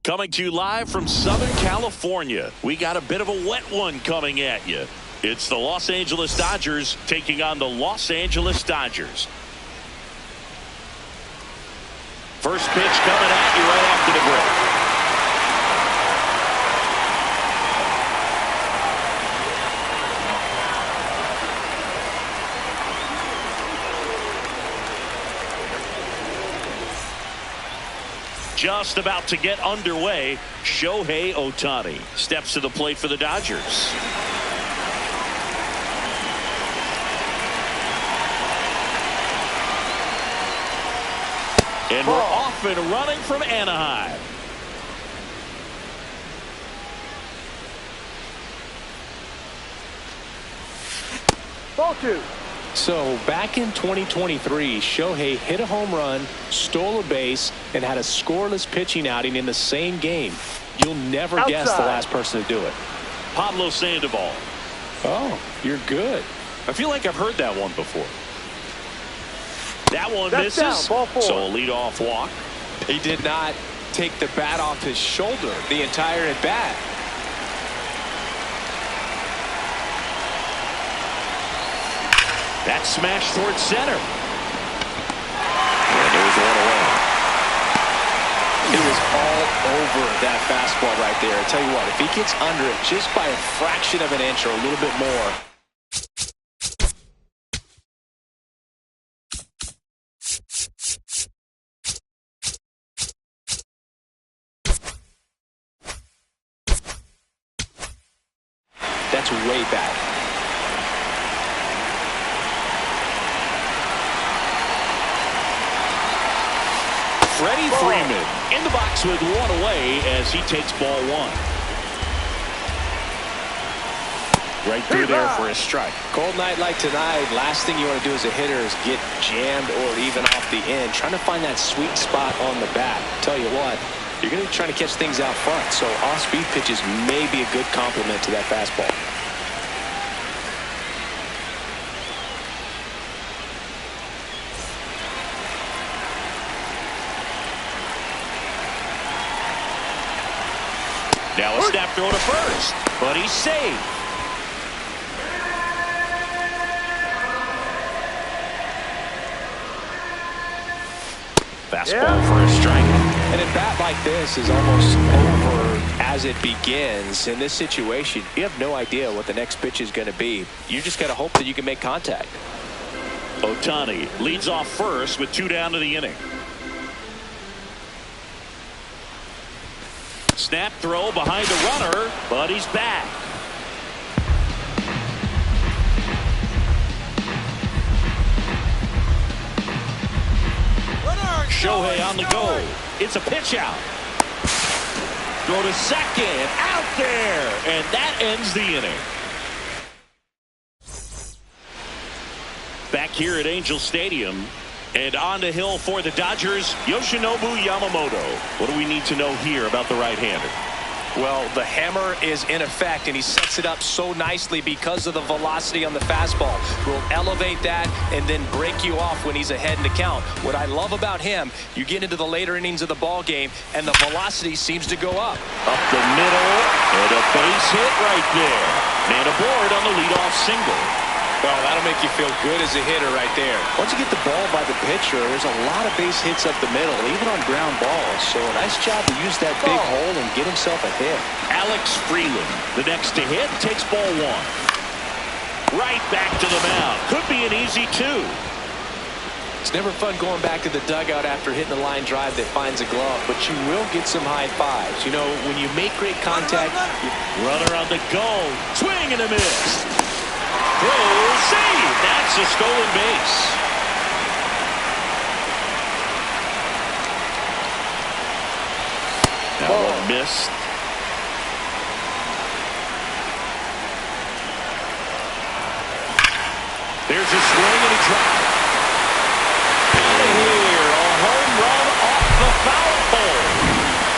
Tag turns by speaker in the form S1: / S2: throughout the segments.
S1: Coming to you live from Southern California, we got a bit of a wet one coming at you. It's the Los Angeles Dodgers taking on the Los Angeles Dodgers. First pitch coming at you right after the break. Just about to get underway, Shohei Ohtani steps to the plate for the Dodgers. And we're off and running from Anaheim.
S2: Ball two.
S3: So back in 2023, Shohei hit a home run, stole a base, and had a scoreless pitching outing in the same game. You'll never guess the last person to do it.
S1: Pablo Sandoval.
S3: Oh, you're good.
S1: I feel like I've heard that one before. That one
S2: That's
S1: misses,
S2: down, ball four.
S1: so a leadoff walk.
S3: He did not take the bat off his shoulder the entire at bat.
S1: That smash towards center. And there's one away.
S3: He was all over that fastball right there. I tell you what, if he gets under it just by a fraction of an inch or a little bit more. That's way back.
S1: Freddie Freeman in the box with one away as he takes ball one. Right through there for a strike.
S3: Cold night like tonight, last thing you want to do as a hitter is get jammed or even off the end. Trying to find that sweet spot on the bat. Tell you what, you're going to be trying to catch things out front, so off-speed pitches may be a good complement to that fastball.
S1: Now a snap throw to first, but he's saved. Fastball for a strike.
S3: And a bat like this is almost over as it begins. In this situation, you have no idea what the next pitch is going to be. You just got to hope that you can make contact.
S1: Ohtani leads off first with 2 down to the inning. Snap throw behind the runner, but he's back. Shohei on the go. It's a pitch out. Throw to second. Out there. And that ends the inning. Back here at Angel Stadium. And on the hill for the Dodgers, Yoshinobu Yamamoto. What do we need to know here about the right-hander?
S3: Well, the hammer is in effect, and he sets it up so nicely because of the velocity on the fastball. Will elevate that and then break you off when he's ahead in the count. What I love about him, you get into the later innings of the ball game, and the velocity seems to go up.
S1: Up the middle, and a base hit right there. Man aboard on the leadoff single.
S3: Well, that'll make you feel good as a hitter right there. Once you get the ball by the pitcher, there's a lot of base hits up the middle, even on ground balls. So a nice job to use that big hole and get himself a hit.
S1: Alex Freeland, the next to hit, takes ball one. Right back to the mound. Could be an easy two.
S3: It's never fun going back to the dugout after hitting a line drive that finds a glove, but you will get some high fives. You know, when you make great contact.
S1: Runner on the go. Swing and a miss. He'll save. That's a stolen base. That one missed. There's a swing and a drive. Out of here. A home run off the foul pole.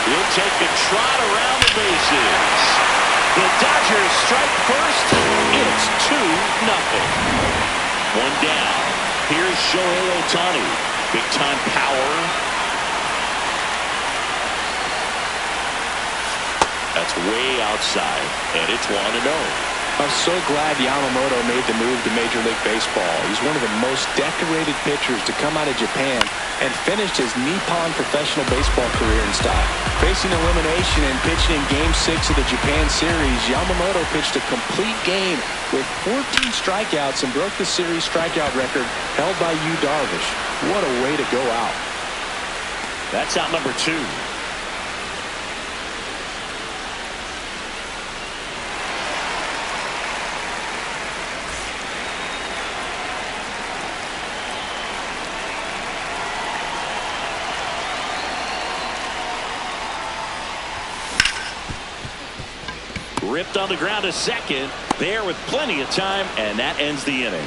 S1: He'll take a trot around the bases. The Dodgers strike first. It's 2-0. One down. Here's Shohei Ohtani. Big time power. That's way outside, and it's 1-0.
S3: I'm so glad Yamamoto made the move to Major League Baseball. He's one of the most decorated pitchers to come out of Japan and finished his Nippon professional baseball career in style. Facing elimination and pitching in Game 6 of the Japan Series, Yamamoto pitched a complete game with 14 strikeouts and broke the series strikeout record held by Yu Darvish. What a way to go out.
S1: That's out number 2. Ripped on the ground to second, there with plenty of time, and that ends the inning.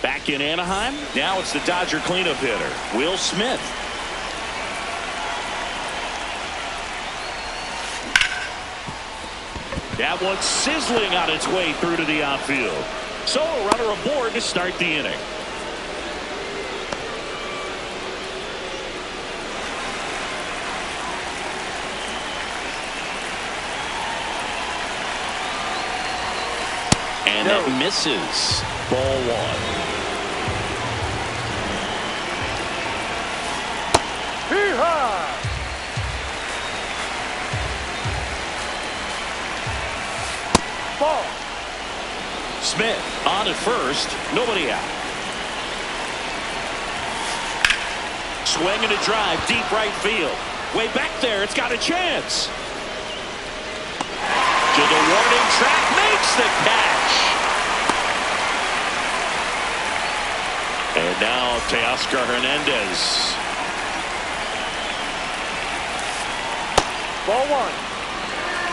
S1: Back in Anaheim, now it's the Dodger cleanup hitter, Will Smith. That one's sizzling on its way through to the outfield. So a runner aboard to start the inning. And it misses. Ball 1.
S2: Ball.
S1: Smith on at first, nobody out. Swing and a drive, deep right field. Way back there, it's got a chance. To the warning track, makes the catch. And now Teoscar Hernandez.
S2: Ball 1.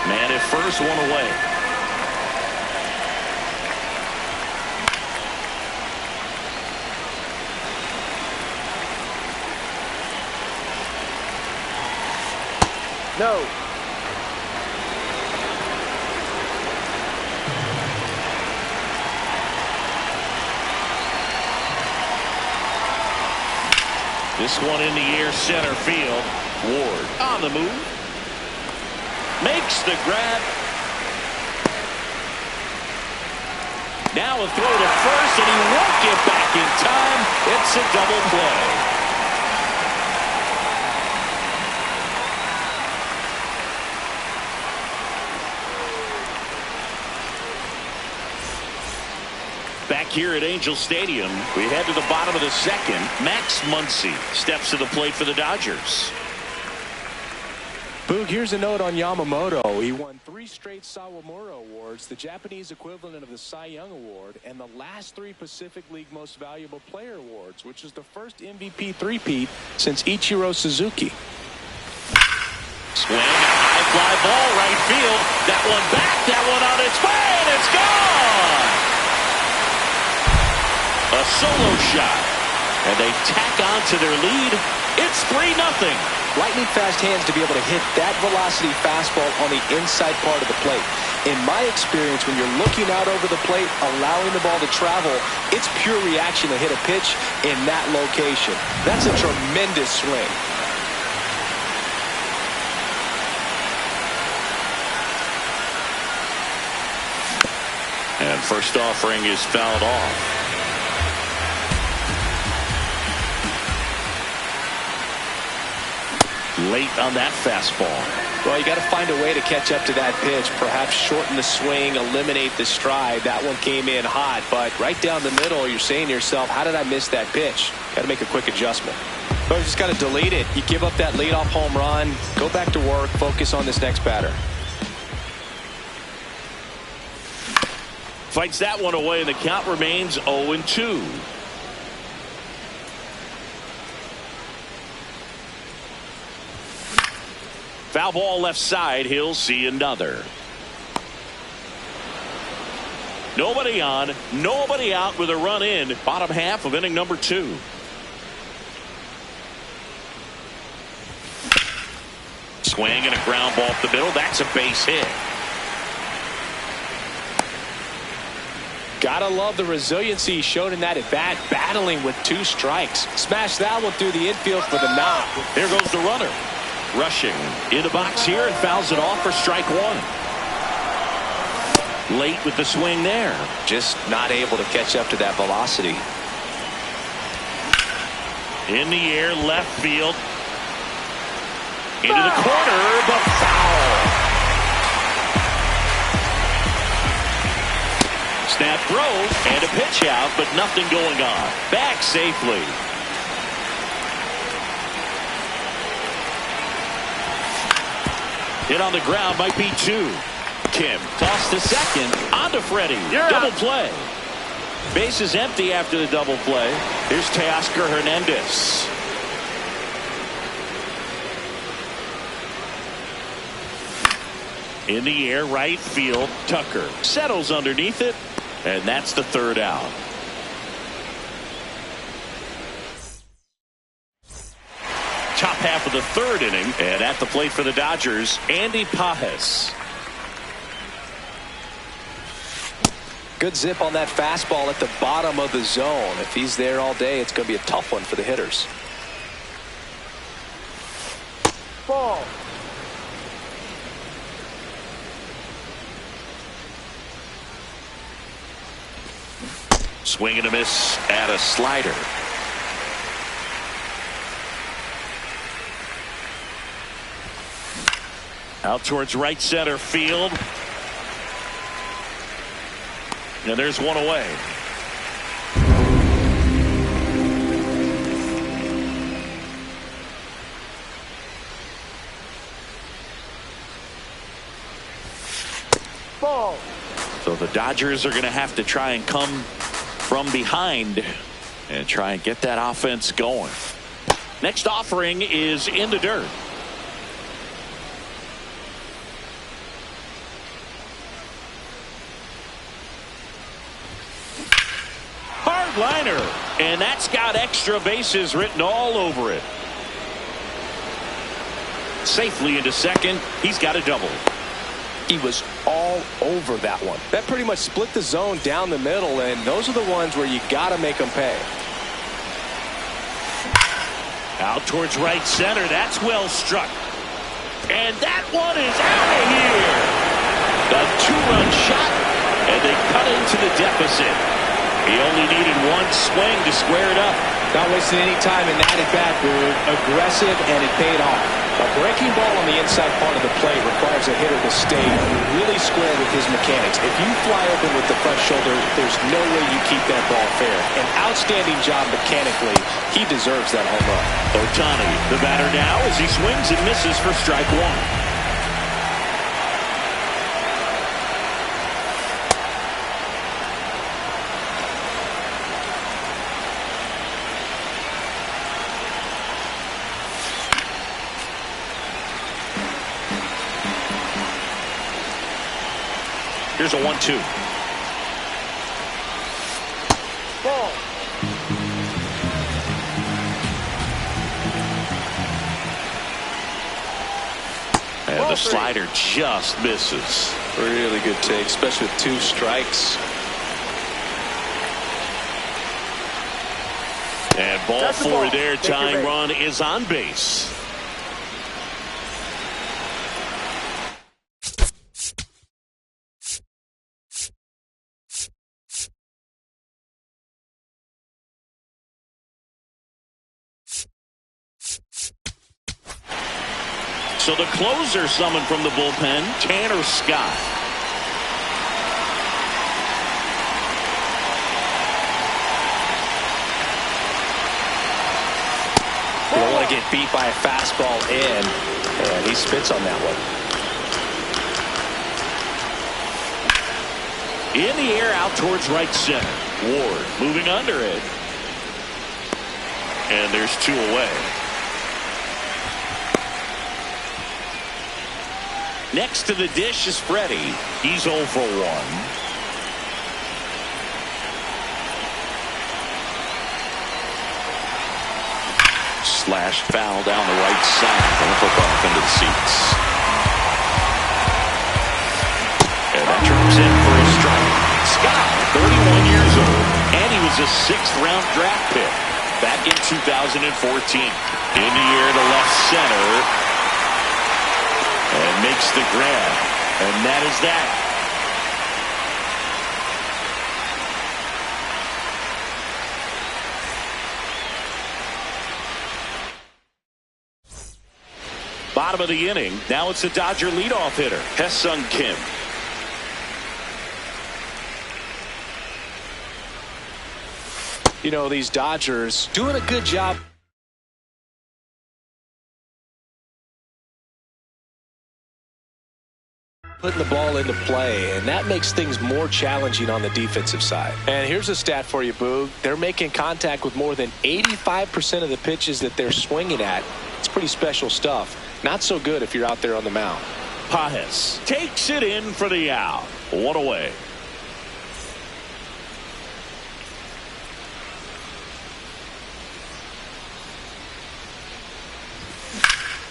S1: Man at first, one away.
S2: No.
S1: This one in the air, center field. Ward on the move. Makes the grab. Now a throw to first, and he won't get back in time. It's a double play. Back here at Angel Stadium, we head to the bottom of the second. Max Muncy steps to the plate for the Dodgers.
S3: Boog, here's a note on Yamamoto. He won 3 straight Sawamura Awards, the Japanese equivalent of the Cy Young Award, and the last 3 Pacific League Most Valuable Player Awards, which is the first MVP three-peat since Ichiro Suzuki.
S1: Swing, high fly ball, right field. That one back, that one on its way, and it's gone! A solo shot, and they tack on to their lead. It's 3-0.
S3: Lightning fast hands to be able to hit that velocity fastball on the inside part of the plate. In my experience, when you're looking out over the plate, allowing the ball to travel, it's pure reaction to hit a pitch in that location. That's a tremendous swing.
S1: And first offering is fouled off. Late on that fastball.
S3: Well, you got to find a way to catch up to that pitch. Perhaps shorten the swing, eliminate the stride. That one came in hot, but right down the middle, you're saying to yourself, how did I miss that pitch? Got to make a quick adjustment. Or you just got to delete it. You give up that leadoff home run, go back to work, focus on this next batter.
S1: Fights that one away, and the count remains 0-2. Foul ball left side. He'll see another. Nobody on, nobody out with a run in. Bottom half of inning number 2. Swing and a ground ball up the middle. That's a base hit.
S3: Gotta love the resiliency shown in that at bat, battling with 2 strikes. Smash that one through the infield for the knock.
S1: There goes the runner. Rushing in the box here and fouls it off for strike 1. Late with the swing there.
S3: Just not able to catch up to that velocity.
S1: In the air, left field. Into the corner, but foul. Snap throw and a pitch out, but nothing going on. Back safely. Hit on the ground, might be 2. Kim toss to second, on to Freddie. Double play. Base is empty after the double play. Here's Teoscar Hernandez. In the air, right field. Tucker settles underneath it, and that's the 3rd out. Top half of the 3rd inning, and at the plate for the Dodgers, Andy Pages.
S3: Good zip on that fastball at the bottom of the zone. If he's there all day, it's going to be a tough one for the hitters.
S2: Ball.
S1: Swing and a miss at a slider. Out towards right center field. And there's one away.
S2: Ball.
S1: So the Dodgers are going to have to try and come from behind and try and get that offense going. Next offering is in the dirt. Hard liner, and that's got extra bases written all over it. Safely into second. He's got a double.
S3: He was all over that one. That pretty much split the zone down the middle, and those are the ones where you got to make them pay.
S1: Out towards right center. That's well struck. And that one is out of here. A 2-run shot, and they cut into the deficit. He only needed 1 swing to square it up.
S3: Not wasting any time in that at bat, Boog. Aggressive, and it paid off. A breaking ball on the inside part of the plate requires a hitter to stay really square with his mechanics. If you fly open with the front shoulder, there's no way you keep that ball fair. An outstanding job mechanically. He deserves that home run.
S1: Ohtani, the batter now, as he swings and misses for strike 1. Here's a 1-2.
S2: Ball.
S1: And the slider just misses.
S3: Really good take, especially with 2 strikes.
S1: And ball 4 there. Tying run is on base. So the closer summoned from the bullpen, Tanner Scott.
S3: You don't want to get beat by a fastball in, and he spits on that one.
S1: In the air out towards right center. Ward moving under it. And there's 2 away. Next to the dish is Freddie. He's 0 for 1. Slashed foul down the right side. And the football up into the seats. And that drops in for a strike. Scott, 31 years old. And he was a 6th-round draft pick back in 2014. In the air to left center. And makes the grab. And that is that. Bottom of the inning. Now it's the Dodger leadoff hitter, Hesung Kim.
S3: You know, these Dodgers doing a good job putting the ball into play, and that makes things more challenging on the defensive side. And here's a stat for you, Boog. They're making contact with more than 85% of the pitches that they're swinging at. It's pretty special stuff. Not so good if you're out there on the mound.
S1: Pajes takes it in for the out. 1 away.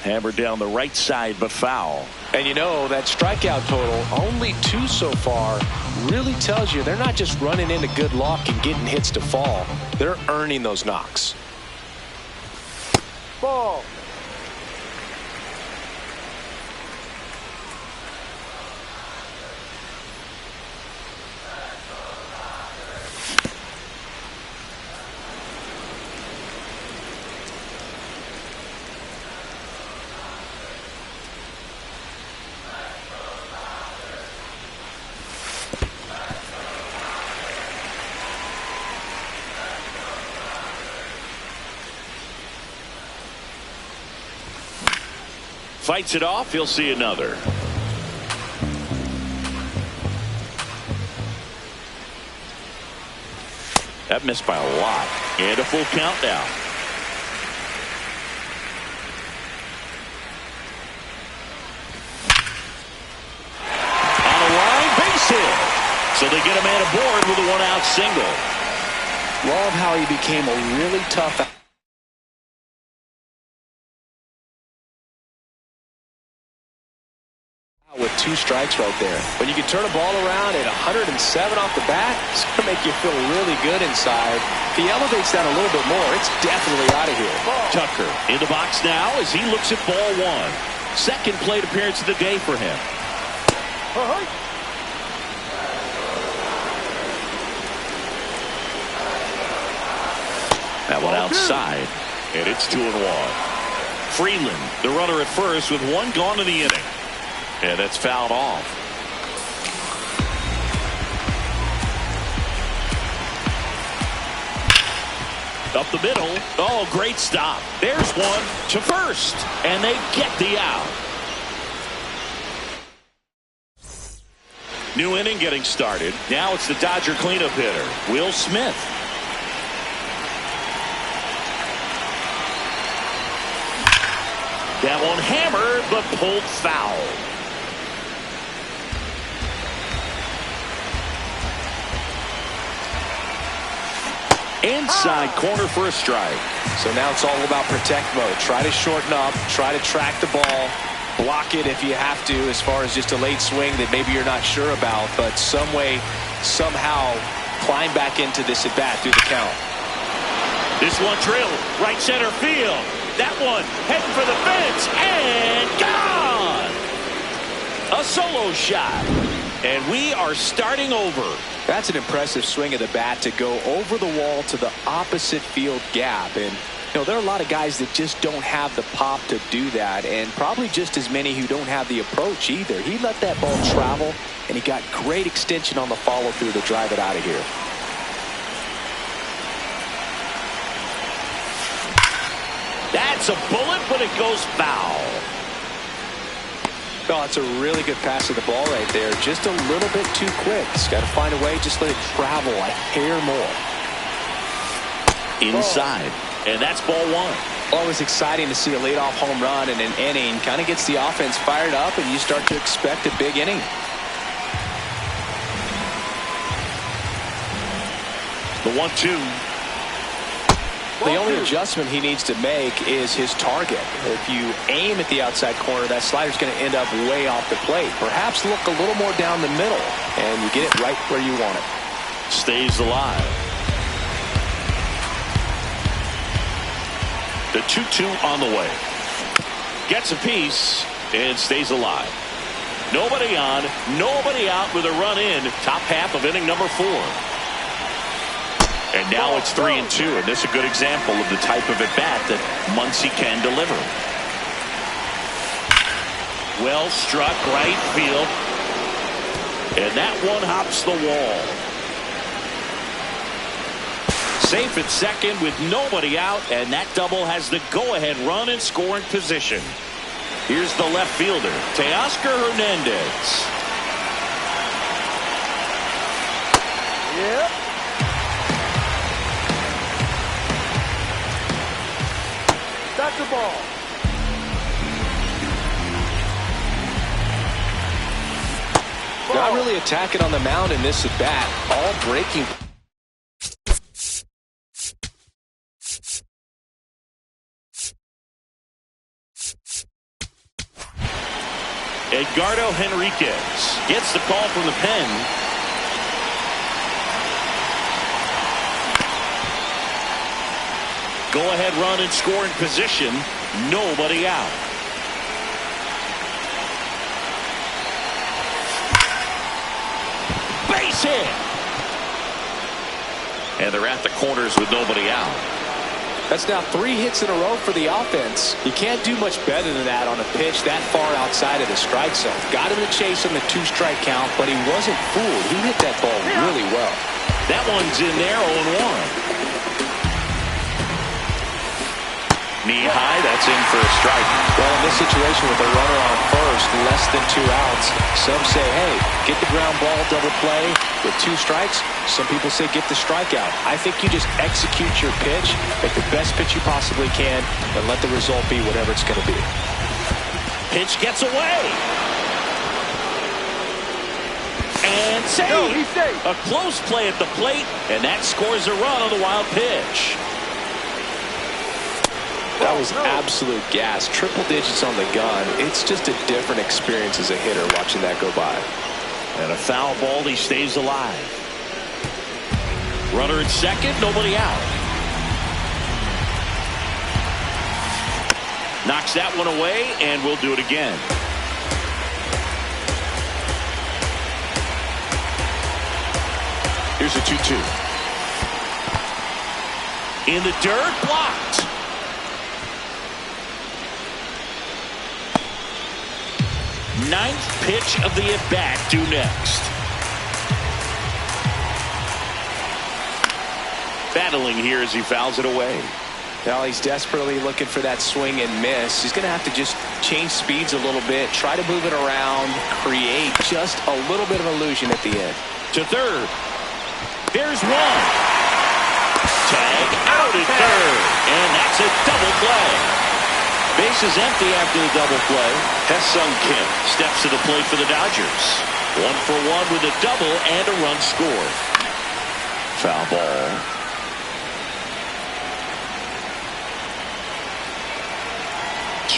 S1: Hammered down the right side, but foul.
S3: And you know, that strikeout total, only 2 so far, really tells you they're not just running into good luck and getting hits to fall. They're earning those knocks.
S2: Ball.
S1: Fights it off. He'll see another. That missed by a lot. And a full count now. On a line, base hit. So they get a man aboard with a 1-out single.
S3: Love how he became a really tough with 2 strikes right there. When you can turn a ball around at 107 off the bat, it's going to make you feel really good inside. If he elevates that a little bit more, it's definitely out of here.
S1: Tucker in the box now as he looks at ball 1. Second plate appearance of the day for him. That one outside, and it's 2-1. Freeland, the runner at first, with 1 gone in the inning. And that's fouled off. Up the middle. Oh, great stop. There's one to first. And they get the out. New inning getting started. Now it's the Dodger cleanup hitter, Will Smith. That one hammered, but pulled foul. Inside corner for a strike.
S3: So now it's all about protect mode. Try to shorten up. Try to track the ball. Block it if you have to, as far as just a late swing that maybe you're not sure about. But some way, somehow, climb back into this at bat through the count.
S1: This one drilled right center field. That one heading for the fence and gone. A solo shot. And we are starting over.
S3: That's an impressive swing of the bat to go over the wall to the opposite field gap. And you know, there are a lot of guys that just don't have the pop to do that, and probably just as many who don't have the approach either. He let that ball travel, and he got great extension on the follow through to drive it out of here.
S1: That's a bullet, but it goes foul.
S3: Oh, it's a really good pass of the ball right there. Just a little bit too quick. He's got to find a way. Just let it travel a hair more.
S1: Inside. And that's ball one.
S3: Always exciting to see a leadoff home run in an inning. Kind of gets the offense fired up, and you start to expect a big inning.
S1: The 1-2.
S3: The only adjustment he needs to make is his target. If you aim at the outside corner, that slider's going to end up way off the plate. Perhaps look a little more down the middle, and you get it right where you want it.
S1: Stays alive. The 2-2 on the way. Gets a piece and stays alive. Nobody on, nobody out with a run in. Top half of inning number 4. And now it's 3-2, and this is a good example of the type of at-bat that Muncy can deliver. Well struck right field. And that one hops the wall. Safe at second with nobody out, and that double has the go-ahead run in scoring position. Here's the left fielder, Teoscar Hernandez.
S2: Yep. That's the ball.
S3: Not really attacking on the mound in this at bat. All breaking.
S1: Edgardo Henriquez gets the call from the pen. Go-ahead run in scoring position. Nobody out. Base hit. And they're at the corners with nobody out.
S3: That's now 3 hits in a row for the offense. You can't do much better than that on a pitch that far outside of the strike zone. Got him to chase on the 2-strike count, but he wasn't fooled. He hit that ball really well.
S1: That one's in there, 0-1. Knee high, that's in for a strike.
S3: Well, in this situation with a runner on first, less than 2 outs, some say, hey, get the ground ball, double play with 2 strikes. Some people say get the strikeout. I think you just execute your pitch, make the best pitch you possibly can, and let the result be whatever it's going to be.
S1: Pitch gets away. And safe.
S2: No, he's safe.
S1: A close play at the plate, and that scores a run on the wild pitch.
S3: That was absolute gas. Triple digits on the gun. It's just a different experience as a hitter watching that go by.
S1: And a foul ball, he stays alive. Runner at second, nobody out. Knocks that one away, and we'll do it again. Here's a 2-2. In the dirt, blocked. Ninth pitch of the at-bat due next. Battling here as he fouls it away.
S3: Now he's desperately looking for that swing and miss. He's going to have to just change speeds a little bit, try to move it around, create just a little bit of illusion at the end.
S1: To third. Here's one. Tag out at third. And that's a double play. Base is empty after the double play. Ha-Seong Kim steps to the plate for the Dodgers. 1 for 1 with a double and a run scored. Foul ball.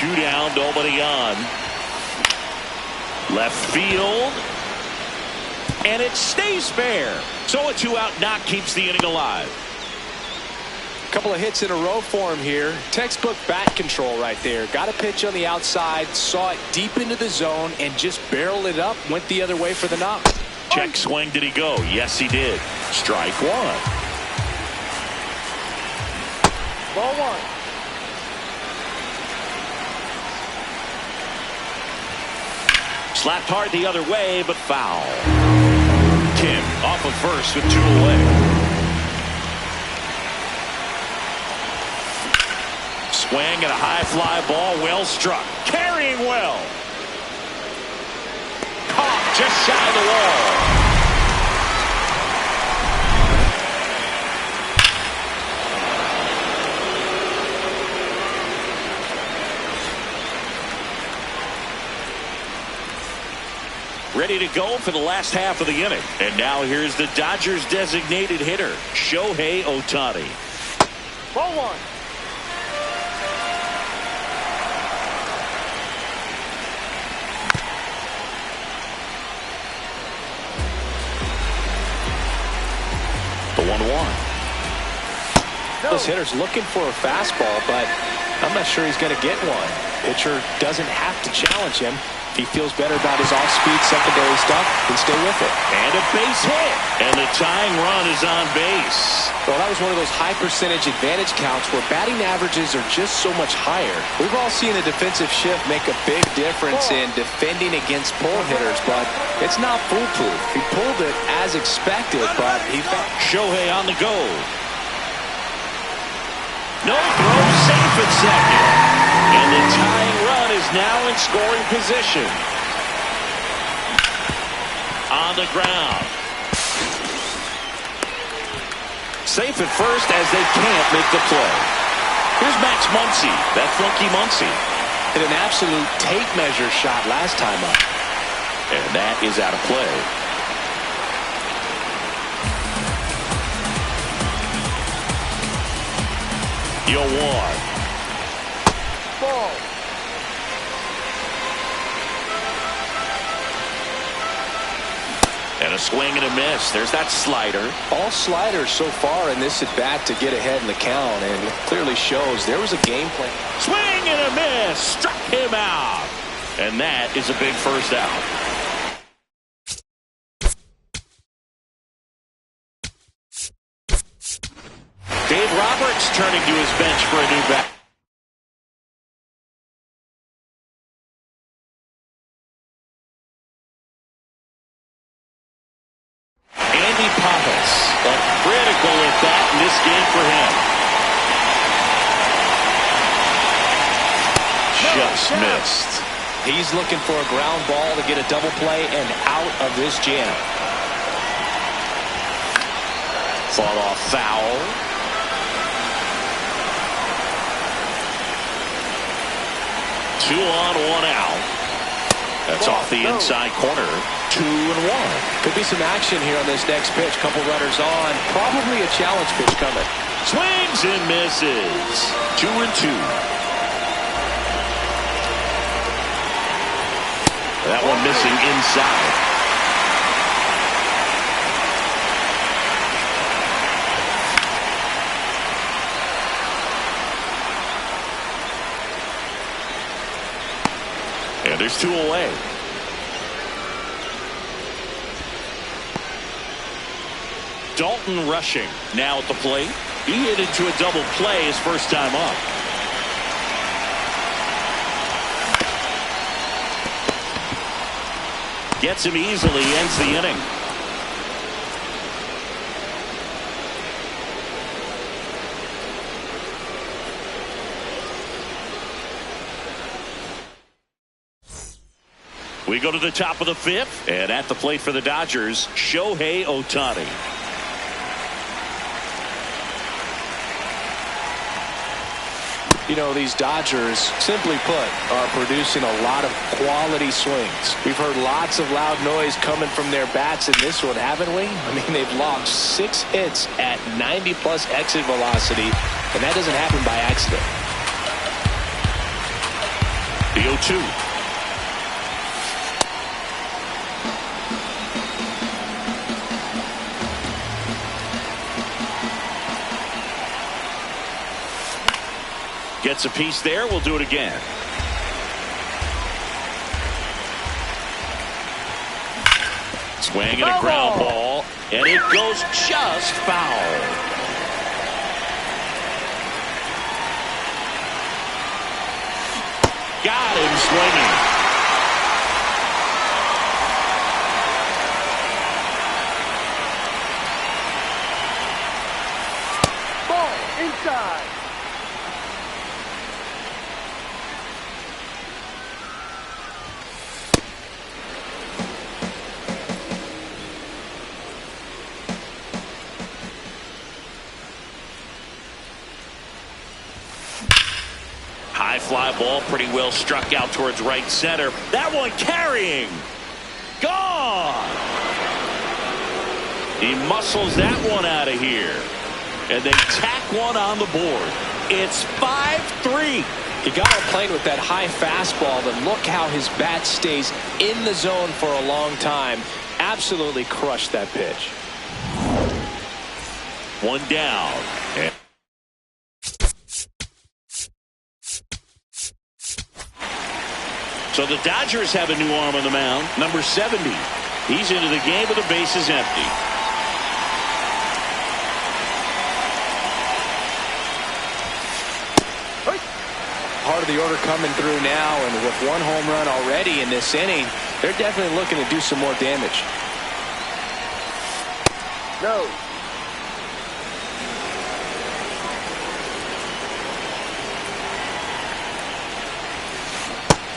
S1: 2 down, nobody on. Left field. And it stays fair. So a 2-out knock keeps the inning alive.
S3: Couple of hits in a row for him here. Textbook bat control right there. Got a pitch on the outside, saw it deep into the zone, and just barreled it up. Went the other way for the knock.
S1: Check swing, did he go? Yes, he did. Strike 1.
S2: Ball 1.
S1: Slapped hard the other way, but foul. Kim off of first with 2 away. Swing and a high fly ball, well struck. Carrying well. Caught just shy of the wall. Ready to go for the last half of the inning. And now here's the Dodgers designated hitter, Shohei Ohtani.
S2: Ball 1.
S1: The 1-1.
S3: This hitter's looking for a fastball, but I'm not sure he's going to get one. Pitcher doesn't have to challenge him. If he feels better about his off-speed secondary stuff, then stay with it.
S1: And a base hit. And the tying run is on base.
S3: Well, that was one of those high percentage advantage counts where batting averages are just so much higher. We've all seen a defensive shift make a big difference in defending against pull hitters, but it's not foolproof. He pulled it as expected, but he found
S1: Shohei on the go. No throw, safe at second. And the tying run is now in scoring position. On the ground. Safe at first as they can't make the play. Here's Max Muncy. That flunky Muncy.
S3: hit an absolute tape measure shot last time up.
S1: And that is out of play. Yo, one.
S2: Ball.
S1: And a swing and a miss. There's that slider.
S3: All sliders so far in this at-bat to get ahead in the count, and it clearly shows there was a game plan.
S1: Swing and a miss. Struck him out. And that is a big first out. Dave Roberts turning to his bench for a new bat. Andy Pappas, a critical at bat in this game for him. Just missed.
S3: He's looking for a ground ball to get a double play and out of this jam.
S1: Fought off foul. Two on, one out. That's off the inside corner. 2-1.
S3: Could be some action here on this next pitch. Couple runners on. Probably a challenge pitch coming.
S1: Swings and misses. 2-2. That one missing inside. And there's two away. Dalton Rushing now at the plate. He hit into a double play his first time up. Gets him easily, ends the inning. We go to the top of the fifth, and at the plate for the Dodgers, Shohei Ohtani.
S3: You know, these Dodgers, simply put, are producing a lot of quality swings. We've heard lots of loud noise coming from their bats in this one, haven't we? I mean, they've logged 6 hits at 90-plus exit velocity, and that doesn't happen by accident.
S1: The 0-2. Gets a piece there. We'll do it again. Swing and a ground ball, and it goes just foul. Got him swinging.
S2: Ball inside.
S1: High fly ball, pretty well struck out towards right center. That one carrying. Gone. He muscles that one out of here. And they tack one on the board. It's 5-3.
S3: He got on plane with that high fastball, and look how his bat stays in the zone for a long time. Absolutely crushed that pitch.
S1: One down. And so the Dodgers have a new arm on the mound, number 70. He's into the game with the bases empty.
S3: Part of the order coming through now, and with one home run already in this inning, they're definitely looking to do some more damage.
S2: No.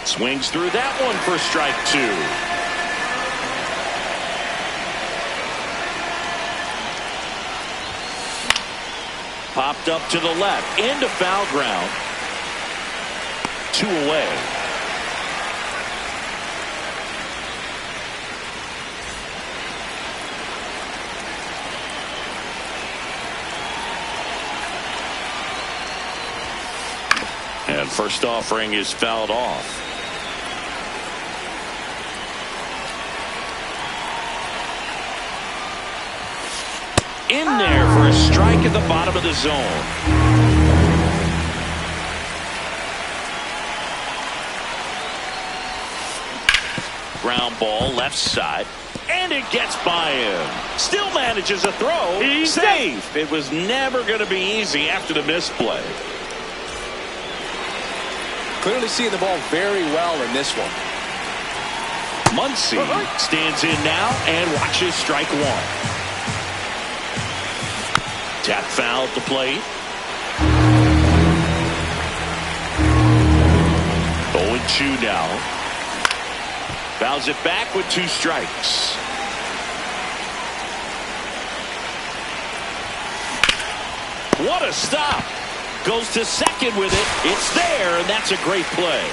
S1: Swings through that one for strike 2. Popped up to the left, into foul ground. 2 away. And first offering is fouled off. In there for a strike at the bottom of the zone. Ground ball left side, and it gets by him. Still manages a throw. He's safe. It was never going to be easy after the misplay.
S3: Clearly seeing the ball very well in this one.
S1: Muncy stands in now and watches strike 1. Tap foul at the plate. 0-2 now. Fouls it back with 2 strikes. What a stop. Goes to second with it. It's there, and that's a great play.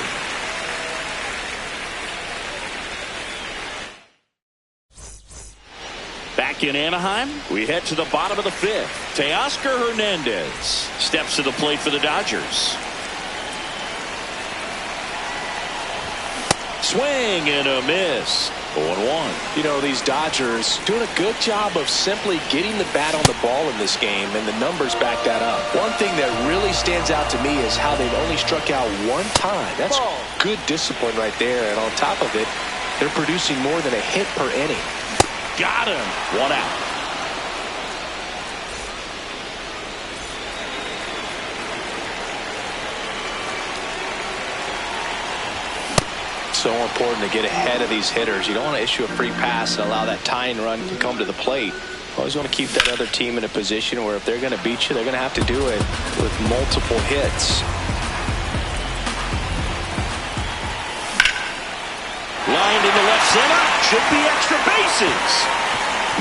S1: Back in Anaheim, we head to the bottom of the 5th. Teoscar Hernandez steps to the plate for the Dodgers. Swing and a miss. 0-1.
S3: You know, these Dodgers doing a good job of simply getting the bat on the ball in this game, and the numbers back that up. One thing that really stands out to me is how they've only struck out 1 time. That's good discipline right there, and on top of it, they're producing more than a hit per inning.
S1: Got him. 1 out.
S3: So important to get ahead of these hitters. You don't want to issue a free pass and allow that tying run to come to the plate. Always want to keep that other team in a position where if they're going to beat you, they're going to have to do it with multiple hits.
S1: Lined into left center. Should be extra bases.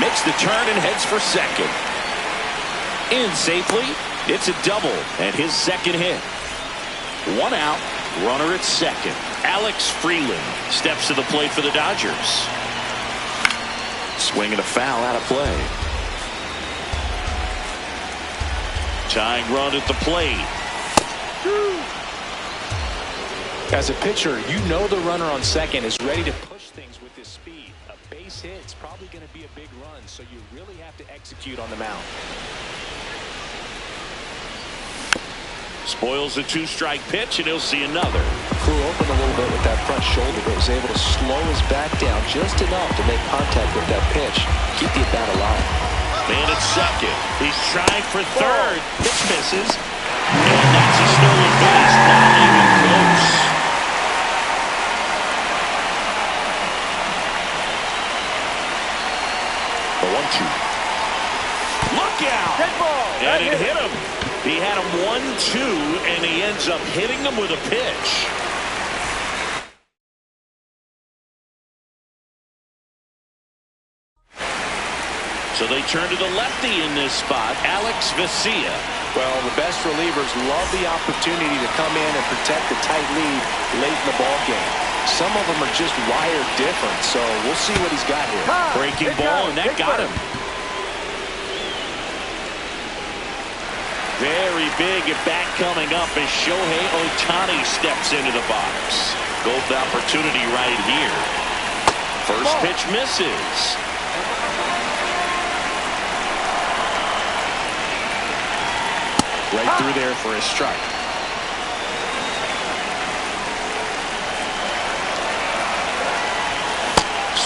S1: Makes the turn and heads for second. In safely. It's a double and his second hit. 1 out. Runner at second. Alex Freeland steps to the plate for the Dodgers. Swinging a foul out of play. Tying run at the plate.
S3: As a pitcher, you know the runner on second is ready to push things with his speed. A base hit's probably going to be a big run, so you really have to execute on the mound.
S1: Spoils a two-strike pitch, and he'll see another.
S3: Flew open a little bit with that front shoulder, but was able to slow his back down just enough to make contact with that pitch. Keep the at-bat alive.
S1: Man at second. He's trying for third. Pitch misses. And that's a stolen base. Not even close. The 1-2. Look out!
S2: Dead ball.
S1: And it hit him. He had him 1-2, and he ends up hitting him with a pitch. So they turn to the lefty in this spot, Aguitavivela.
S3: Well, the best relievers love the opportunity to come in and protect the tight lead late in the ball game. Some of them are just wired different, so we'll see what he's got here.
S1: Breaking ball, and that got him. Very big at bat coming up as Shohei Ohtani steps into the box. Golden opportunity right here. First pitch misses.
S3: Right through there for a strike.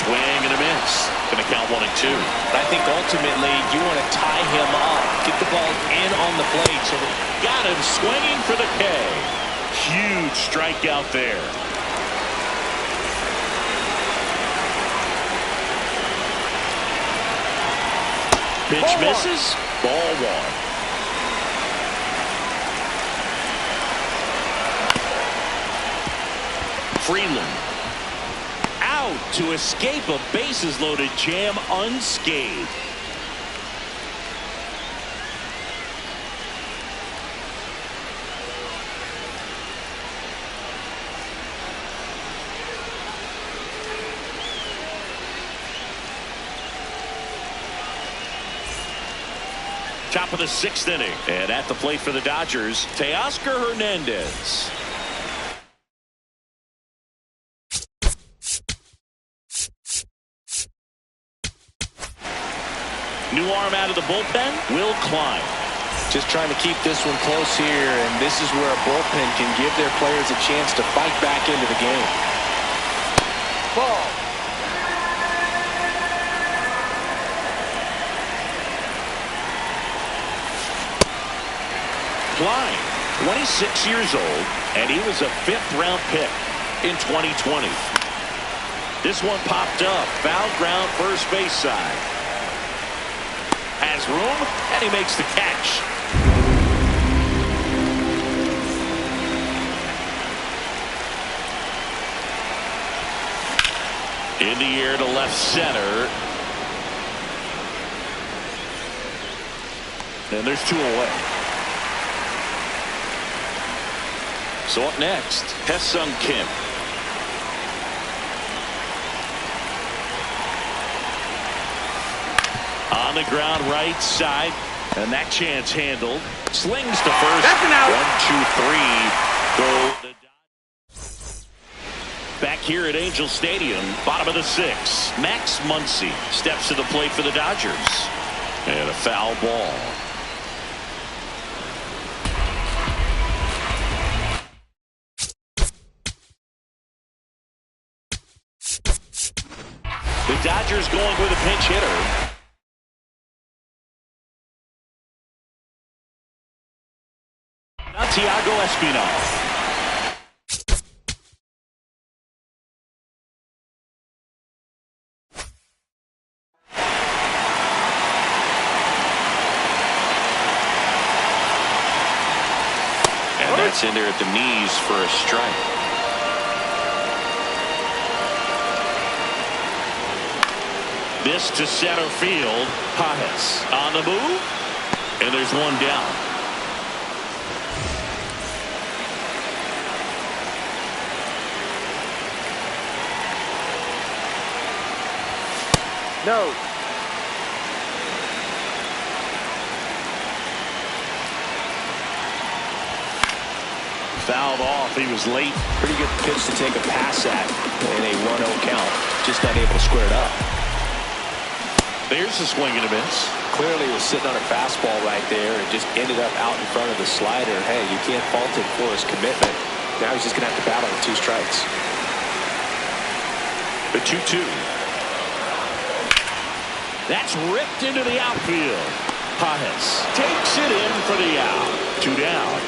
S1: Swing and a miss. Going to count 1-2.
S3: I think ultimately you want to tie him up, get the ball in on the plate. So
S1: got him swinging for the K. Huge strikeout there. Pitch misses. Ball 1. Freeland out to escape a bases-loaded jam unscathed. Top of the 6th inning. And at the plate for the Dodgers, Teoscar Hernandez. New arm out of the bullpen, Will Klein.
S3: Just trying to keep this one close here, and this is where a bullpen can give their players a chance to fight back into the game.
S2: Ball.
S1: Klein, 26 years old, and he was a 5th-round pick in 2020. This one popped up, foul ground first base side. Has room, and he makes the catch. In the air to left center. And there's 2 away. So up next, Hesung Kim. On the ground right side, and that chance handled. Slings to first.
S2: That's an out.
S1: 1, 2, 3. Go. Back here at Angel Stadium, bottom of the 6th. Max Muncy steps to the plate for the Dodgers. And a foul ball. The Dodgers going with a pinch hitter. Santiago Espinal. And that's in there at the knees for a strike. This to center field. Pajes on the move. And there's one down.
S2: No.
S1: fouled off. He was late.
S3: Pretty good pitch to take a pass at in a 1-0 count. Just not able to square it up.
S1: There's a swing and a miss.
S3: Clearly was sitting on a fastball right there and just ended up out in front of the slider. Hey, you can't fault him for his commitment. Now he's just going to have to battle with 2 strikes.
S1: The 2-2. That's ripped into the outfield. Pajes takes it in for the out. 2 down.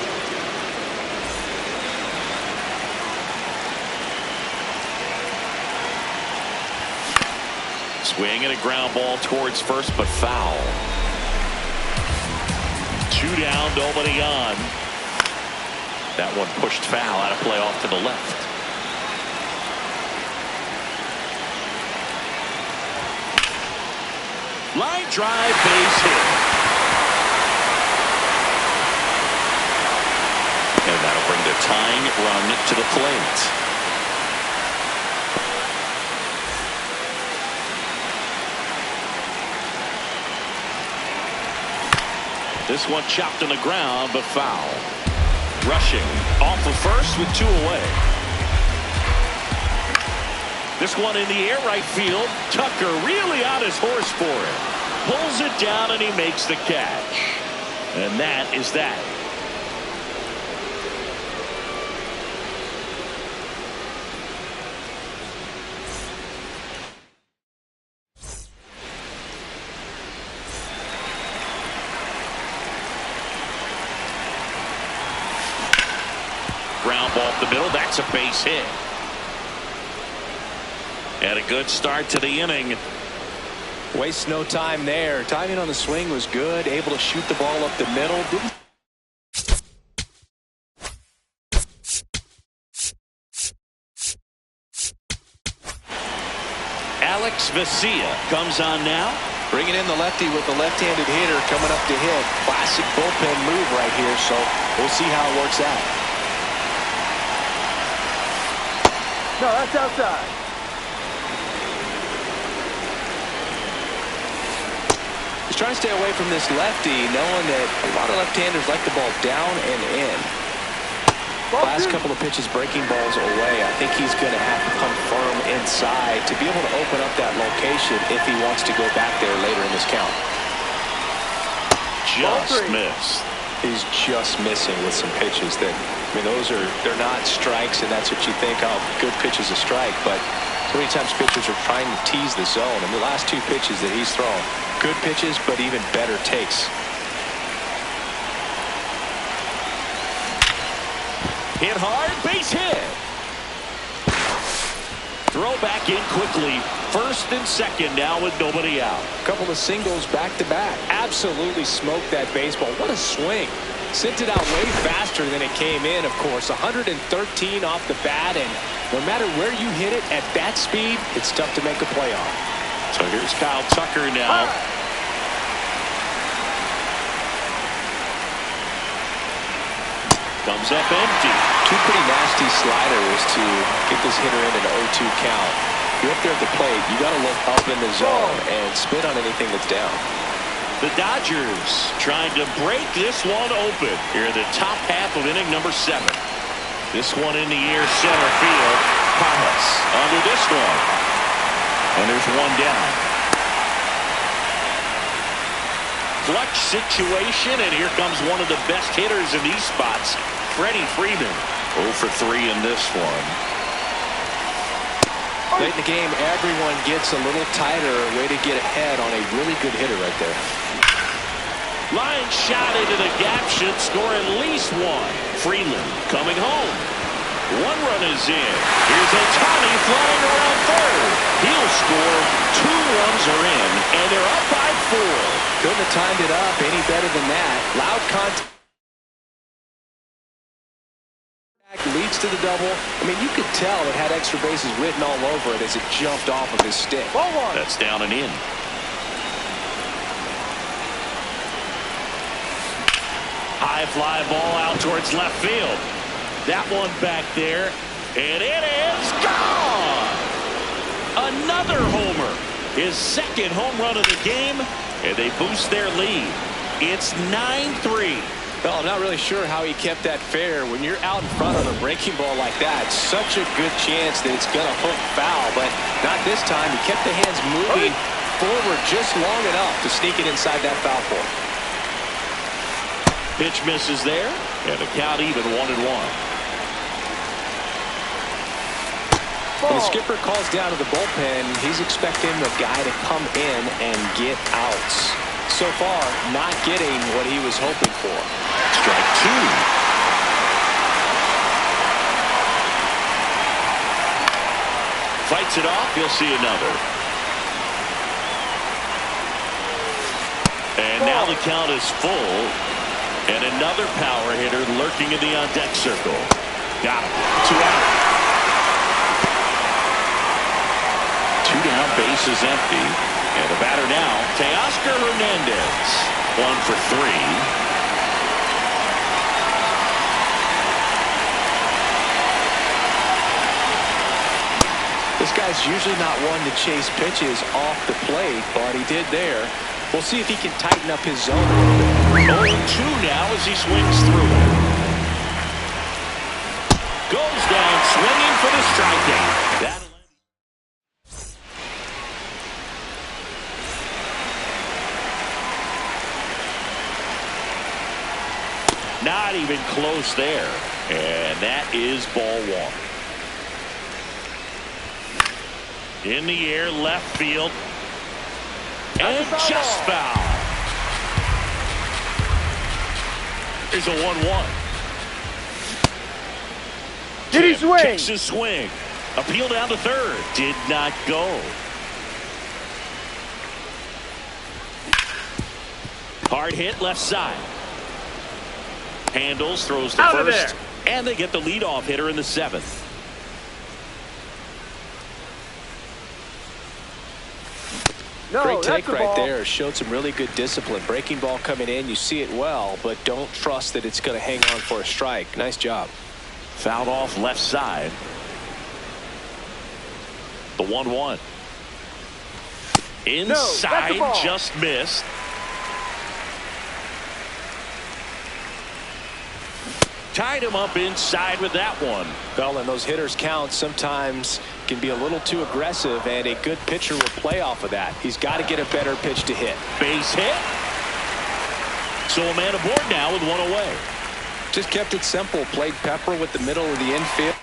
S1: Swing and a ground ball towards first, but foul. 2 down, nobody on. That one pushed foul out of play off to the left. Line drive, base hit. And that'll bring the tying run to the plate. This one chopped on the ground, but foul. Rushing off of first with 2 away. This one in the air right field. Tucker really on his horse for it. Pulls it down and he makes the catch. And that is that. Ground ball up the middle. That's a base hit. And a good start to the inning.
S3: Waste no time there. Timing on the swing was good. Able to shoot the ball up the middle.
S1: Alex Vesia comes on now.
S3: Bringing in the lefty with the left-handed hitter coming up to hit. Classic bullpen move right here, so we'll see how it works out.
S2: No, that's outside.
S3: He's trying to stay away from this lefty, knowing that a lot of left-handers like the ball down and in. Last couple of pitches breaking balls away. I think he's going to have to come firm inside to be able to open up that location if he wants to go back there later in this count.
S1: Just missed.
S3: He's just missing with some pitches that, I mean, they're not strikes, and that's what you think, oh, good pitch is a strike, but so many times pitchers are trying to tease the zone, and the last 2 pitches that he's thrown, good pitches, but even better takes.
S1: Hit hard, base hit. Throw back in quickly. First and second now with nobody out.
S3: Couple of singles back to back. Absolutely smoked that baseball. What a swing. Sent it out way faster than it came in, of course. 113 off the bat, and no matter where you hit it at that speed, it's tough to make a play on.
S1: So here's Kyle Tucker now. Comes up empty.
S3: 2 pretty nasty sliders to get this hitter in an 0-2 count. You're up there at the plate. You got to look up in the zone and spit on anything that's down.
S1: The Dodgers trying to break this one open here in the top half of inning number 7. This one in the air, center field. Pajes under this one. And there's 1 down. Clutch situation, and here comes one of the best hitters in these spots, Freddie Freeman. 0 for 3 in this one.
S3: Late in the game, everyone gets a little tighter. Way to get ahead on a really good hitter right there.
S1: Line shot into the gap should score at least 1. Freeland coming home. 1 run is in. Here's Ohtani flying around third. He'll score. 2 runs are in, and they're up by 4.
S3: Couldn't have timed it up any better than that. Loud contact. Leads to the double. I mean, you could tell it had extra bases written all over it as it jumped off of his stick.
S1: That's down and in. High fly ball out towards left field. That one back there, and it is gone. Another homer. His 2nd home run of the game, and they boost their lead. It's 9-3.
S3: Well, I'm not really sure how he kept that fair. When you're out in front on a breaking ball like that, such a good chance that it's going to hook foul, but not this time. He kept the hands moving forward just long enough to sneak it inside that foul pole.
S1: Pitch misses there, and the count even 1-1.
S3: When the skipper calls down to the bullpen, he's expecting the guy to come in and get outs. So far, not getting what he was hoping for.
S1: Strike two. Fights it off. He'll see another. And now the count is full. And another power hitter lurking in the on-deck circle. Got him. 2 out. 2 down, base is empty. And the batter now, Teoscar Hernandez. 1 for 3.
S3: This guy's usually not one to chase pitches off the plate, but he did there. We'll see if he can tighten up his zone a little bit.
S1: 0-2 now as he swings through. Goes down swinging for the strikeout. Not even close there. And that is ball 1. In the air, left field. And just foul. Here's a 1-1.
S2: Did he swing?
S1: Kicks his swing. Appeal down to third. Did not go. Hard hit left side. Handles, throws to first. And they get the leadoff hitter in the 7th.
S2: No,
S3: great take
S2: that's a
S3: right
S2: ball.
S3: there. Showed some really good discipline. Breaking ball coming in, you see it well, but don't trust that it's going to hang on for a strike. Nice job.
S1: Fouled off left side. The 1-1. Inside, just missed. Tied him up inside with that one.
S3: Well, and those hitters count sometimes can be a little too aggressive, and a good pitcher will play off of that. He's got to get a better pitch to hit.
S1: Base hit. So a man aboard now with 1 away.
S3: Just kept it simple. Played pepper with the middle of the infield.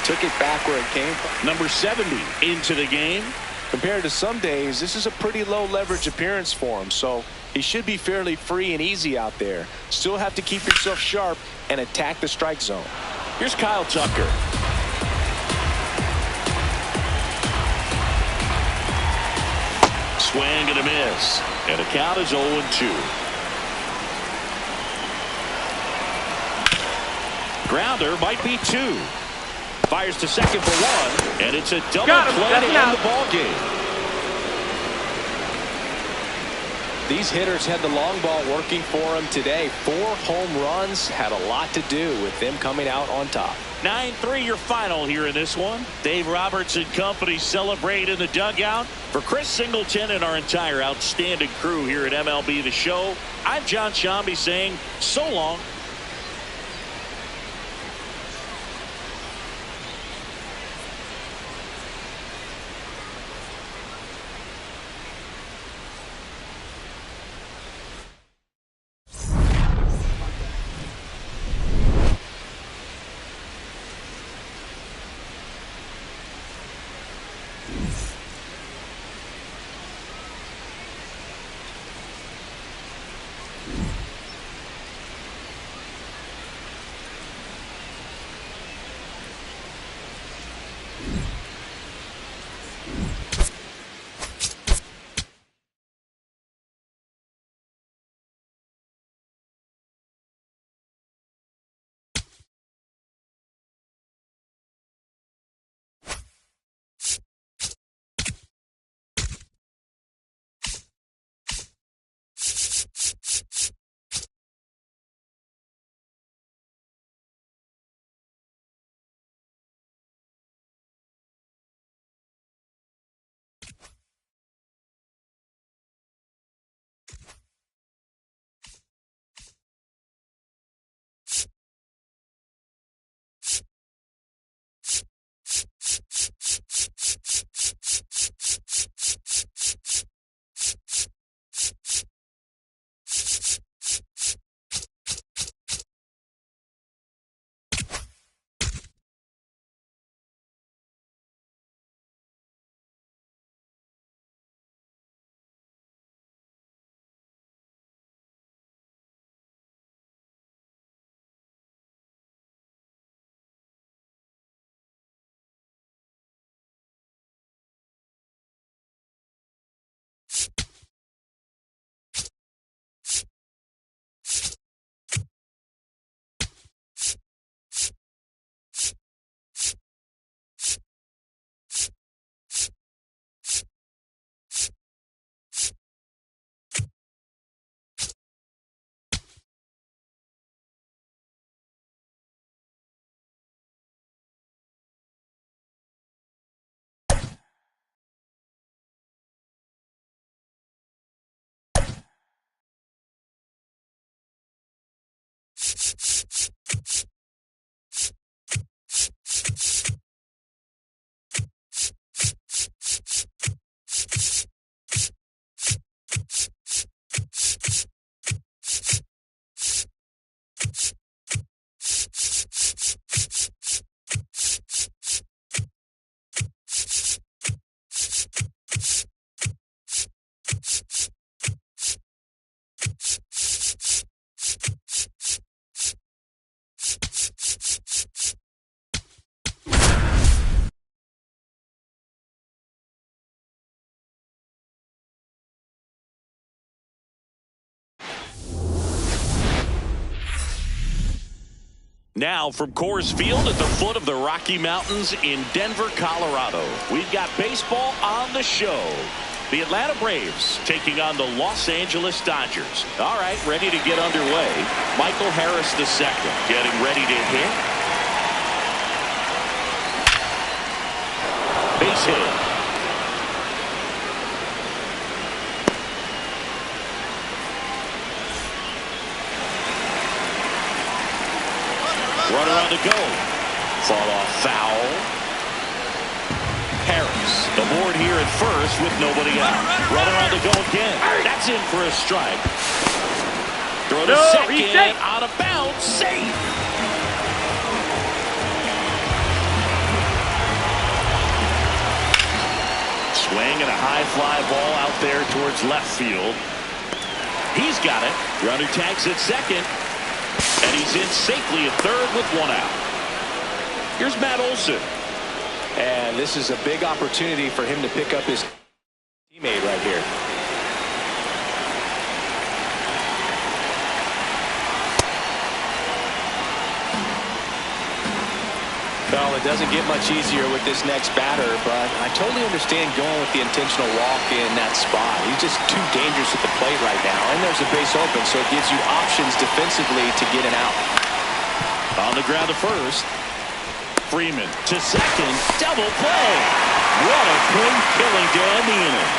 S3: Took it back where it came from.
S1: Number 70 into the game.
S3: Compared to some days, this is a pretty low leverage appearance for him, so he should be fairly free and easy out there. Still have to keep yourself sharp and attack the strike zone.
S1: Here's Kyle Tucker. Swing and a miss. And the count is 0-2. Grounder might be 2. Fires to second for 1, and it's a double play to end the ball game.
S3: These hitters had the long ball working for them today. 4 home runs had a lot to do with them coming out on top.
S1: 9-3 your final here in this one. Dave Roberts and company celebrate in the dugout. For Chris Singleton and our entire outstanding crew here at MLB The Show, I'm John Shambi saying so long. Now from Coors Field at the foot of the Rocky Mountains in Denver, Colorado, we've got baseball on the show. The Atlanta Braves taking on the Los Angeles Dodgers. All right, ready to get underway. Michael Harris II getting ready to hit. Base hit. Runner on the go. Fall off foul. Harris aboard here at first with nobody out. Runner on the go again. That's in for a strike. Throw to second. Out of bounds. Safe. Swing and a high fly ball out there towards left field. He's got it. Runner tags at second. And he's in safely at third with one out. Here's Matt Olson.
S3: And this is a big opportunity for him to pick up his teammate right here. Well, it doesn't get much easier with this next batter, but I totally understand going with the intentional walk in that spot. He's just too dangerous at the plate right now, and there's a base open, so it gives you options defensively to get an out.
S1: On the ground to first. Freeman to second. Double play. What a clean killing to end the inning.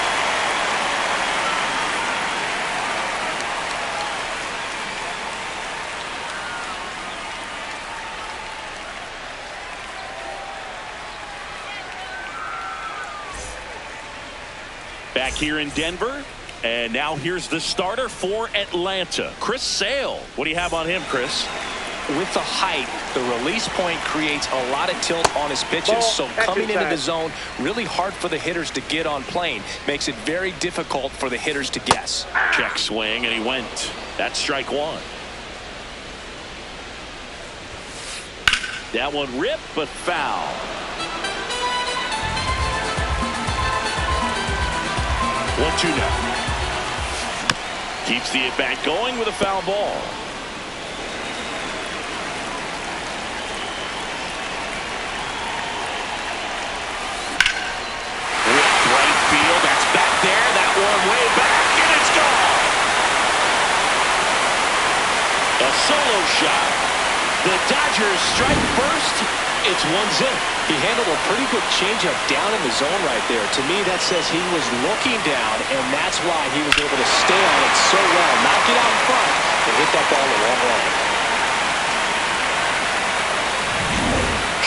S1: Back here in Denver. And now here's the starter for Atlanta, Chris Sale. What do you have on him, Chris?
S3: With the height, the release point creates a lot of tilt on his pitches. So coming into the zone, really hard for the hitters to get on plane. Makes it very difficult for the hitters to guess.
S1: Check swing, and he went. That's strike one. That one ripped, but foul. 1-2 now. Keeps the at-bat going with a foul ball. There, that one way back, and it's gone. A solo shot. The Dodgers strike first. It's 1-0.
S3: He handled a pretty good changeup down in the zone right there. To me, that says he was looking down, and that's why he was able to stay on it so well. Not get out in front and hit that ball the wrong way.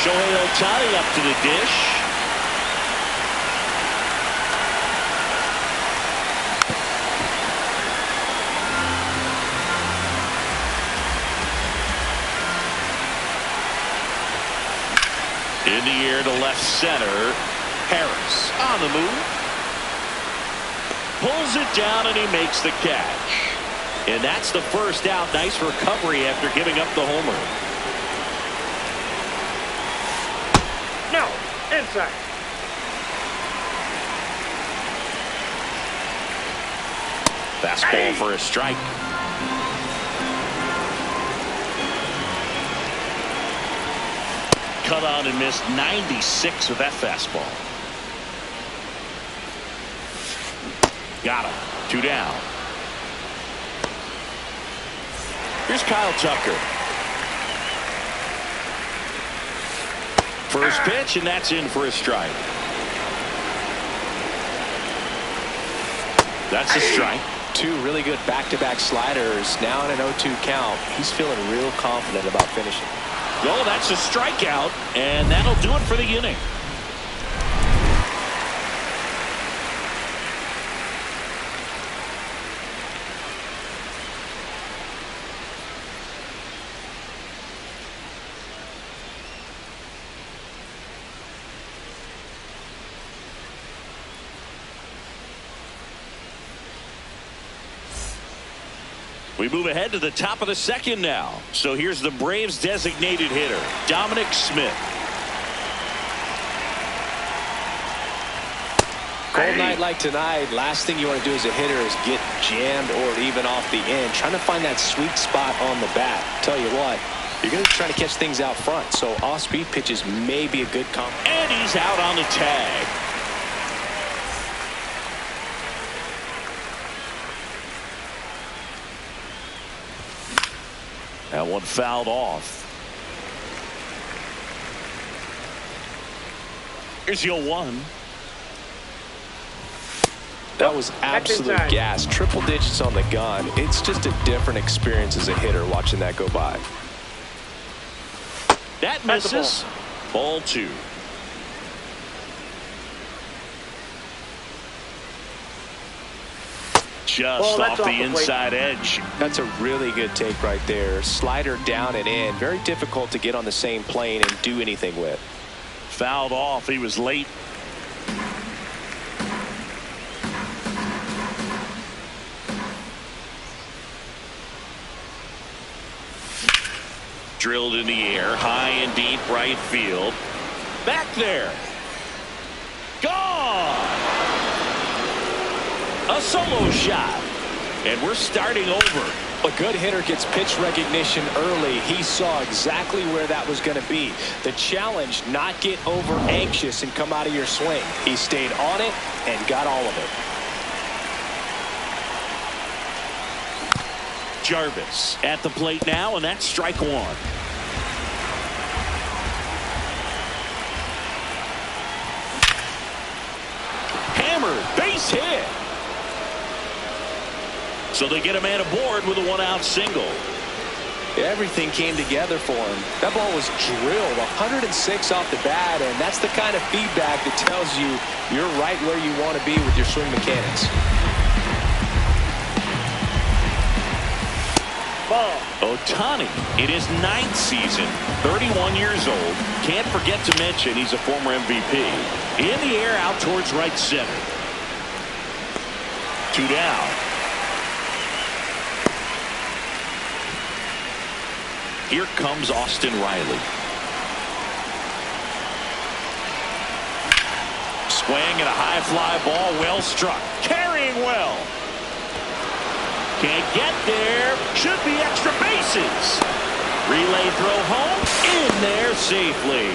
S1: Shohei Ohtani up to the dish. In the air to left center. Harris on the move. Pulls it down and he makes the catch. And that's the first out. Nice recovery after giving up the homer.
S2: No, inside.
S1: Fastball for a strike. Cut on and missed 96 with that fastball. Got him. 2 down. Here's Kyle Tucker. First pitch, and that's in for a strike. That's a strike.
S3: 2 really good back-to-back sliders. Now in an 0-2 count. He's feeling real confident about finishing.
S1: Oh, that's a strikeout, and that'll do it for the inning. We move ahead to the top of the second now. So here's the Braves designated hitter, Dominic Smith.
S3: Cold night like tonight, last thing you want to do as a hitter is get jammed or even off the end. Trying to find that sweet spot on the bat. Tell you what, You're going to try to catch things out front, so off-speed pitches may be a good comp.
S1: And he's out on the tag. That one fouled off. Here's your 1.
S3: That was absolute gas. Triple digits on the gun. It's just a different experience as a hitter watching that go by.
S1: That misses. Ball 2. Just off the inside edge.
S3: That's a really good take right there. Slider down and in. Very difficult to get on the same plane and do anything with.
S1: Fouled off. He was late. Drilled in the air, high and deep right field. Back there. Gone. A solo shot. And we're starting over.
S3: A good hitter gets pitch recognition early. He saw exactly where that was going to be. The challenge, not get over anxious and come out of your swing. He stayed on it and got all of it.
S1: Jarvis at the plate now, and that's strike 1. Hammered, base hit. So they get a man aboard with a 1-out single.
S3: Everything came together for him. That ball was drilled 106 off the bat, and that's the kind of feedback that tells you you're right where you want to be with your swing mechanics.
S1: Ohtani in his 9th season, 31 years old. Can't forget to mention he's a former MVP. In the air out towards right center. 2 down. Here comes Austin Riley. Swing and a high fly ball, well struck. Carrying well. Can't get there. Should be extra bases. Relay throw home. In there safely.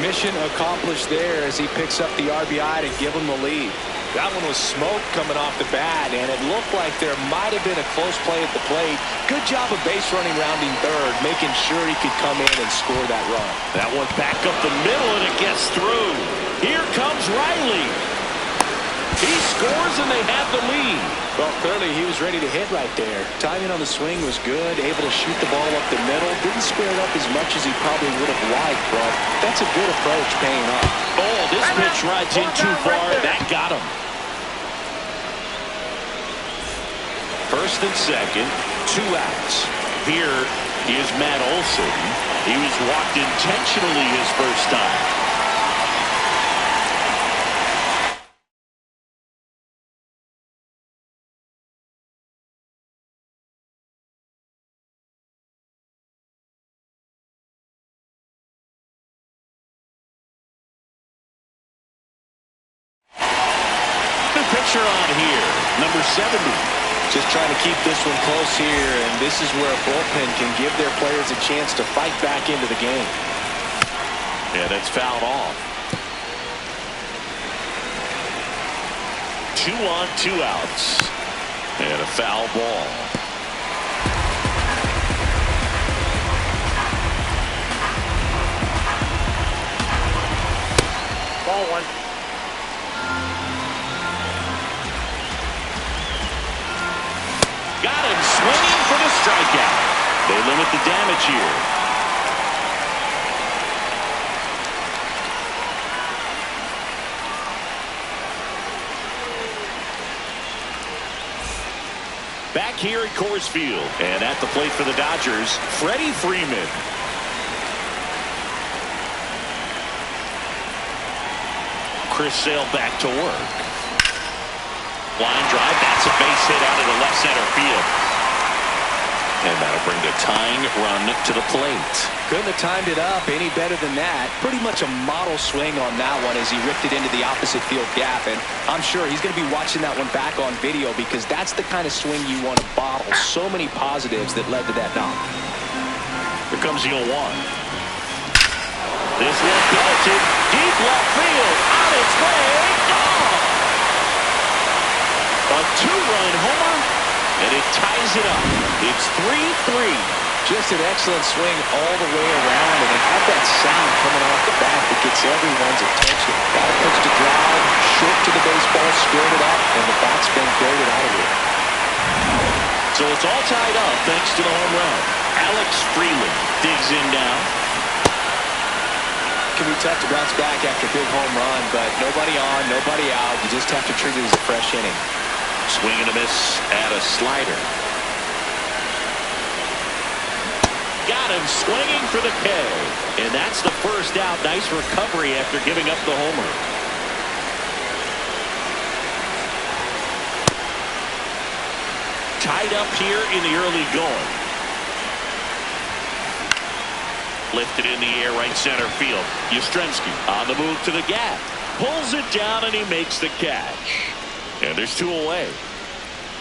S3: Mission accomplished there as he picks up the RBI to give him the lead. That one was smoke coming off the bat, and it looked like there might have been a close play at the plate. Good job of base running rounding third, making sure he could come in and score that run.
S1: That one back up the middle, and it gets through. Here comes Riley. He scores, and they have the lead.
S3: Well, clearly he was ready to hit right there. Timing on the swing was good, able to shoot the ball up the middle. Didn't square it up as much as he probably would have liked, but that's a good approach paying off.
S1: Oh, this pitch rides in too far. That got him. First and second, 2 outs. Here is Matt Olson. He was walked intentionally his first time. Pitcher on here, number 70.
S3: Just trying to keep this one close here, and this is where a bullpen can give their players a chance to fight back into the game.
S1: Yeah, that's fouled off. 2 on, 2 outs. And a foul ball.
S2: Ball 1.
S1: Got him swinging for the strikeout. They limit the damage here. Back here at Coors Field, and at the plate for the Dodgers, Freddie Freeman. Chris Sale back to work. Line drive, that's a base hit out of the left center field. And that'll bring the tying run to the plate.
S3: Couldn't have timed it up any better than that. Pretty much a model swing on that one as he ripped it into the opposite field gap. And I'm sure he's going to be watching that one back on video because that's the kind of swing you want to bottle. So many positives that led to that knock.
S1: Here comes the 0-1. This one belted deep left field. On its way. Gone. A 2-run homer, and it ties it up. It's 3-3.
S3: Just an excellent swing all the way around, and it had that sound coming off the bat that gets everyone's attention. Got a pitch to drive, short to the baseball, squared it up, and the batsman carried it out of here.
S1: So it's all tied up thanks to the home run. Alex Freeland digs in now.
S3: Can be tough to bounce back after a big home run, but nobody on, nobody out. You just have to treat it as a fresh inning.
S1: Swing and a miss at a slider. Got him swinging for the K. And that's the first out. Nice recovery after giving up the homer. Tied up here in the early going. Lifted in the air right center field. Yastrzemski on the move to the gap. Pulls it down and he makes the catch. And there's 2 away.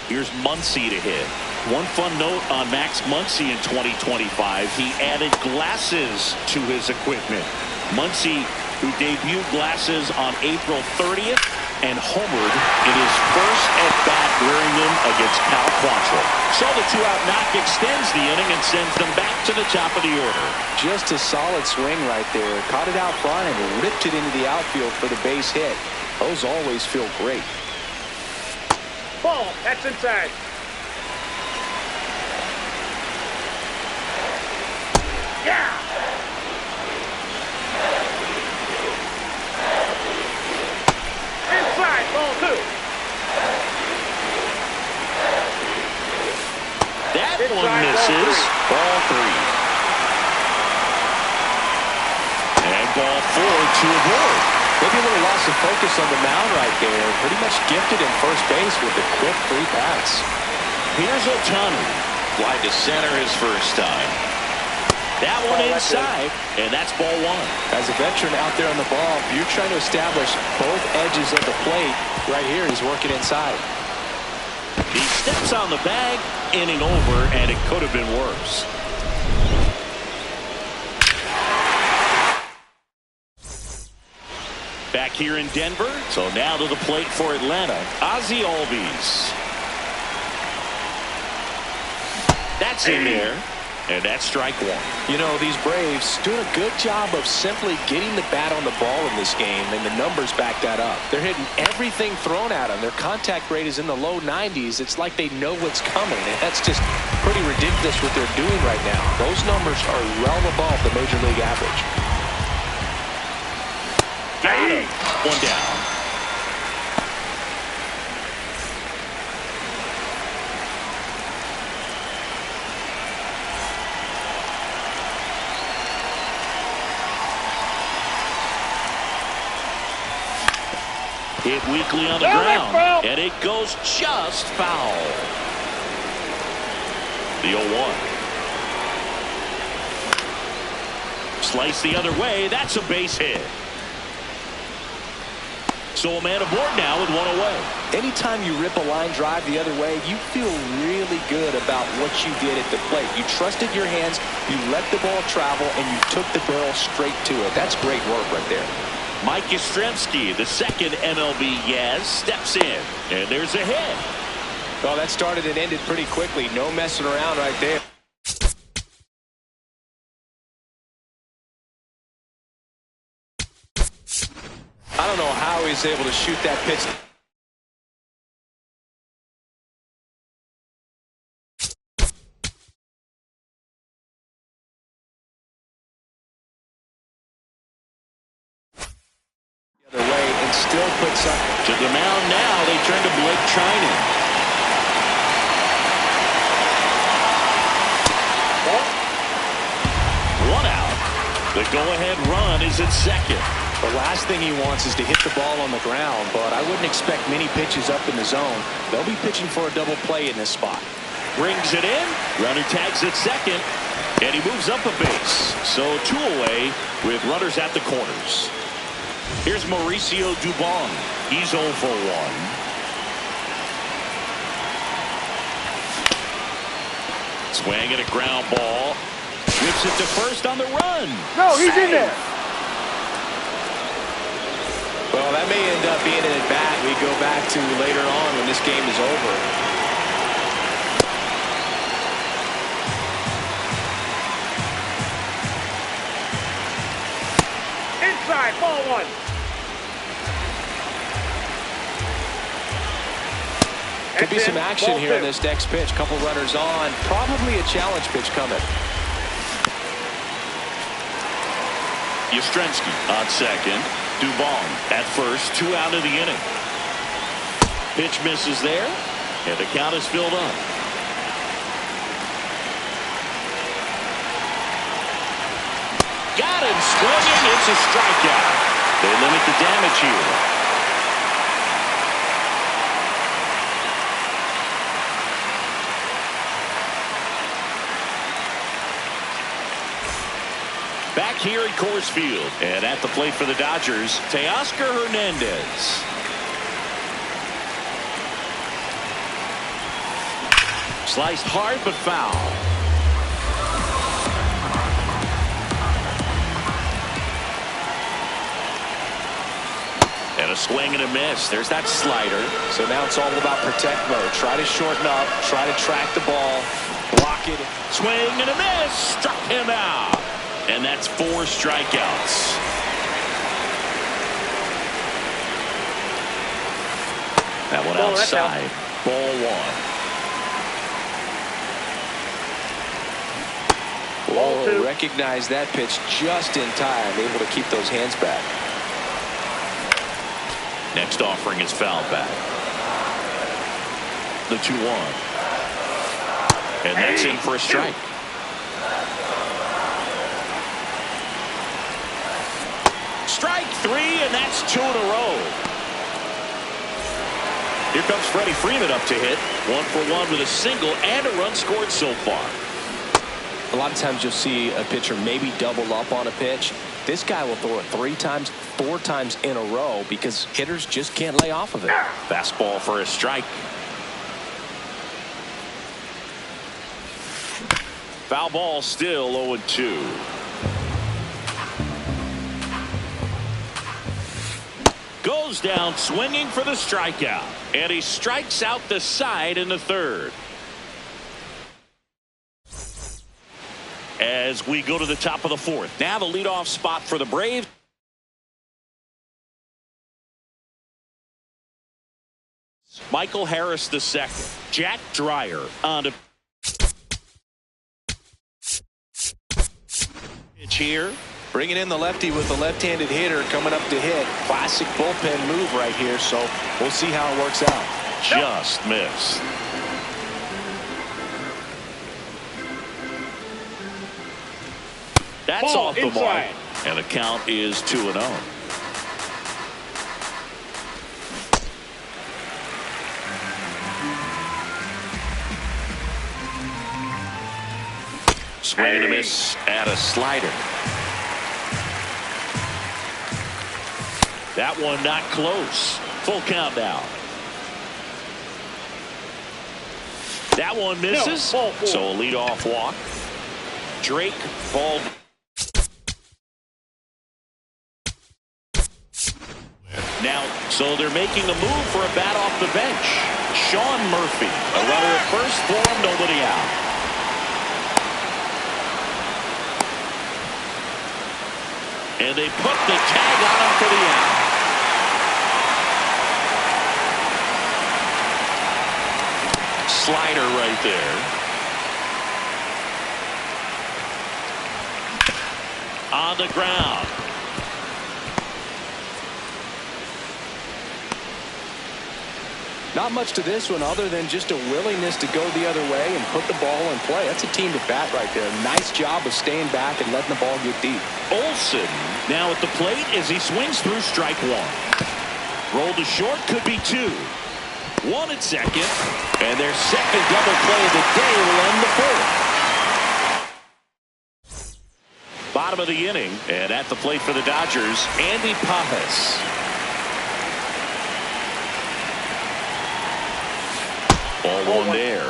S1: Here's Muncy to hit. One fun note on Max Muncy in 2025. He added glasses to his equipment. Muncy, who debuted glasses on April 30th and homered in his first at-bat wearing them against Cal Quantrill. So the 2-out knock extends the inning and sends them back to the top of the order.
S3: Just a solid swing right there. Caught it out front and ripped it into the outfield for the base hit. Those always feel great.
S2: Ball. That's inside. Yeah. Inside. Ball 2.
S1: That
S2: Inside,
S1: one misses. Ball 3. And ball 4 to avoid.
S3: Maybe a little loss of focus on the mound right there. Pretty much gifted in first base with a quick 3 pass.
S1: Here's Ohtani. Fly to center his first time. That one inside, and that's ball 1.
S3: As a veteran out there on the ball, you're trying to establish both edges of the plate. Right here, he's working inside.
S1: He steps on the bag, inning over, and it could have been worse. Back here in Denver, so now to the plate for Atlanta, Ozzie Albies. That's in there, and that's strike 1.
S3: You know, these Braves doing a good job of simply getting the bat on the ball in this game, and the numbers back that up. They're hitting everything thrown at them. Their contact rate is in the low 90s. It's like they know what's coming, and that's just pretty ridiculous what they're doing right now. Those numbers are well above the Major League average.
S1: Got him. One down. Hit weakly on the ground, and it goes just foul. The 0-1. Slice the other way. That's a base hit. So a man aboard now with 1 away.
S3: Anytime you rip a line drive the other way, you feel really good about what you did at the plate. You trusted your hands, you let the ball travel, and you took the barrel straight to it. That's great work right there.
S1: Mike Yastrzemski, the second MLB Yaz, steps in, and there's a hit.
S3: Well, that started and ended pretty quickly. No messing around right there. I don't know how he's able to shoot that pitch. The other way and still puts up.
S1: To the mound now, they turn to Blake Trinan. One out. The go-ahead run is at second.
S3: The last thing he wants is to hit the ball on the ground, but I wouldn't expect many pitches up in the zone. They'll be pitching for a double play in this spot.
S1: Brings it in. Runner tags at second, and he moves up a base. So 2 away with runners at the corners. Here's Mauricio Dubon. He's 0 for 1. Swing and a ground ball. Whips it to first on the run.
S2: No, he's in there.
S3: Well, that may end up being an at-bat we go back to later on when this game is over.
S2: Inside, ball one.
S3: Could be some action
S2: Ball
S3: here on
S2: two.
S3: this next pitch. Couple runners on. Probably a challenge pitch coming.
S1: Yastrzemski on second. Dubon at first. 2 out of the inning. Pitch misses there, and the count is filled up. Got him swinging. It's a strikeout. They limit the damage here. Back here at Coors Field, and at the plate for the Dodgers, Teoscar Hernandez. Sliced hard but foul. And a swing and a miss. There's that slider.
S3: So now it's all about protect mode. Try to shorten up, try to track the ball, block it.
S1: Swing and a miss. Struck him out. And that's 4 strikeouts. That one outside. Ball 1.
S3: Ball 2. Recognize that pitch just in time. Able to keep those hands back.
S1: Next offering is fouled back. The 2-1. And that's in for a strike. Strike 3, and that's 2 in a row. Here comes Freddie Freeman up to hit. 1 for 1 with a single and a run scored so far.
S3: A lot of times you'll see a pitcher maybe double up on a pitch. This guy will throw it 3 times, 4 times in a row because hitters just can't lay off of it.
S1: Fastball for a strike. Foul ball, still 0-2. Goes down swinging for the strikeout, and he strikes out the side in the 3rd. As we go to the top of the 4th. Now the leadoff spot for the Braves. Michael Harris II. Jack Dreyer on to pitch here.
S3: Bringing in the lefty with the left-handed hitter coming up to hit. Classic bullpen move right here, so we'll see how it works out.
S1: Just missed. That's
S2: Ball
S1: off the
S2: inside.
S1: mark. And the count is 2-0. Swing and a miss at a slider. That one not close. Full count now. That one misses.
S2: No, ball 4.
S1: So a leadoff walk. Drake ball. Now, so they're making a move for a bat off the bench. Sean Murphy, a runner at first for him, nobody out. And they put the tag on him for the out. Slider right there. On the ground.
S3: Not much to this one other than just a willingness to go the other way and put the ball in play. That's a team to bat right there. Nice job of staying back and letting the ball get deep.
S1: Olsen now at the plate as he swings through strike 1. Roll to short, could be 2. 1 at second, and their second double play of the day will end the 4th. Bottom of the inning, and at the plate for the Dodgers, Andy Pajas. Ball 1 there.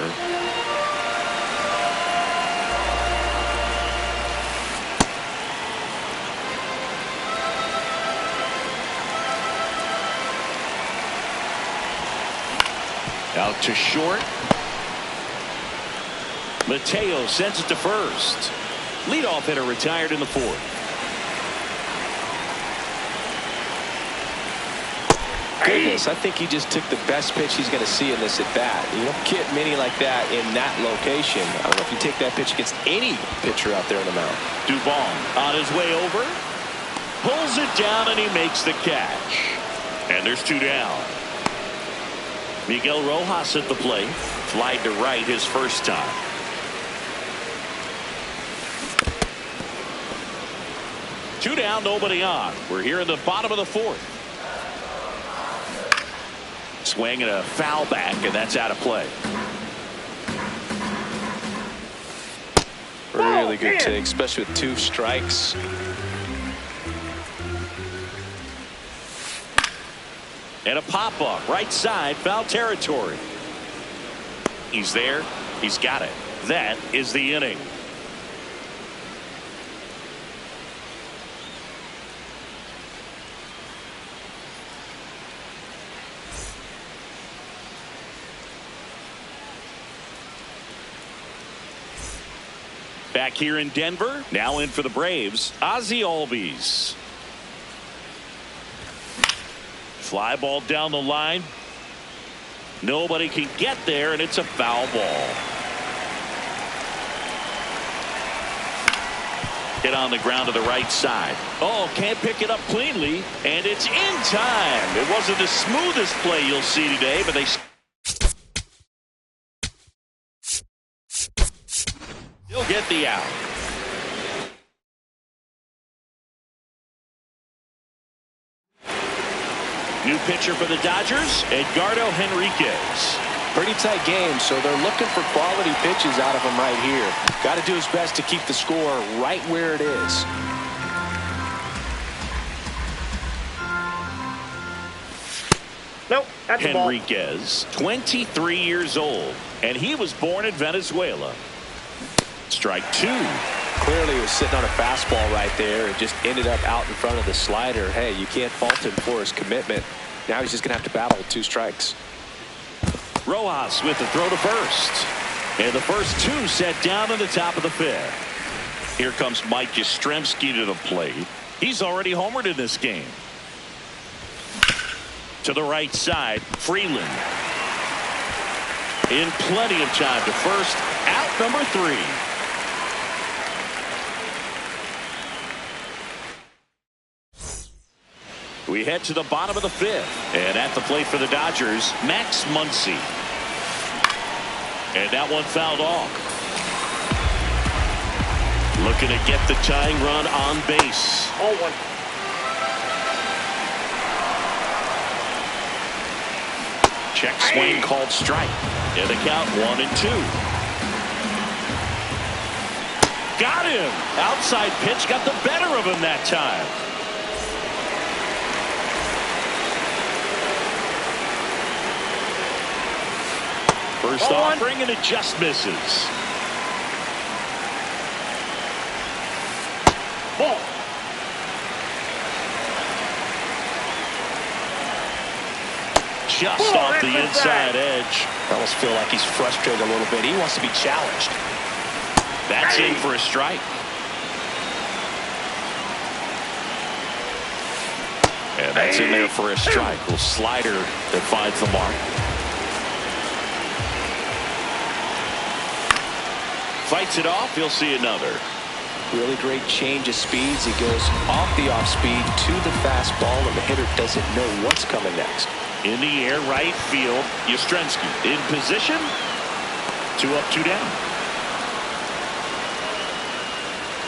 S1: Out to short. Mateo sends it to first. Leadoff hitter retired in the fourth.
S3: Goodness, I think he just took the best pitch he's going to see in this at bat. You don't get many like that in that location. I don't know if you take that pitch against any pitcher out there on the mound.
S1: Dubon on his way over. Pulls it down and he makes the catch. And there's 2 down. Miguel Rojas at the plate. Flied to right his first time. Two down, nobody on. We're here in the bottom of the fourth. Swing and a foul back, and that's out of play.
S3: Really good take, especially with 2 strikes.
S1: And a pop-up, right side, foul territory. He's there. He's got it. That is the inning. Back here in Denver, now in for the Braves, Ozzie Albies. Fly ball down the line. Nobody can get there, and it's a foul ball. Hit on the ground to the right side. Oh, can't pick it up cleanly, and it's in time. It wasn't the smoothest play you'll see today, but they still get the out. New pitcher for the Dodgers, Edgardo Henriquez.
S3: Pretty tight game, so they're looking for quality pitches out of him right here. Got to do his best to keep the score right where it is.
S2: Nope, that's a ball.
S1: Henriquez, 23 years old, and he was born in Venezuela. Strike 2.
S3: Clearly he was sitting on a fastball right there and just ended up out in front of the slider. Hey, you can't fault him for his commitment. Now he's just going to have to battle with 2 strikes.
S1: Rojas with the throw to first. And the first 2 set down in the top of the 5th. Here comes Mike Yastrzemski to the plate. He's already homered in this game. To the right side, Freeland. In plenty of time to first. Out number 3. We head to the bottom of the 5th. And at the plate for the Dodgers, Max Muncy. And that one fouled off. Looking to get the tying run on base.
S2: 0-1.
S1: Check swing called strike. And the count 1-2. Got him. Outside pitch got the better of him that time. First offering, and it just misses.
S2: Ball.
S1: Just off the inside edge.
S3: I almost feel like he's frustrated a little bit. He wants to be challenged.
S1: That's in for a strike. And that's in there for a strike. Little slider that finds the mark. Fights it off. He'll see another.
S3: Really great change of speeds. He goes off the off speed to the fastball, and the hitter doesn't know what's coming next.
S1: In the air, right field. Yastrzemski in position. 2 up, 2 down.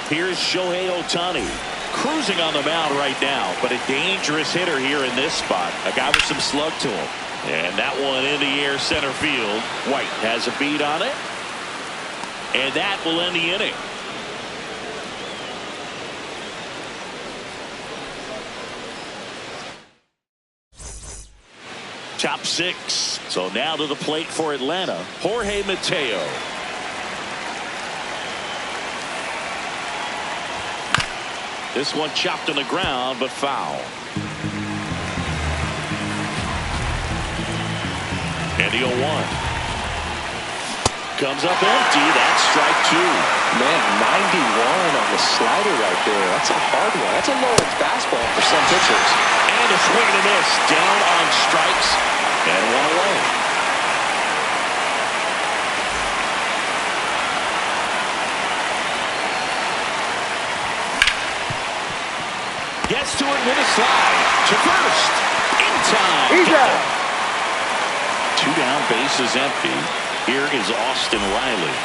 S1: Here's Shohei Ohtani. Cruising on the mound right now, but a dangerous hitter here in this spot. A guy with some slug to him. And that one in the air center field. White has a beat on it. And that will end the inning. Top 6. So now to the plate for Atlanta, Jorge Mateo. This one chopped on the ground, but foul. And the 0-1. Comes up empty. That's strike two.
S3: Man, 91 on the slider right there. That's a hard one. That's a low-end fastball for some pitchers.
S1: And a swing and a miss. Down on strikes. And one away. Gets to it with a slide. To first. In time.
S2: He's out.
S1: 2 down, bases empty. Here is Austin Riley.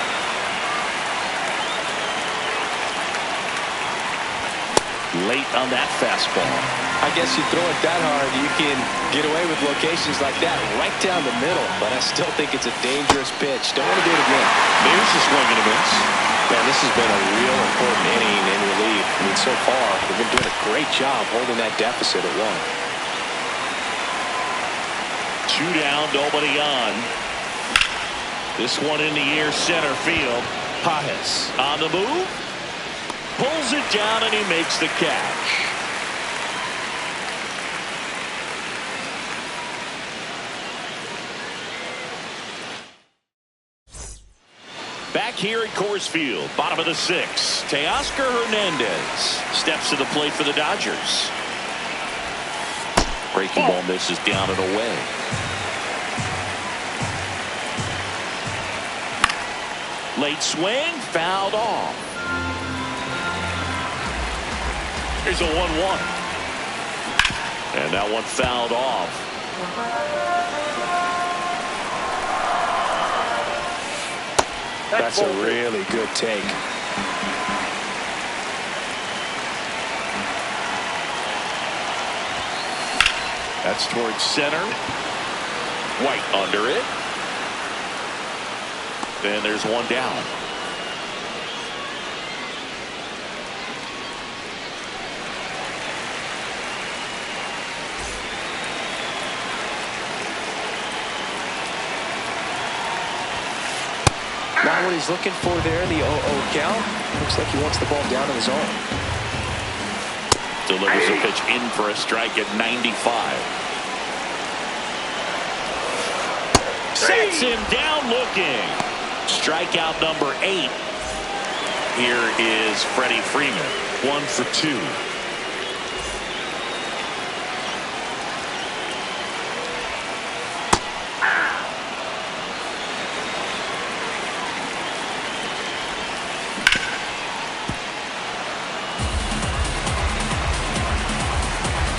S1: Late on that fastball.
S3: I guess you throw it that hard, you can get away with locations like that right down the middle. But I still think it's a dangerous pitch. Don't want to do it again.
S1: There's a swing and a miss.
S3: Man, this has been a real important inning in relief. I mean, so far, they've been doing a great job holding that deficit at 1.
S1: 2 down, nobody on. This one in the air, center field. Pajes on the move. Pulls it down and he makes the catch. Back here at Coors Field, bottom of the 6th, Teoscar Hernandez steps to the plate for the Dodgers. Breaking ball misses down and away. Late swing, fouled off. Here's a 1-1. And that one fouled off.
S3: That's a really good take.
S1: That's towards center. White under it. And there's one down.
S3: Not what he's looking for there in the 0-0 count. Looks like he wants the ball down in the zone.
S1: Delivers a pitch in for a strike at 95. Sets him down looking. Strikeout number 8. Here is Freddie Freeman. 1 for 2.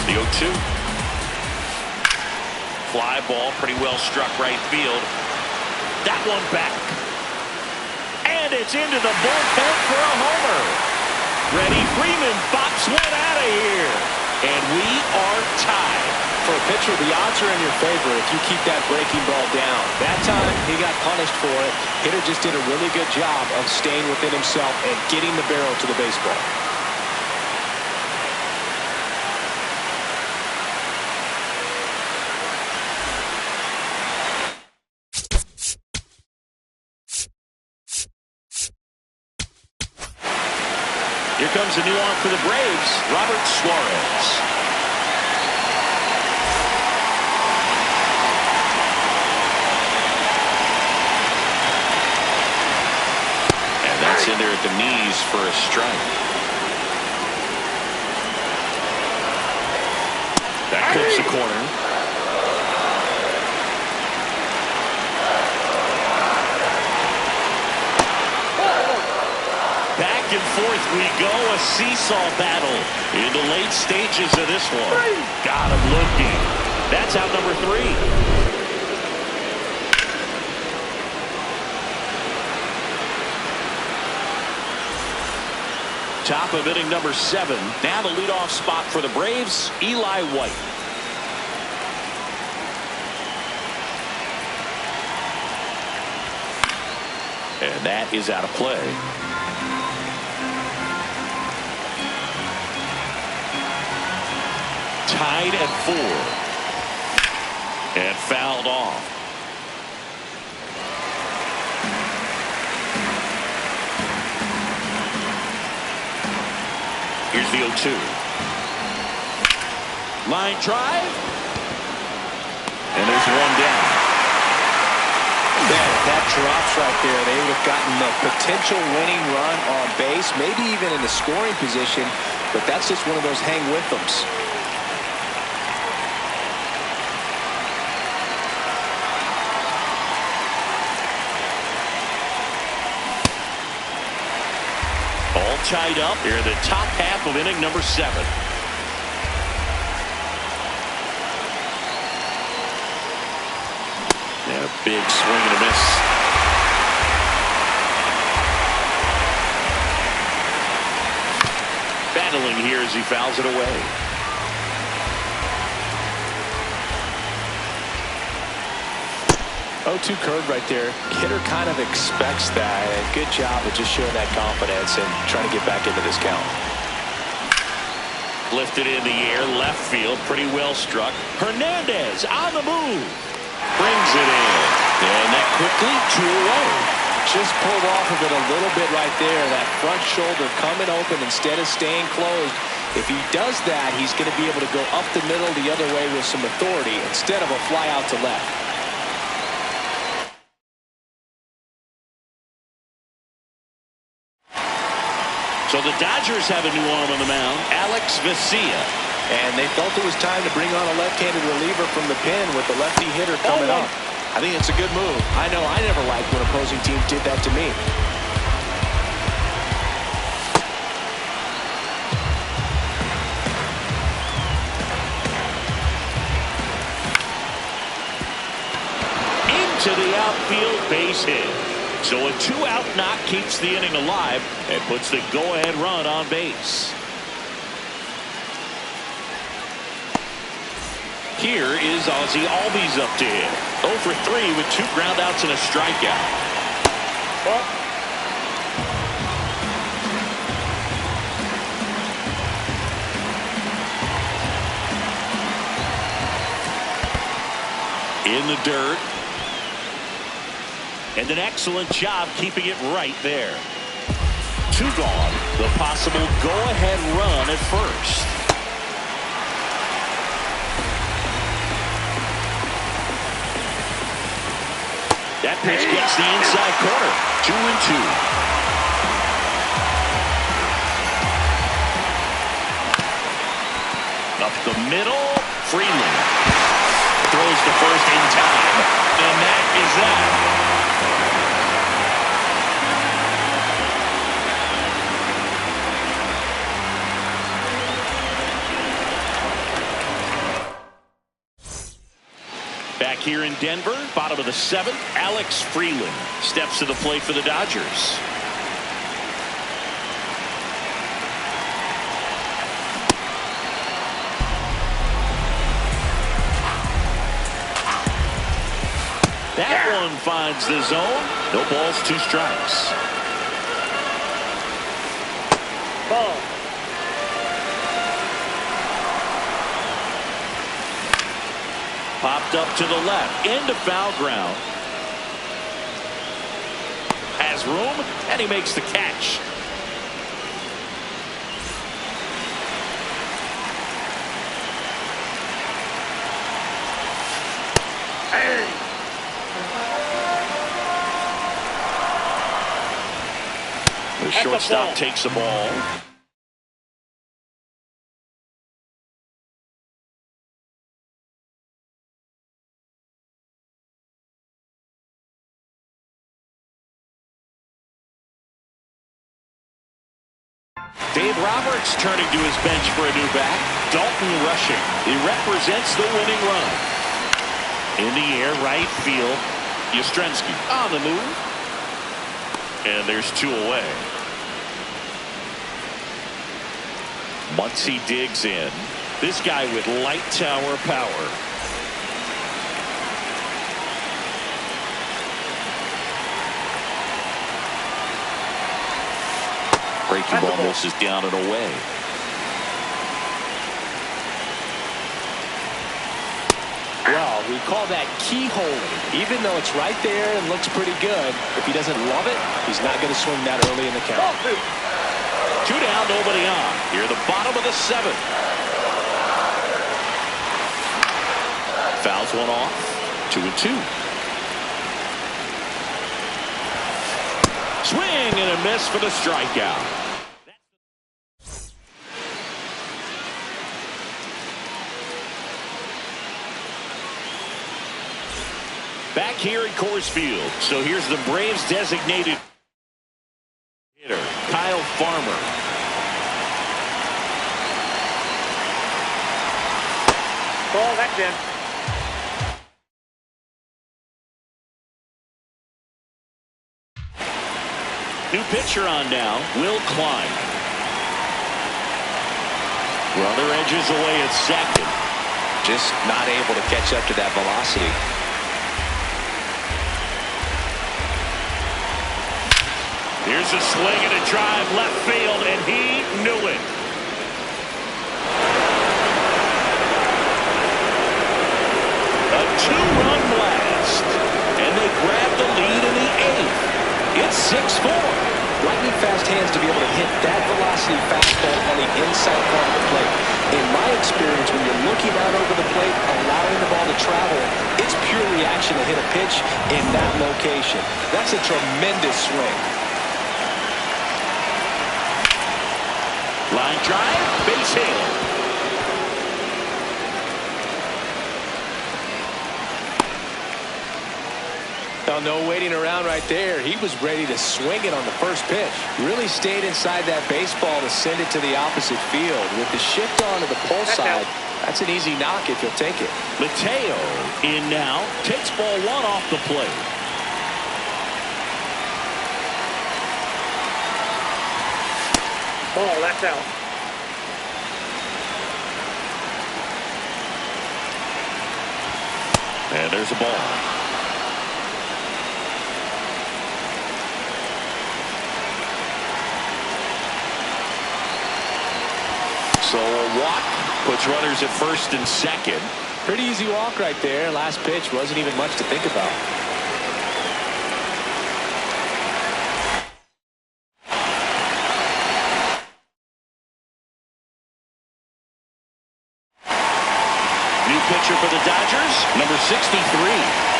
S1: The 0-2. Fly ball, pretty well struck right field. That one back. And it's into the bullpen for a homer. Freddie Freeman bops one out of here. And we are tied.
S3: For a pitcher, the odds are in your favor if you keep that breaking ball down. That time, he got punished for it. Hitter just did a really good job of staying within himself and getting the barrel to the baseball.
S1: Here comes a new arm for the Braves, Robert Suarez. And that's in there at the knees for a strike. That clips the corner. Back and forth we go, a seesaw battle in the late stages of this one. Got him looking. That's out number 3. Top of inning number 7. Now the leadoff spot for the Braves, Eli White. And that is out of play. Tied at 4. And fouled off. Here's the 0-2. Line drive. And there's one down.
S3: Man, if that drops right there, they would have gotten the potential winning run on base, maybe even in the scoring position, but that's just one of those hang with thems.
S1: All tied up here in the top half of inning number 7. And a big swing and a miss. Battling here as he fouls it away.
S3: Oh, 2 curved right there. Hitter kind of expects that. And good job of just showing that confidence and trying to get back into this count.
S1: Lifted in the air, left field, pretty well struck. Hernandez on the move. Brings it in. And that quickly 2 away.
S3: Just pulled off of it a little bit right there. That front shoulder coming open instead of staying closed. If he does that, he's going to be able to go up the middle the other way with some authority instead of a fly out to left.
S1: So the Dodgers have a new arm on the mound, Aguitavivela.
S3: And they felt it was time to bring on a left-handed reliever from the pen with the lefty hitter coming up. I think it's a good move. I know I never liked when opposing teams did that to me.
S1: Into the outfield, base hit. So a 2-out knock keeps the inning alive and puts the go-ahead run on base. Here is Ozzie Albies up to hit. 0 for 3 with 2 groundouts and a strikeout. In the dirt. And an excellent job keeping it right there. 2 gone. The possible go-ahead run at first. That pitch gets the inside corner. 2-2. Up the middle, Freeland throws to first in time, and that is that. Back here in Denver, bottom of the 7th, Alex Freeland steps to the plate for the Dodgers. That one finds the zone. No balls, 2 strikes.
S2: Ball.
S1: Popped up to the left, into foul ground. Has room, and he makes the catch. The shortstop takes the ball. Dave Roberts turning to his bench for a new bat. Dalton rushing. He represents the winning run. In the air, right field. Yastrzemski on the move. And there's 2 away. Muncy digs in. This guy with light tower power. Breaking ball misses down and away.
S3: Well, we call that keyholing. Even though it's right there and looks pretty good, if he doesn't love it, he's not going to swing that early in the count.
S1: 2 down, nobody on. Here, the bottom of the 7th. Fouls one off. 2-2. swing and a miss for the strikeout. Back here at Coors Field. So here's the Braves designated hitter, Kyle Farmer.
S2: Ball, that's in.
S1: New pitcher on now, Will Klein. Runner edges away at second.
S3: Just not able to catch up to that velocity.
S1: Here's a swing and a drive left field, and he knew it. A two-run blast, and they grab the lead in the eighth. It's 6-4.
S3: Lightning fast hands to be able to hit that velocity fastball on the inside part of the plate. In my experience, when you're looking out over the plate, allowing the ball to travel, it's pure reaction to hit a pitch in that location. That's a tremendous swing.
S1: Line drive, base hit.
S3: Now, no waiting around right there. He was ready to swing it on the first pitch. Really stayed inside that baseball to send it to the opposite field. With the shift on to the pull side, that's an easy knock if you'll take it.
S1: Mateo in now, takes ball one off the plate.
S2: Ball, that's out.
S1: And there's a ball. So a walk puts runners at first and second.
S3: Pretty easy walk right there. Last pitch wasn't even much to think about.
S1: New pitcher for the Dodgers, number 63.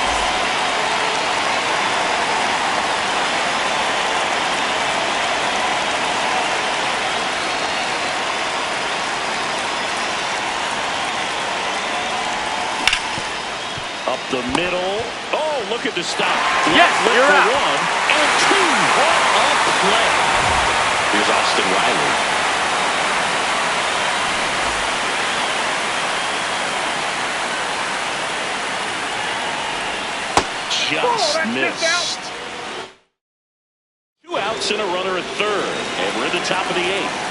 S1: Up the middle. Oh, look at the stop.
S2: Yes,
S1: Left
S2: you're
S1: for
S2: out.
S1: one and two. What a play. Here's Austin Riley. Just missed. 2 outs and a runner at third. And we're at the top of the eighth.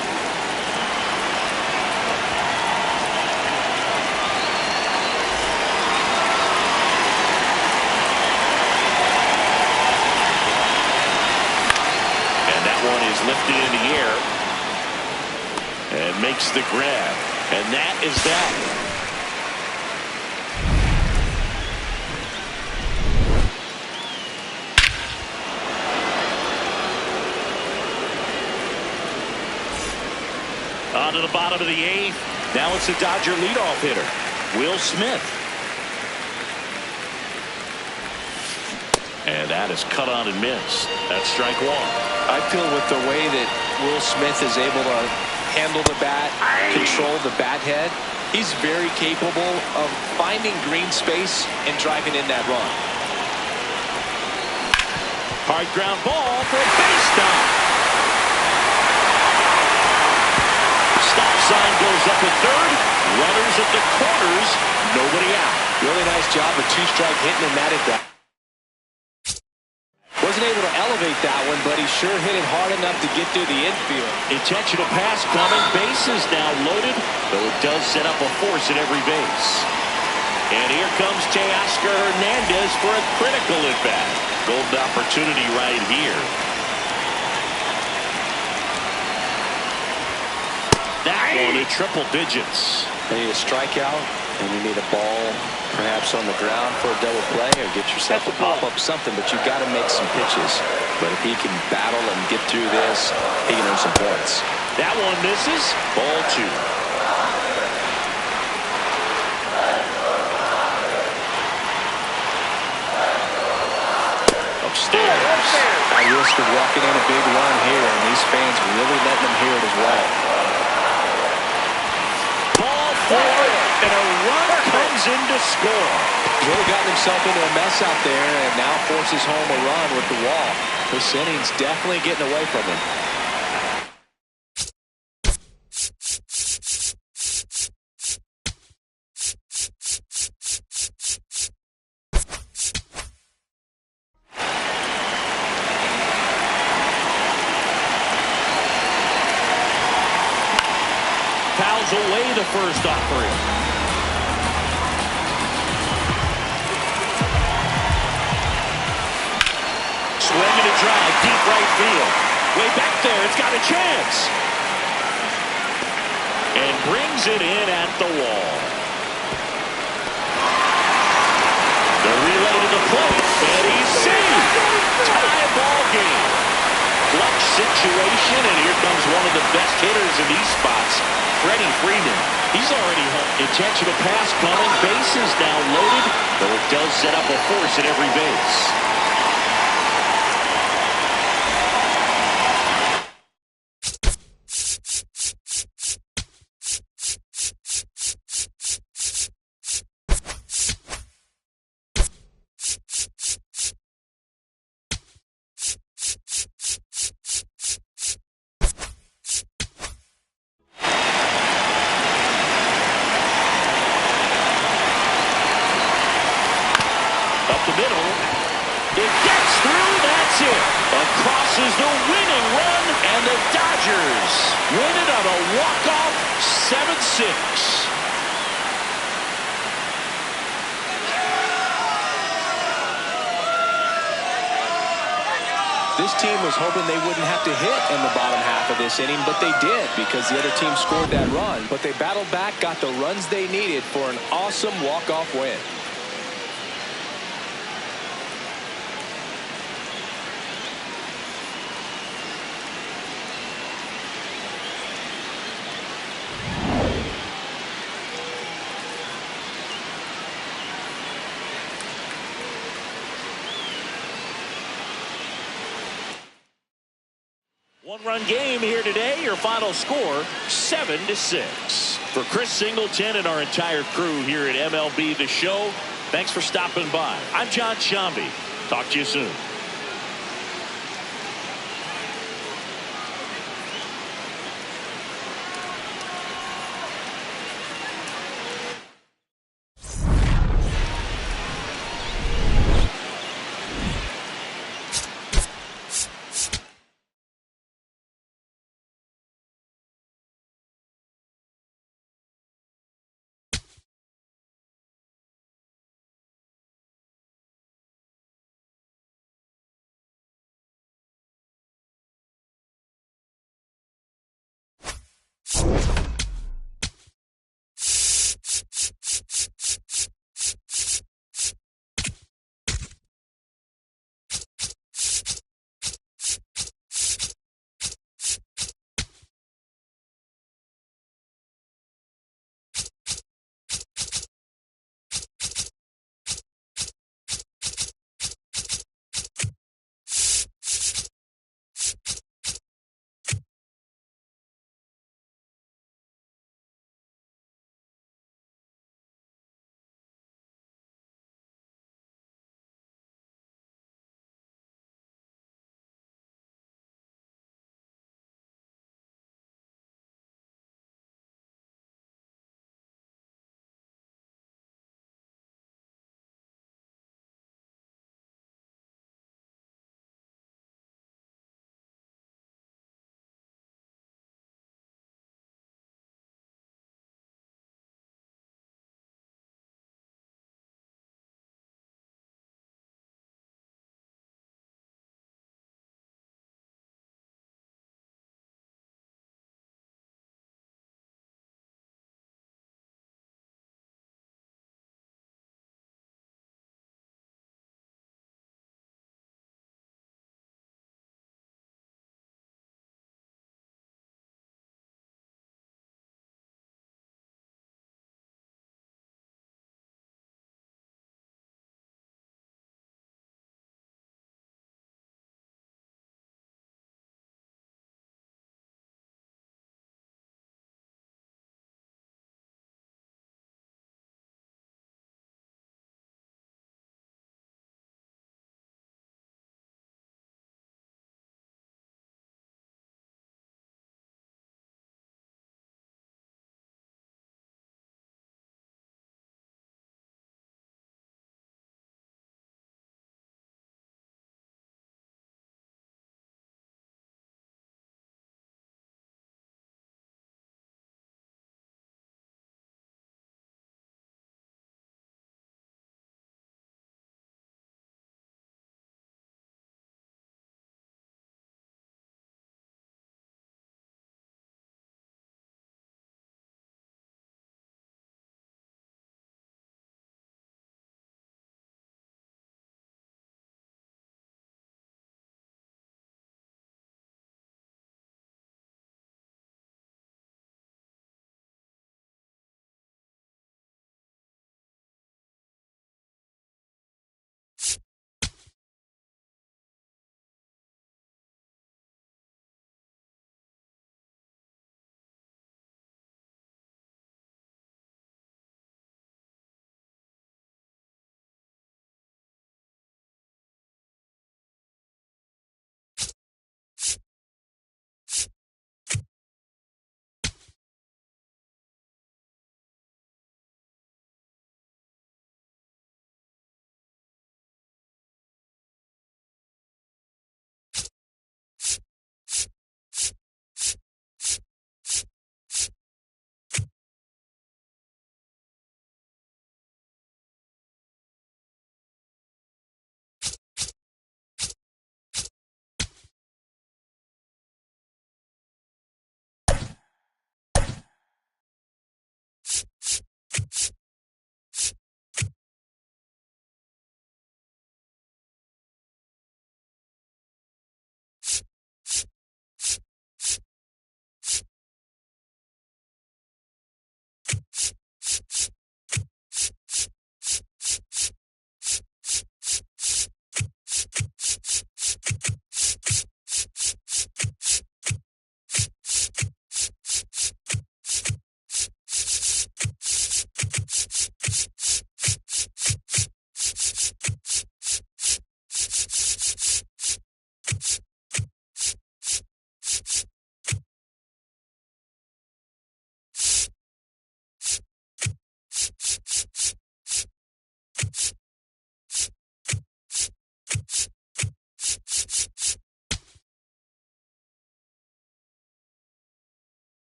S1: One is lifted in the air and makes the grab, and that is that. On to the bottom of the eighth. Now it's the Dodger leadoff hitter, Will Smith. And that is cut on and missed. That's strike one.
S3: I feel with the way that Will Smith is able to handle the bat, control the bat head, he's very capable of finding green space and driving in that run.
S1: Hard ground ball for a base stop. Stop sign goes up at third. Runners at the corners. Nobody out.
S3: Really nice job of two-strike hitting him at that. Wasn't able to elevate that one, but he sure hit it hard enough to get through the infield.
S1: Intentional pass coming. Base is now loaded, though it does set up a force at every base. And here comes Teoscar Hernandez for a critical at-bat. Golden opportunity right here. That one in triple digits.
S3: You need a strikeout, and you need a ball perhaps on the ground for a double play, or get yourself a pop-up something, but you've got to make some pitches. But if he can battle and get through this, he can earn some points.
S1: That one misses. Ball two. Upstairs.
S3: High risk, coast of walking in a big run here, and these fans really letting them hear it as well.
S1: Ball four, and a run comes in to score.
S3: Really gotten himself into a mess out there, and now forces home a run with the wall. This inning's definitely getting away from him.
S1: Fouls away the first offering. Swing and a drive, deep right field. Way back there, it's got a chance. And brings it in at the wall. The relay to the plate, and he's saved. Tie ball game. Clutch situation, and here comes one of the best hitters in these spots, Freddie Freeman. He's already home. Intentional pass coming. Bases now loaded, though it does set up a force at every base. Up the middle. It gets through. That's it. Across is the winning run, and the Dodgers win it on a walk-off 7-6.
S3: This team was hoping they wouldn't have to hit in the bottom half of this inning, but they did because the other team scored that run. But they battled back, got the runs they needed for an awesome walk-off win.
S1: One-run game here today. Your final score, 7-6. For Chris Singleton and our entire crew here at MLB The Show, thanks for stopping by. I'm John Shambi. Talk to you soon.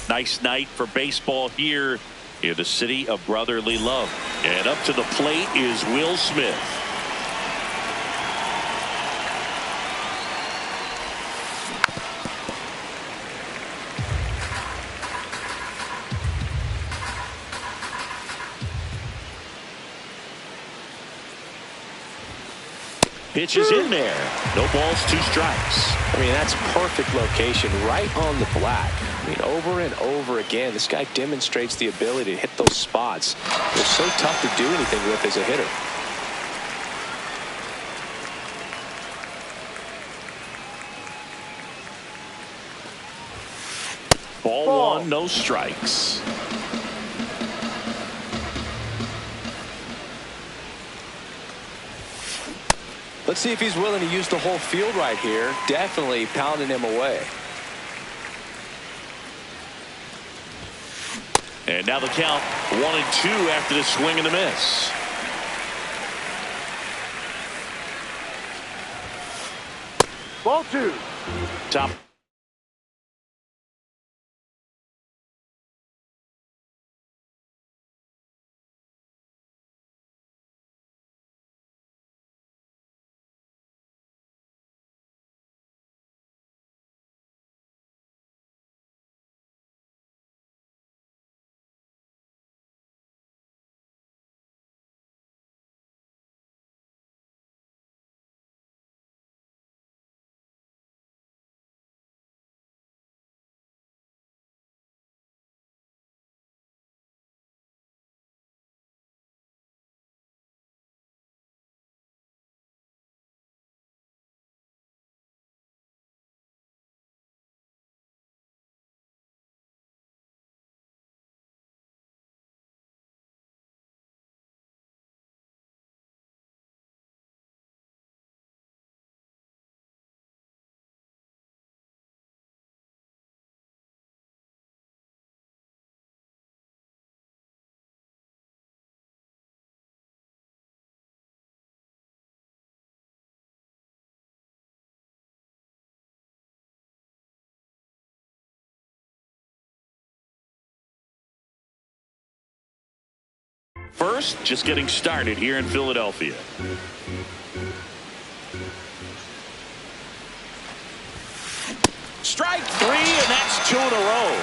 S1: Nice night for baseball here in the city of brotherly love. And up to the plate is Will Smith. Pitch is in there. No balls, 2 strikes.
S3: I mean, that's perfect location right on the black. I mean, over and over again, this guy demonstrates the ability to hit those spots. It's so tough to do anything with as a hitter.
S1: Ball 1, no strikes.
S3: Let's see if he's willing to use the whole field right here. Definitely pounding him away.
S1: And now the count 1-2 after the swing and the miss.
S2: Ball 2.
S1: Top. First, just getting started here in Philadelphia. Strike 3, and that's 2 in a row.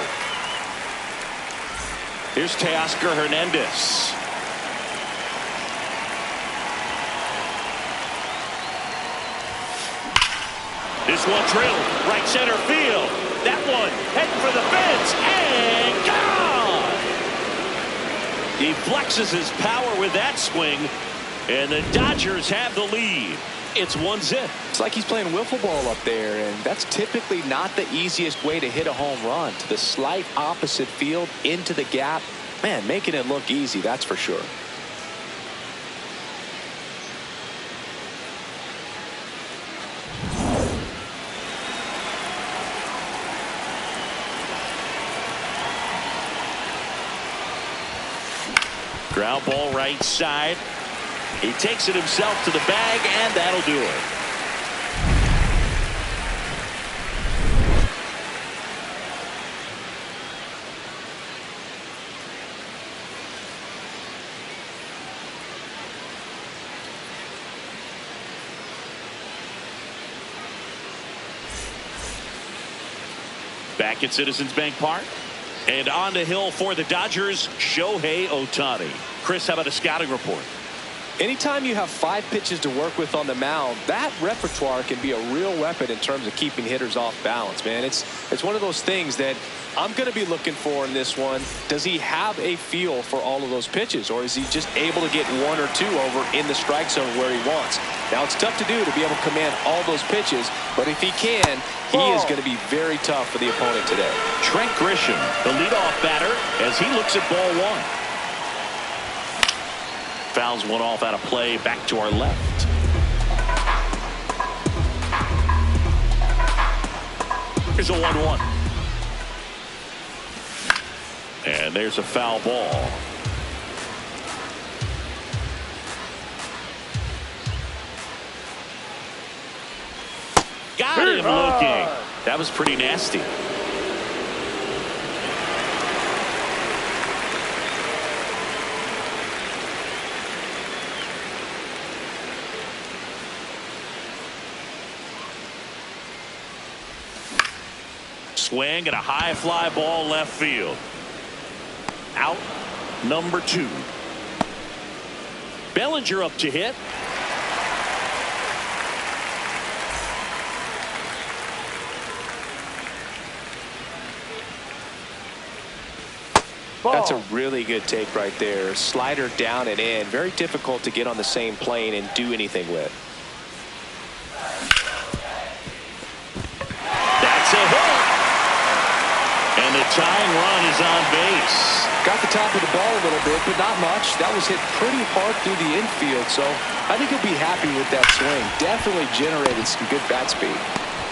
S1: Here's Teoscar Hernandez. This one drilled right center field. That one heading for the fence and gone. He flexes his power with that swing, and the Dodgers have the lead. It's 1-0.
S3: It's like he's playing wiffle ball up there, and that's typically not the easiest way to hit a home run. To the slight opposite field, into the gap. Man, making it look easy, that's for sure.
S1: Ground ball right side. He takes it himself to the bag, and that'll do it. Back at Citizens Bank Park. And on the hill for the Dodgers, Shohei Ohtani. Chris, how about a scouting report?
S3: Anytime you have 5 pitches to work with on the mound, that repertoire can be a real weapon in terms of keeping hitters off balance, man. It's one of those things that I'm going to be looking for in this one. Does he have a feel for all of those pitches, or is he just able to get 1 or 2 over in the strike zone where he wants? Now, it's tough to do to be able to command all those pitches, but if he can, he is going to be very tough for the opponent today.
S1: Trent Grisham, the leadoff batter, as he looks at ball 1. Fouls one off out of play, back to our left. Here's a 1-1. And there's a foul ball. Got him looking. That was pretty nasty. Swing and a high fly ball left field. Out number 2. Bellinger up to hit.
S2: Ball.
S3: That's a really good take right there. Slider down and in. Very difficult to get on the same plane and do anything with.
S1: That's a hit. And the tying run is on base.
S3: Got the top of the ball a little bit, but not much. That was hit pretty hard through the infield, so I think he'll be happy with that swing. Definitely generated some good bat speed.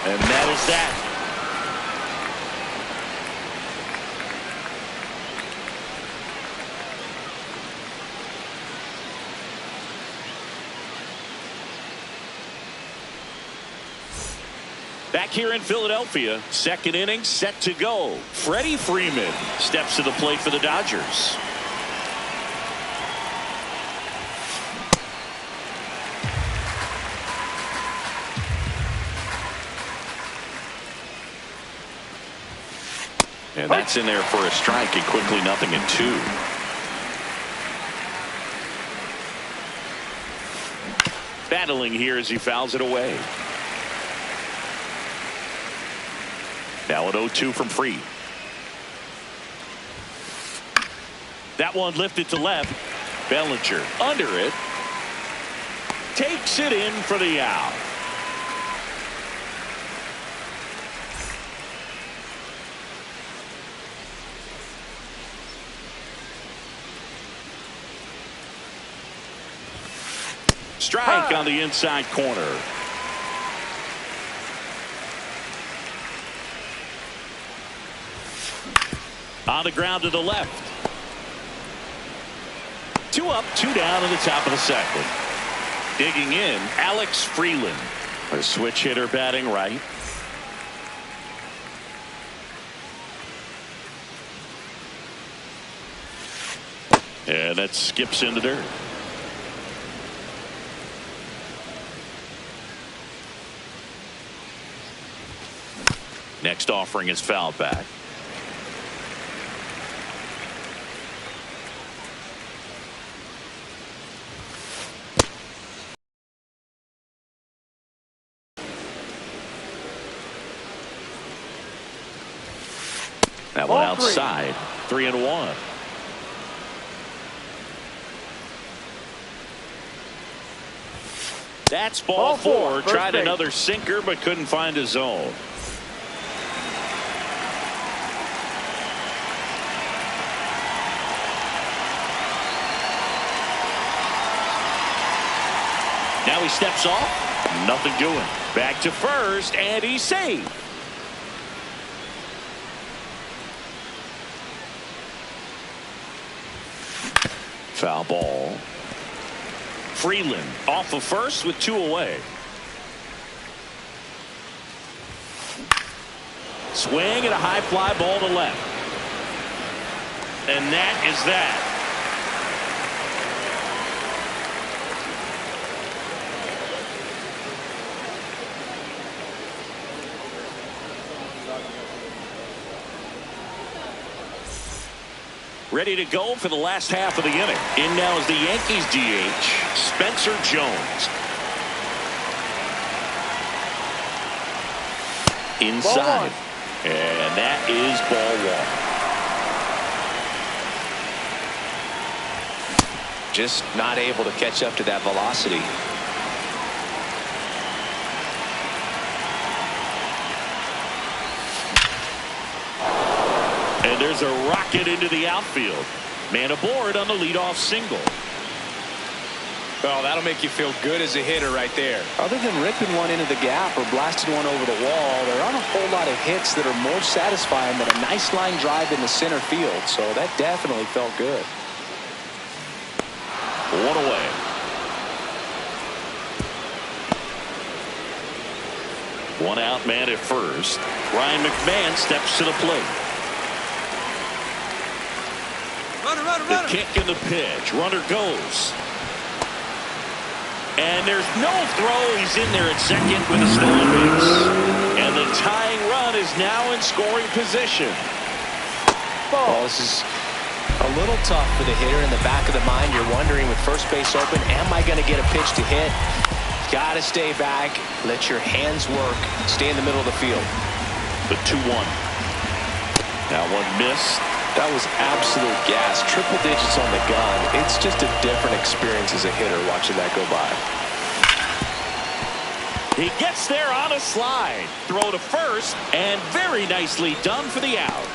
S1: And that is that. Back here in Philadelphia, second inning set to go. Freddie Freeman steps to the plate for the Dodgers. And that's in there for a strike, and quickly 0-2. Battling here as he fouls it away. Now an 0-2 from Free. That one lifted to left. Bellinger under it. Takes it in for the out. Strike on the inside corner. On the ground to the left. 2 up, 2 down in the top of the second. Digging in, Alex Freeland. A switch hitter batting right. And that skips into dirt. Next offering is fouled back. That one outside. 3-1. That's ball 4. Tried another sinker but couldn't find his zone. Now he steps off. Nothing doing. Back to first, and he's safe. Foul ball. Freeland off of first with 2 away. Swing and a high fly ball to left. And that is that. Ready to go for the last half of the inning. In now is the Yankees DH, Spencer Jones. Inside. And that is ball 1.
S3: Just not able to catch up to that velocity.
S1: And there's a rocket into the outfield. Man aboard on the leadoff single.
S3: Well, that'll make you feel good as a hitter right there. Other than ripping one into the gap or blasting one over the wall, there aren't a whole lot of hits that are more satisfying than a nice line drive in the center field. So that definitely felt good.
S1: 1 away. One out, man at first. Ryan McMahon steps to the plate. The kick and the pitch. Runner goes. And there's no throw. He's in there at second with a stolen base. And the tying run is is now in scoring position.
S3: Well, this is a little tough for the hitter. In the back of the mind, you're wondering, with first base open, am I going to get a pitch to hit? Got to stay back, let your hands work, stay in the middle of the field.
S1: The 2-1. That one missed.
S3: That was absolute gas. Triple digits on the gun. It's just a different experience as a hitter watching that go by.
S1: He gets there on a slide. Throw to first, and very nicely done for the out.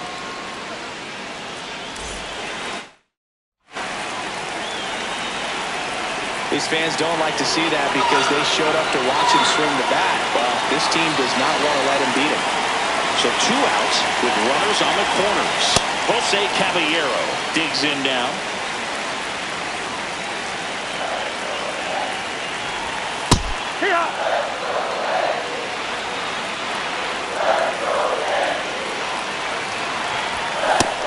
S3: These fans don't like to see that because they showed up to watch him swing the bat. Well, this team does not want to let him beat him.
S1: So 2 outs with runners on the corners. Jose Caballero digs in now.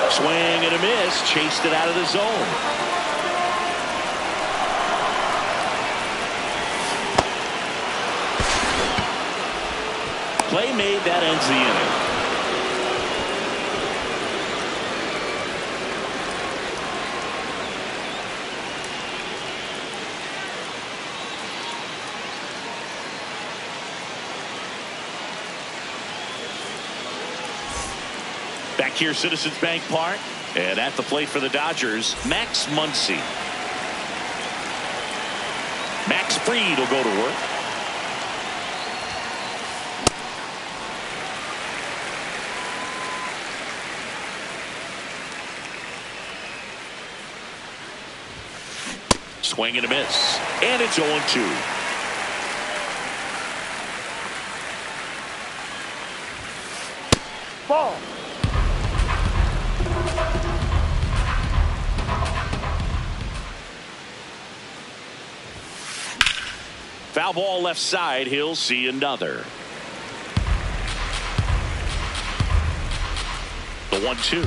S1: Swing and a miss. Chased it out of the zone. Play made. That ends the inning. Back here, Citizens Bank Park, and at the plate for the Dodgers, Max Muncy. Max Fried will go to work. Swing and a miss. And it's 0-2.
S2: Ball.
S1: Foul ball left side. He'll see another. The 1-2.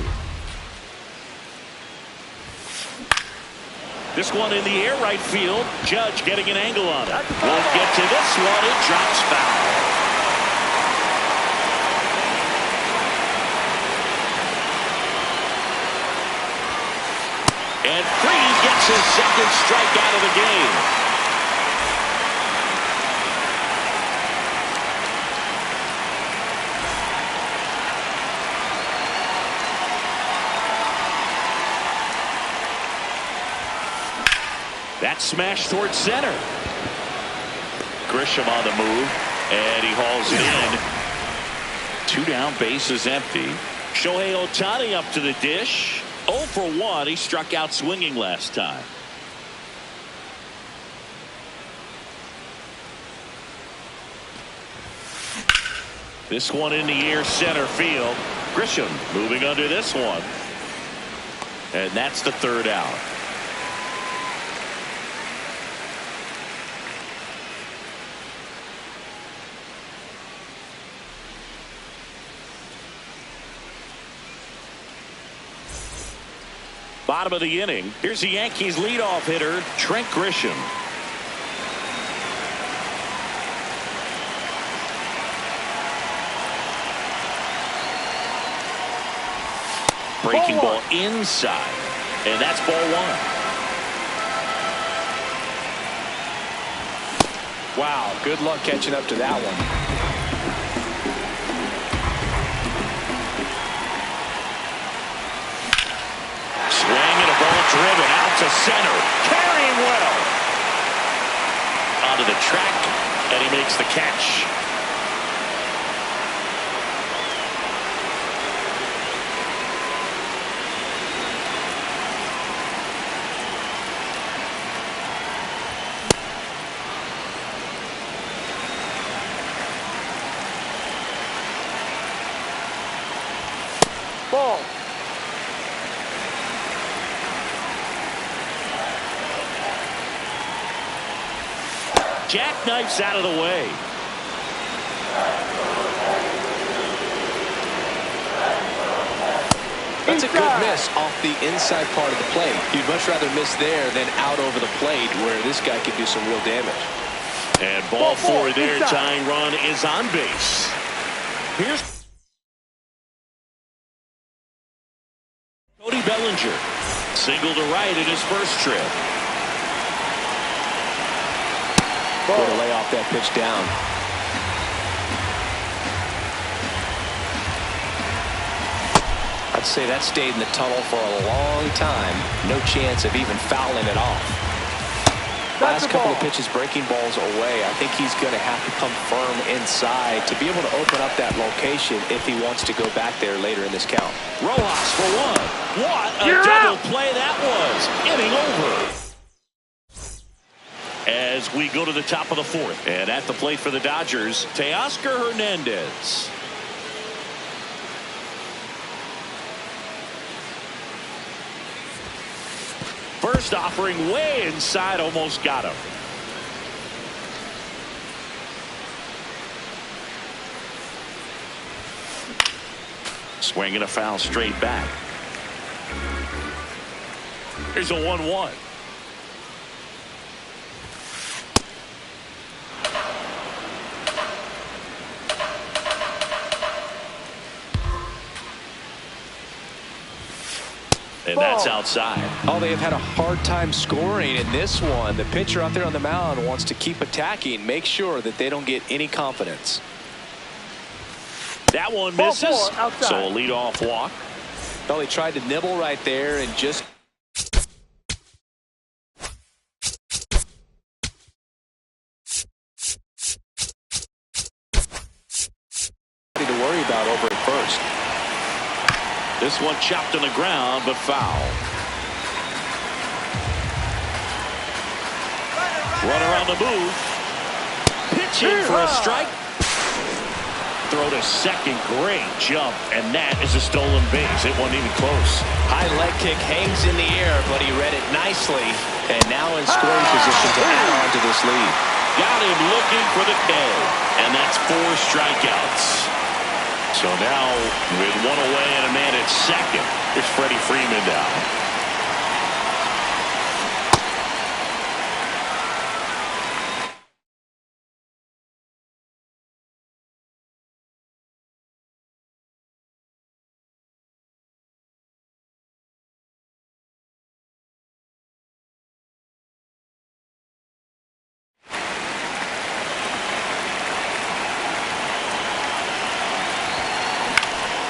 S1: This one in the air right field. Judge getting an angle on it. Won't get to this one. It drops foul. And Fried gets his second strikeout of the game. That smash towards center. Grisham on the move, and he hauls it in. 2 down, base is empty. Shohei Ohtani up to the dish. 0 for 1. He struck out swinging last time. This one in the air center field. Grisham moving under this one. And that's the 3rd out. Bottom of the inning. Here's the Yankees leadoff hitter, Trent Grisham. Breaking ball inside. And that's ball 1.
S3: Wow, good luck catching up to that one.
S1: Driven out to center, carrying well onto the track, and he makes the catch.
S2: Ball.
S1: Jackknifes out of the way.
S3: That's a good miss off the inside part of the plate. You'd much rather miss there than out over the plate, where this guy could do some real damage.
S1: And ball 4 there. Tying run is on base. Here's Bellinger. Single to right in his first trip.
S3: Way to lay off that pitch down. I'd say that stayed in the tunnel for a long time. No chance of even fouling it off. Last couple of pitches breaking balls away. I think he's going to have to come firm inside to be able to open up that location if he wants to go back there later in this count.
S1: Rojas for one. What a double play that was. Inning over. As we go to the top of the fourth. And at the plate for the Dodgers, Teoscar Hernandez. First offering way inside, almost got him. Swinging a foul straight back. Here's a 1-1. And that's outside.
S3: Oh, they have had a hard time scoring in this one. The pitcher out there on the mound wants to keep attacking, make sure that they don't get any confidence.
S1: That one misses. So a leadoff walk.
S3: Well, he tried to nibble right there and just to worry about over at first.
S1: This one chopped on the ground, but foul. Runner on the move. Pitching for a strike. Throw to second. Great jump. And that is a stolen base. It wasn't even close.
S3: High leg kick hangs in the air, but he read it nicely. And now in scoring position to add on to this lead.
S1: Got him looking for the K. And that's 4 strikeouts. So now with one away and a man at second, here's Freddie Freeman down.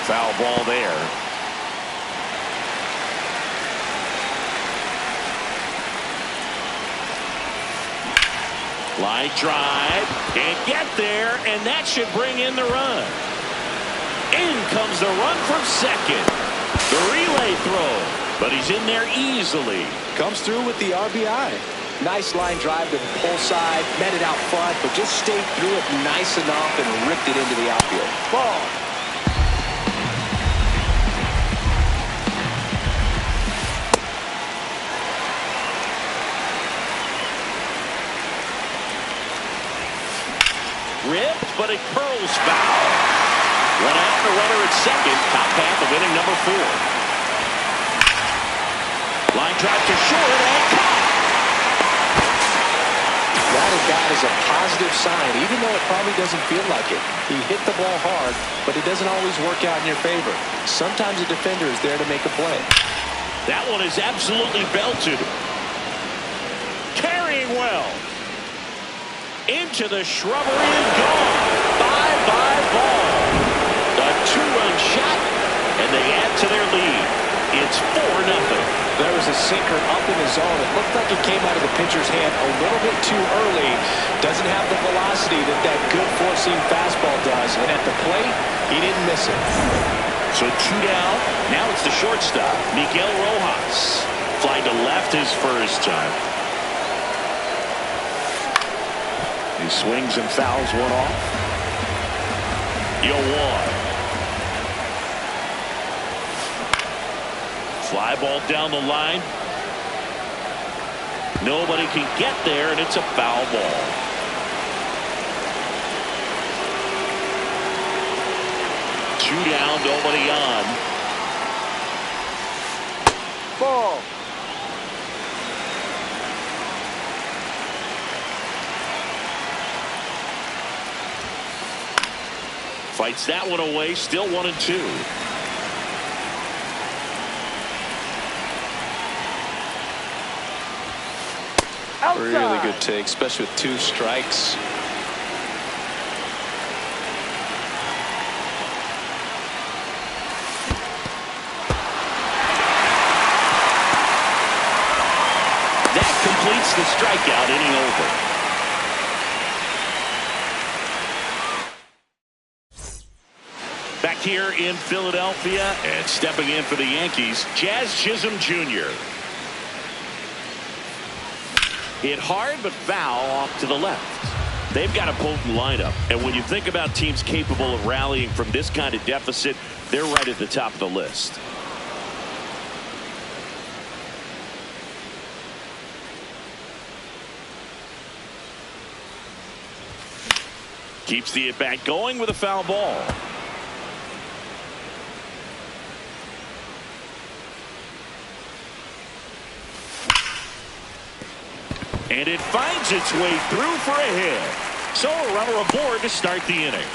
S1: Foul ball there. Line drive. Can't get there, and that should bring in the run. In comes the run from second. The relay throw, but he's in there easily.
S3: Comes through with the RBI. Nice line drive to the pull side, met it out front, but just stayed through it nice enough and ripped it into the outfield. Ball.
S1: Ripped, but it curls foul. One out and a runner at second. Top half of inning number 4. Line drive to short and caught.
S3: That at bat is a positive sign, even though it probably doesn't feel like it. He hit the ball hard, but it doesn't always work out in your favor. Sometimes a defender is there to make a play.
S1: That one is absolutely belted. Carrying well. Into the shrubbery and gone. Bye-bye ball. A 2-run shot, and they add to their lead. It's 4-0.
S3: There was a sinker up in the zone. It looked like it came out of the pitcher's hand a little bit too early. Doesn't have the velocity that that good four-seam fastball does. And at the plate, he didn't miss it.
S1: So 2 down. Now it's the shortstop, Miguel Rojas. Flying to left his first time. He swings and fouls one off. 0-1. Fly ball down the line. Nobody can get there, and it's a foul ball. Two down, nobody on.
S2: Ball.
S1: Fights that one away, still 1-2.
S3: Really good take, especially with 2 strikes.
S1: That completes the strikeout, inning over. Back here in Philadelphia and stepping in for the Yankees, Jazz Chisholm Jr. Hit hard but foul off to the left. They've got a potent lineup, and when you think about teams capable of rallying from this kind of deficit, they're right at the top of the list. Keeps the at-bat going with a foul ball. And it finds its way through for a hit. So a runner aboard to start the inning.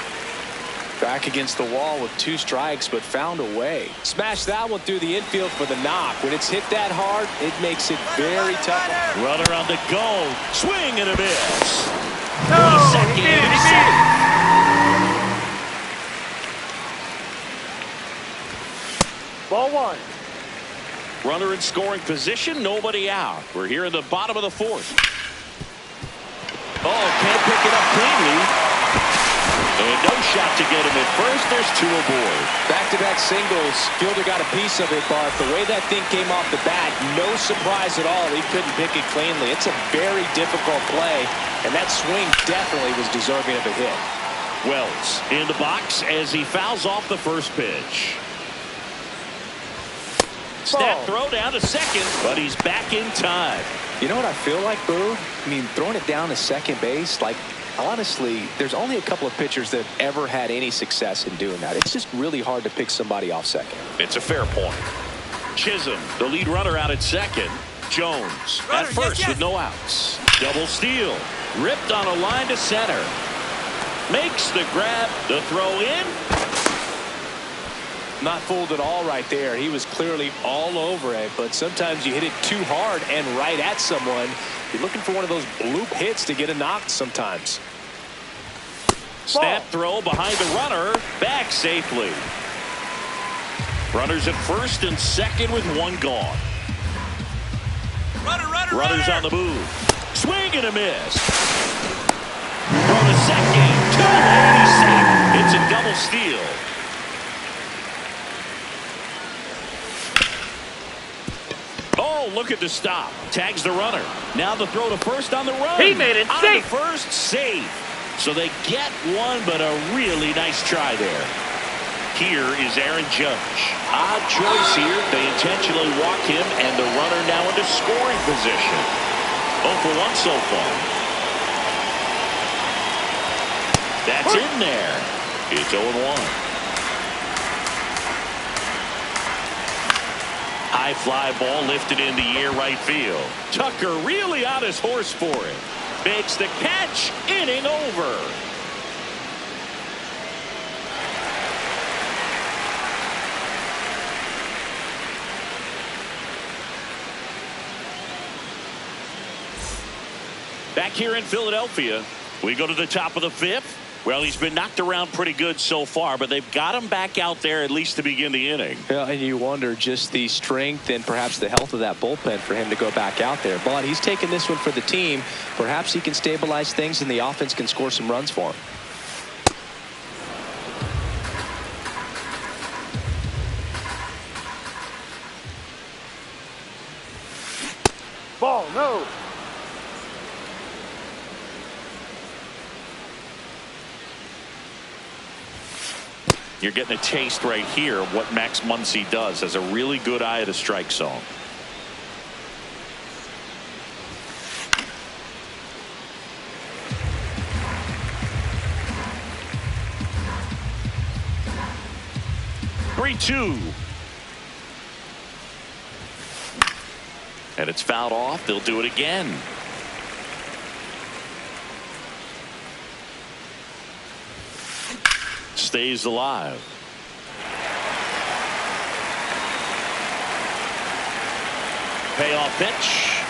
S3: Back against the wall with 2 strikes, but found a way. Smashed that one through the infield for the knock. When it's hit that hard, it makes it very tough.
S1: Runner on the go. Swing and a miss.
S2: No,
S1: Second.
S2: he made it. Ball 1.
S1: Runner in scoring position, nobody out. We're here in the bottom of the 4th. Oh, can't pick it up cleanly. And no shot to get him at first. There's 2 aboard.
S3: Back-to-back singles. Fielder got a piece of it, but the way that thing came off the bat, no surprise at all. He couldn't pick it cleanly. It's a very difficult play, and that swing definitely was deserving of a hit.
S1: Wells in the box as he fouls off the first pitch. Snap throw down to second, but he's back in time.
S3: You know what I feel like, Boo? I mean, throwing it down to second base, like, honestly, there's only a couple of pitchers that have ever had any success in doing that. It's just really hard to pick somebody off second.
S1: It's a fair point. Chisholm, the lead runner out at second. Jones at first with no outs. Double steal. Ripped on a line to center. Makes the grab. The throw in.
S3: Not fooled at all right there. He was clearly all over it, but sometimes you hit it too hard and right at someone. You're looking for one of those bloop hits to get a knock sometimes.
S1: Snap throw behind the runner. Back safely. Runners at first and second with 1 gone. Runners on the move. Swing and a miss. Throw to second. 280 safe. It's a double steal. Oh, look at the stop. Tags the runner. Now the throw to first on the run.
S2: He made it safe.
S1: First, safe. So they get one, but a really nice try there. Here is Aaron Judge. Odd choice here. They intentionally walk him, and the runner now into scoring position. 0 for 1 so far. That's in there. It's 0-1. High fly ball lifted in the air right field. Tucker really on his horse for it. Makes the catch. Inning over. Back here in Philadelphia, we go to the top of the 5th. Well, he's been knocked around pretty good so far, but they've got him back out there at least to begin the inning.
S3: Yeah, and you wonder just the strength and perhaps the health of that bullpen for him to go back out there. But he's taking this one for the team. Perhaps he can stabilize things and the offense can score some runs for him.
S2: Ball, no.
S1: You're getting a taste right here of what Max Muncy does. Has a really good eye at a strike zone. Three-two. And it's fouled off. They'll do it again. Stays alive. Payoff pitch.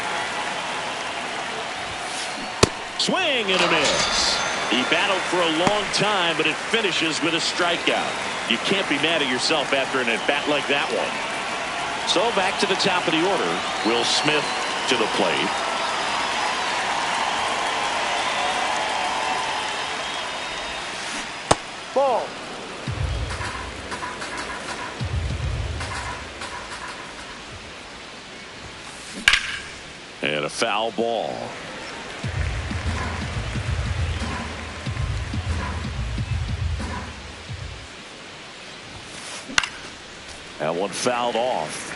S1: Swing and a miss. He battled for a long time, but it finishes with a strikeout. You can't be mad at yourself after an at-bat like that one. So back to the top of the order. Will Smith to the plate.
S2: Ball.
S1: And a foul ball. That one fouled off.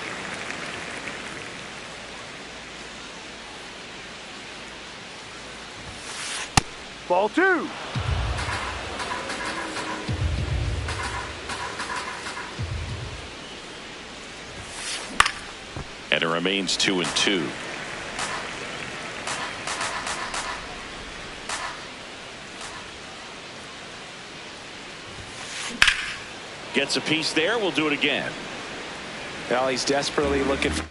S2: Ball 2.
S1: And it remains 2-2. Gets a piece there. We'll do it again.
S3: Well, he's desperately looking for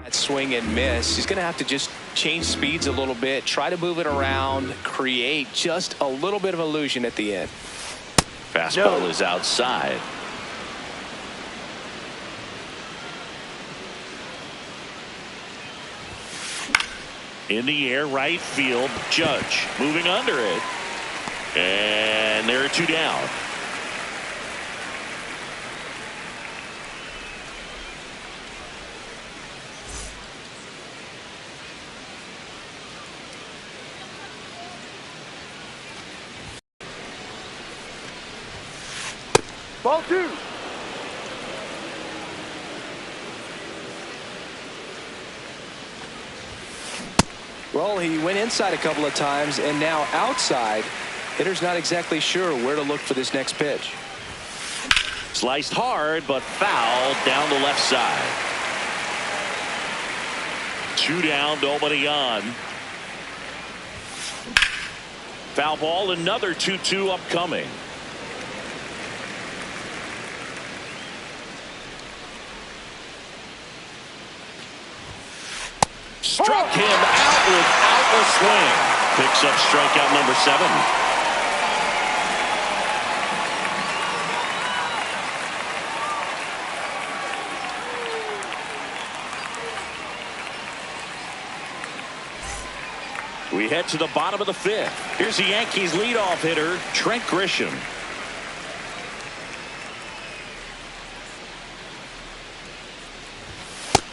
S3: that swing and miss. He's going to have to just change speeds a little bit, try to move it around, create just a little bit of illusion at the end.
S1: Fastball is outside. In the air, right field. Judge moving under it. And there are 2 down.
S2: Ball 2.
S3: Well, he went inside a couple of times, and now outside. Hitter's not exactly sure where to look for this next pitch.
S1: Sliced hard, but fouled down the left side. 2 down, nobody on. Foul ball, another 2-2 upcoming. Struck him out without a swing. Picks up strikeout number 7. We head to the bottom of the 5th. Here's the Yankees leadoff hitter, Trent Grisham.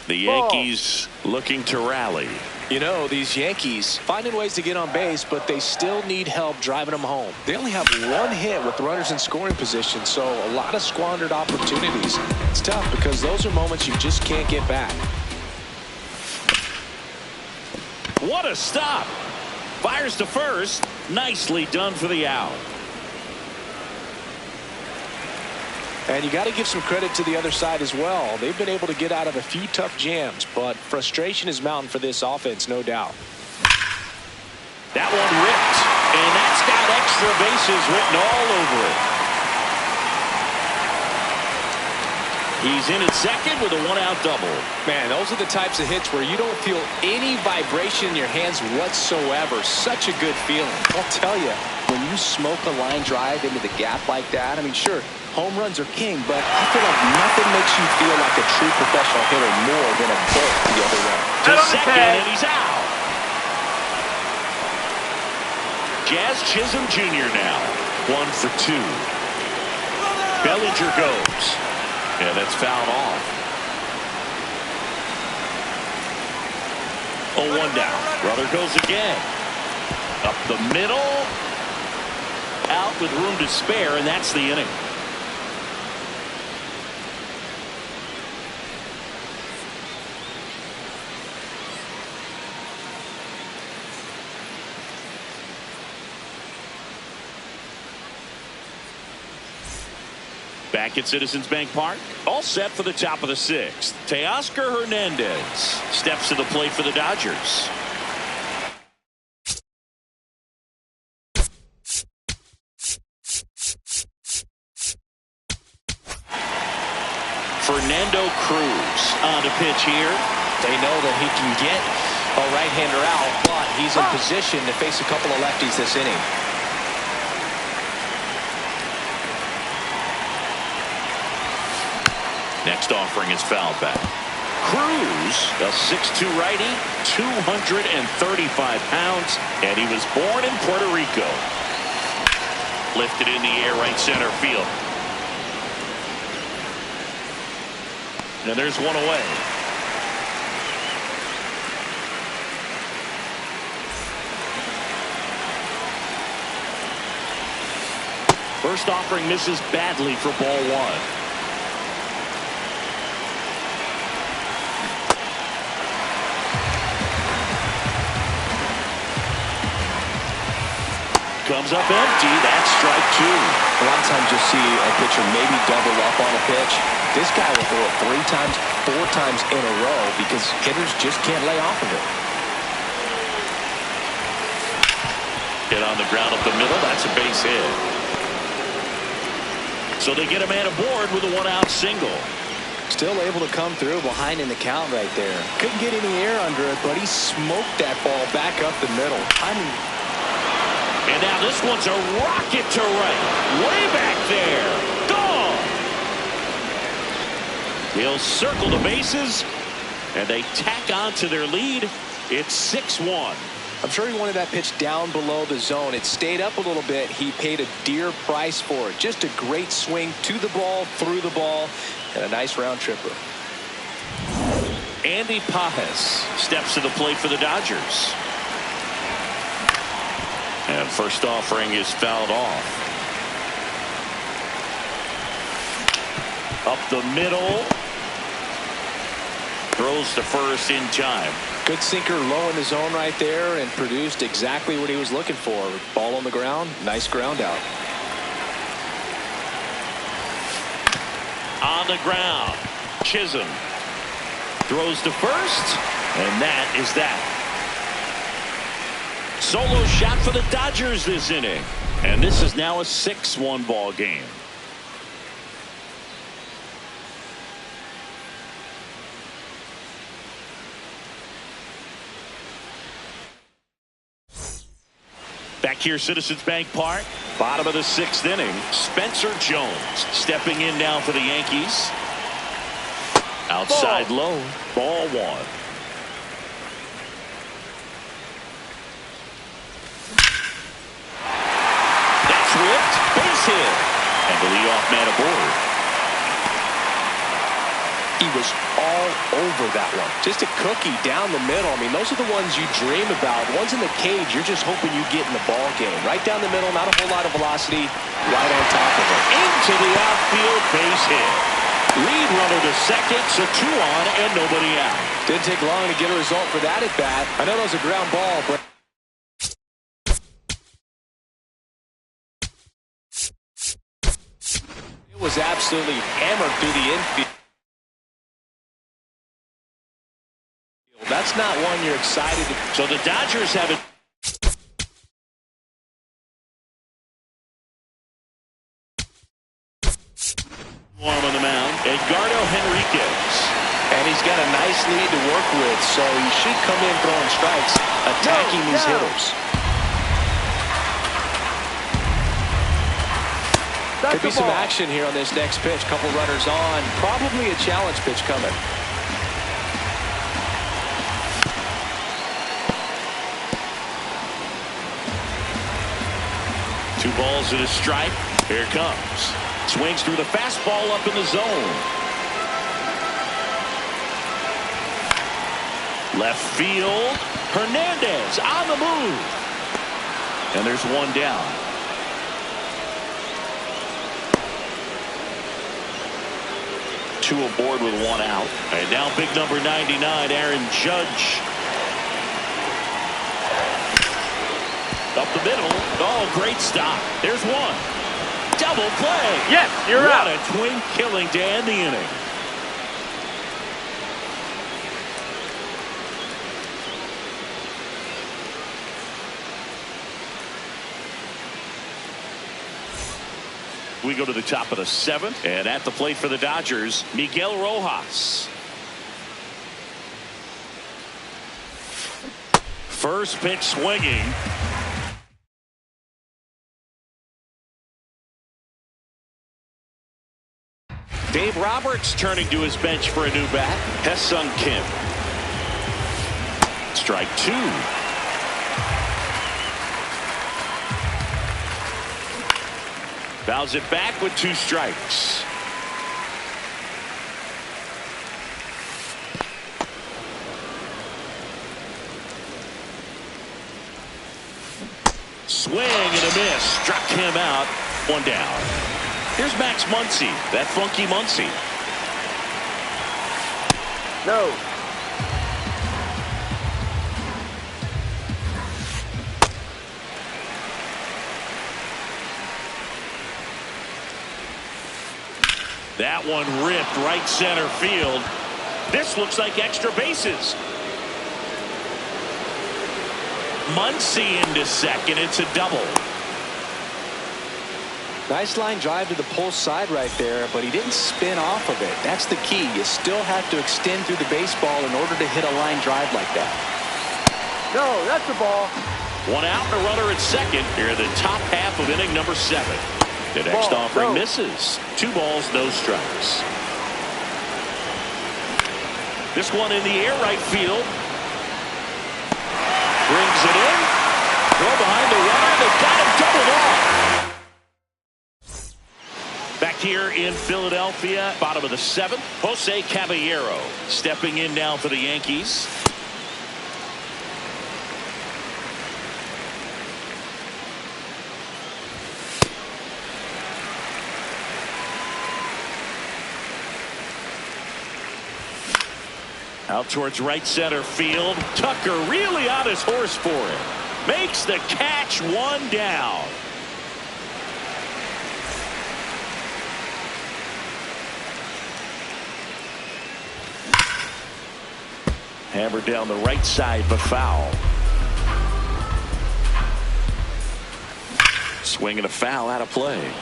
S1: The Yankees looking to rally.
S3: You know, these Yankees finding ways to get on base, but they still need help driving them home. They only have 1 hit with runners in scoring position, so a lot of squandered opportunities. It's tough because those are moments you just can't get back.
S1: What a stop. Fires to first. Nicely done for the out.
S3: And you got to give some credit to the other side as well. They've been able to get out of a few tough jams, but frustration is mounting for this offense, no doubt.
S1: That one ripped, and that's got extra bases written all over it. He's in at second with a 1-out double.
S3: Man, those are the types of hits where you don't feel any vibration in your hands whatsoever. Such a good feeling. I'll tell you, when you smoke a line drive into the gap like that, I mean, sure, home runs are king, but I feel like nothing makes you feel like a true professional hitter more than a bolt the other way.
S1: To second, and he's out. Jazz Chisholm Jr. now. 1 for 2. Bellinger goes. And that's fouled off. 0-1 down. Brother goes again. Up the middle. Out with room to spare, and that's the inning. Back at Citizens Bank Park, all set for the top of the 6th. Teoscar Hernandez steps to the plate for the Dodgers. Fernando Cruz on to pitch here.
S3: They know that he can get A right-hander out, but he's in position to face a couple of lefties this inning.
S1: Next offering is fouled back. Cruz, a 6'2 righty, 235 pounds, and he was born in Puerto Rico. Lifted in the air, right center field. And there's one away. First offering misses badly for ball one. Comes up empty. That's strike two.
S3: A lot of times you'll see a pitcher maybe double up on a pitch. This guy will throw it 3 times, 4 times in a row because hitters just can't lay off of it.
S1: Hit on the ground up the middle. That's a base hit. So they get a man aboard with a 1-out single.
S3: Still able to come through behind in the count right there. Couldn't get any air under it, but he smoked that ball back up the middle.
S1: And now this one's a rocket to right. Way back there. Gone. He'll circle the bases, and they tack on to their lead. It's 6-1.
S3: I'm sure he wanted that pitch down below the zone. It stayed up a little bit. He paid a dear price for it. Just a great swing to the ball, through the ball, and a nice round tripper.
S1: Andy Pages steps to the plate for the Dodgers. And first offering is fouled off. Up the middle. Throws to first in time.
S3: Good sinker low in the zone right there and produced exactly what he was looking for. Ball on the ground. Nice ground out.
S1: On the ground. Chisholm throws to first. And that is that. Solo shot for the Dodgers this inning. And this is now a 6-1 ball game. Back here, Citizens Bank Park, bottom of the 6th inning. Spencer Jones stepping in now for the Yankees. Outside low, ball one. That's whipped, base hit, and the leadoff man aboard.
S3: He was all over that one. Just a cookie down the middle. I mean, those are the ones you dream about. Ones in the cage, you're just hoping you get in the ball game. Right down the middle, not a whole lot of velocity, right on top of it.
S1: Into the outfield, base hit. Lead runner to second, so 2 on and nobody out.
S3: Didn't take long to get a result for that at bat. I know that was a ground ball, but it was absolutely hammered through the infield. That's not one you're excited to.
S1: So the Dodgers have it. Warm on the mound, Edgardo Henriquez.
S3: And he's got a nice lead to work with, so he should come in throwing strikes, attacking these hitters. Could be some action here on this next pitch. Couple runners on. Probably a challenge pitch coming.
S1: Two balls and a strike. Here it comes. Swings through the fastball up in the zone. Left field. Hernandez on the move. And there's one down. Two aboard with 1 out. And now big number 99, Aaron Judge. Up the middle. Oh, great stop. There's one. Double play.
S2: Yes, you're out.
S1: What a twin killing to end the inning. We go to the top of the 7th, and at the plate for the Dodgers, Miguel Rojas. First pitch swinging. Dave Roberts turning to his bench for a new bat. Hesung Kim. Strike two. Fouls it back with 2 strikes. Swing and a miss. Struck him out. 1 down. Here's Max Muncy. That funky Muncy.
S2: No.
S1: That one ripped right center field. This looks like extra bases. Muncy into second. It's a double.
S3: Nice line drive to the pull side right there, but he didn't spin off of it. That's the key. You still have to extend through the baseball in order to hit a line drive like that.
S2: No, that's the ball.
S1: 1 out and a runner at second here in the top half of inning number 7. The next offering misses. 2 balls, no strikes. This one in the air right field. Brings it in. Throw behind the runner. They got him doubled off. Back here in Philadelphia, bottom of the 7th, Jose Caballero stepping in now for the Yankees. Out towards right center field. Tucker really on his horse for it. Makes the catch. 1 down. Hammered down the right side, but foul. Swing and a foul out of play.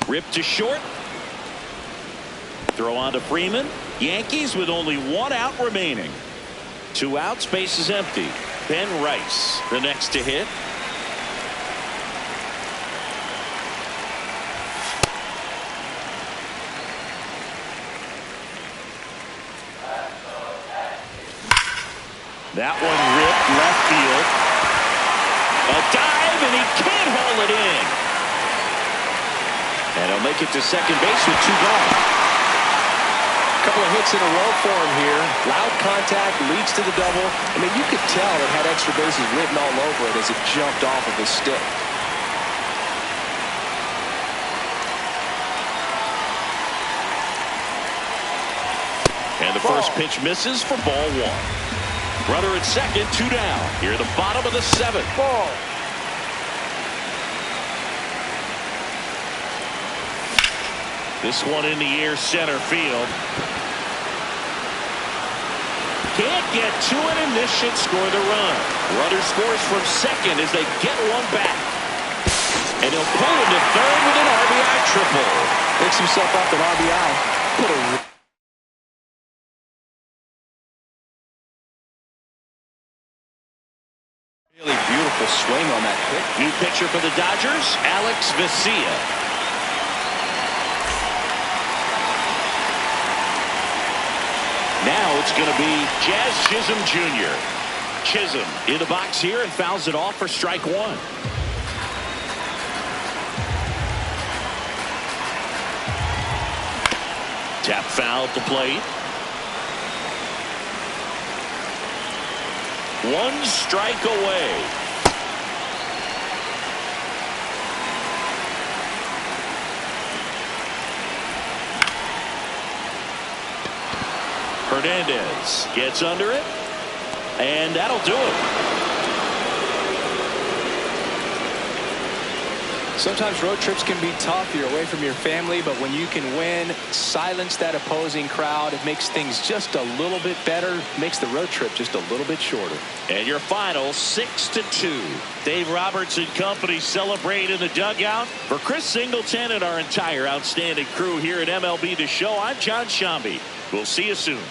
S1: Ripped to short. Throw on to Freeman. Yankees with only 1 out remaining. 2 outs, base is empty. Ben Rice, the next to hit. That one ripped left field. A dive, and he can't haul it in. And he'll make it to second base with 2 gone.
S3: Couple of hits in a row for him here. Loud contact leads to the double. I mean, you could tell it had extra bases written all over it as it jumped off of his stick.
S1: And the first pitch misses for ball 1. Runner at second, 2 down. Here at the bottom of the 7th.
S2: Ball.
S1: This one in the air center field. Can't get to it, and this should score the run. Runner scores from second as they get 1 back. And he'll pull into third with an RBI triple.
S3: Picks himself up an RBI. Put a really beautiful swing on that pitch.
S1: New pitcher for the Dodgers, Alex Vesia. Now it's going to be Jazz Chisholm Jr. Chisholm in the box here and fouls it off for strike 1. Tap foul at the plate. 1 strike away. Hernandez gets under it, and that'll do it.
S3: Sometimes road trips can be tough. You're away from your family, but when you can win, silence that opposing crowd, it makes things just a little bit better, makes the road trip just a little bit shorter.
S1: And your final 6-2. Dave Roberts and company celebrate in the dugout. For Chris Singleton and our entire outstanding crew here at MLB The Show, I'm John Shambi. We'll see you soon.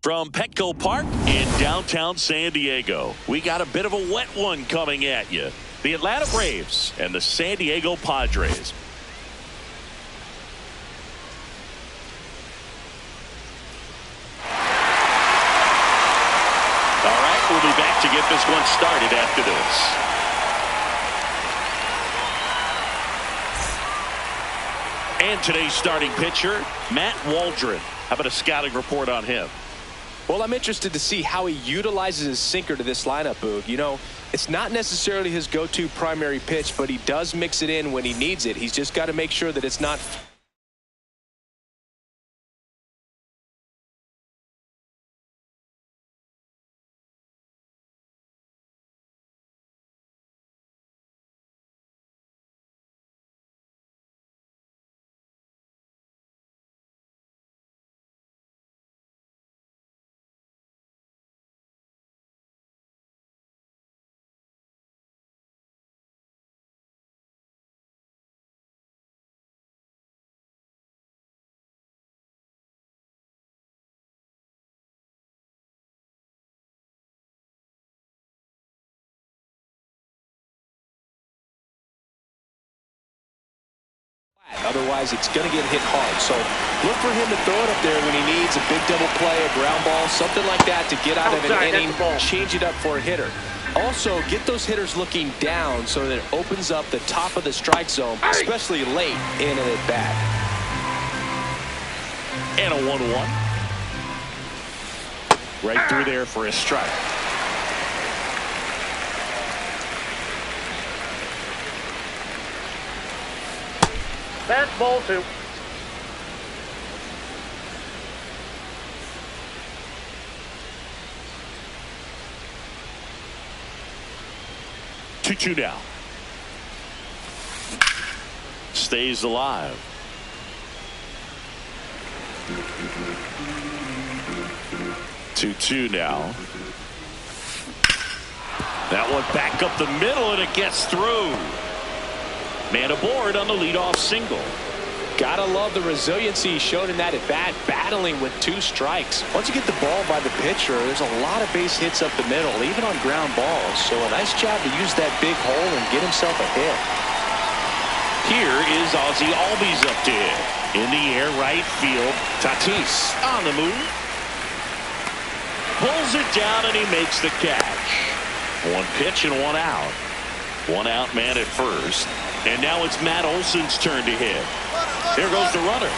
S1: From Petco Park in downtown San Diego, we got a bit of a wet one coming at you. The Atlanta Braves and the San Diego Padres. All right, we'll be back to get this one started after this. And today's starting pitcher, Matt Waldron. How about a scouting report on him?
S3: Well, I'm interested to see how he utilizes his sinker to this lineup, Boog. You know, it's not necessarily his go-to primary pitch, but he does mix it in when he needs it. He's just got to make sure that it's not... Otherwise, it's going to get hit hard. So look for him to throw it up there when he needs a big double play, a ground ball, something like that to get out of an inning, change it up for a hitter. Also, get those hitters looking down so that it opens up the top of the strike zone, especially late in an at-bat.
S1: And a 1-1. Right through there for a strike.
S2: That's ball 2.
S1: Two now. Stays alive. Two now. That one back up the middle and it gets through. Man aboard on the leadoff single.
S3: Gotta love the resiliency shown in that at bat, battling with 2 strikes. Once you get the ball by the pitcher, there's a lot of base hits up the middle, even on ground balls. So a nice job to use that big hole and get himself a hit.
S1: Here is Ozzie Albies up to hit. In the air, right field. Tatis on the move. Pulls it down and he makes the catch. 1 pitch and 1 out. 1 out man at first. And now it's Matt Olson's turn to hit. Here goes the runner.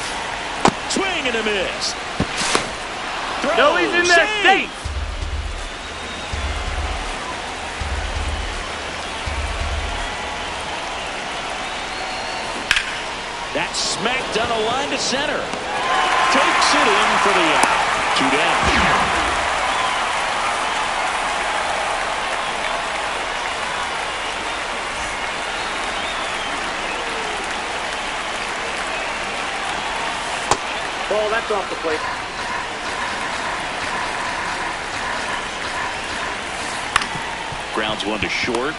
S1: Swing and a miss. Throw,
S2: No, he's in there safe.
S1: That's smacked on a line to center. Takes it in for the out. 2 down.
S2: Ball, that's off the plate.
S1: Grounds 1 to short.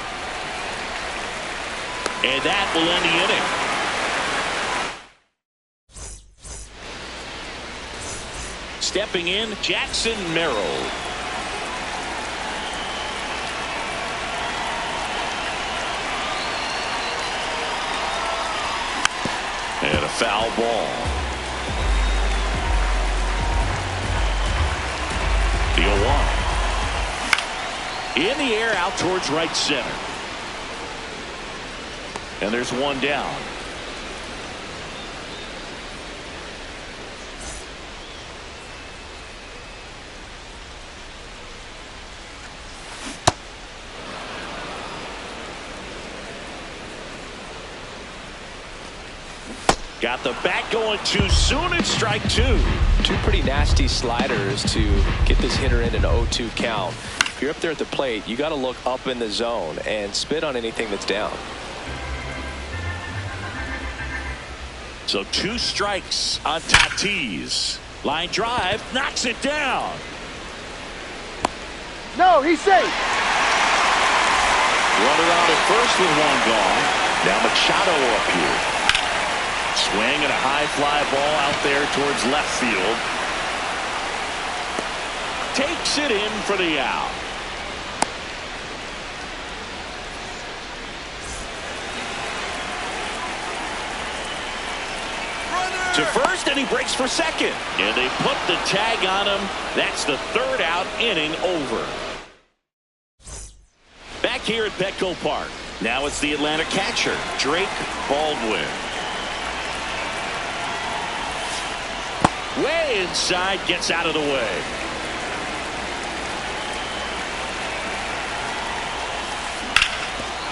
S1: And that will end the inning. Stepping in, Jackson Merrill. And a foul ball. The 0-1. In the air out towards right center. And there's 1 down. Got the bat going too soon and strike 2.
S3: 2 pretty nasty sliders to get this hitter in an 0-2 count. If you're up there at the plate, you got to look up in the zone and spit on anything that's down.
S1: So 2 strikes on Tatis. Line drive, knocks it down.
S2: No, he's safe.
S1: Runner out at first with 1 gone. Now Machado up here. Swing and a high fly ball out there towards left field. takes it in for the out. To first, and he breaks for second. And they put the tag on him. That's the third out, inning over. Back here at Petco Park. Now it's the Atlanta catcher, Drake Baldwin. Way inside, gets out of the way.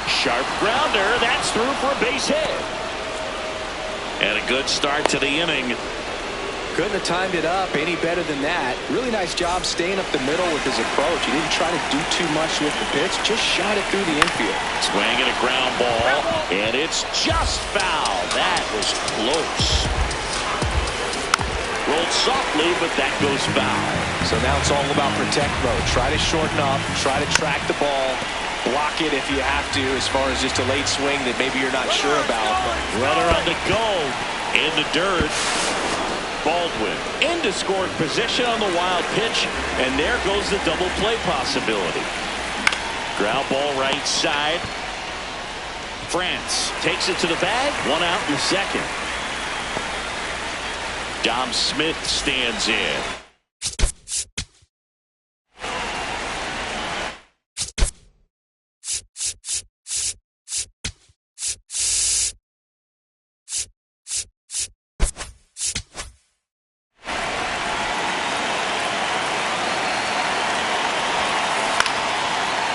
S1: Sharp grounder, that's through for a base hit. And a good start to the inning.
S3: Couldn't have timed it up any better than that. Really nice job staying up the middle with his approach. He didn't try to do too much with the pitch, just shot it through the infield.
S1: Swinging a ground ball, and it's just foul. That was close. Rolled softly, but that goes foul.
S3: So now it's all about protect mode. Try to shorten up, try to track the ball, block it if you have to, as far as just a late swing that maybe you're not sure about.
S1: Runner on the go in the dirt. Baldwin into scoring position on the wild pitch, and there goes the double play possibility. Ground ball right side. France takes it to the bag. One out in the second. Dom Smith stands in.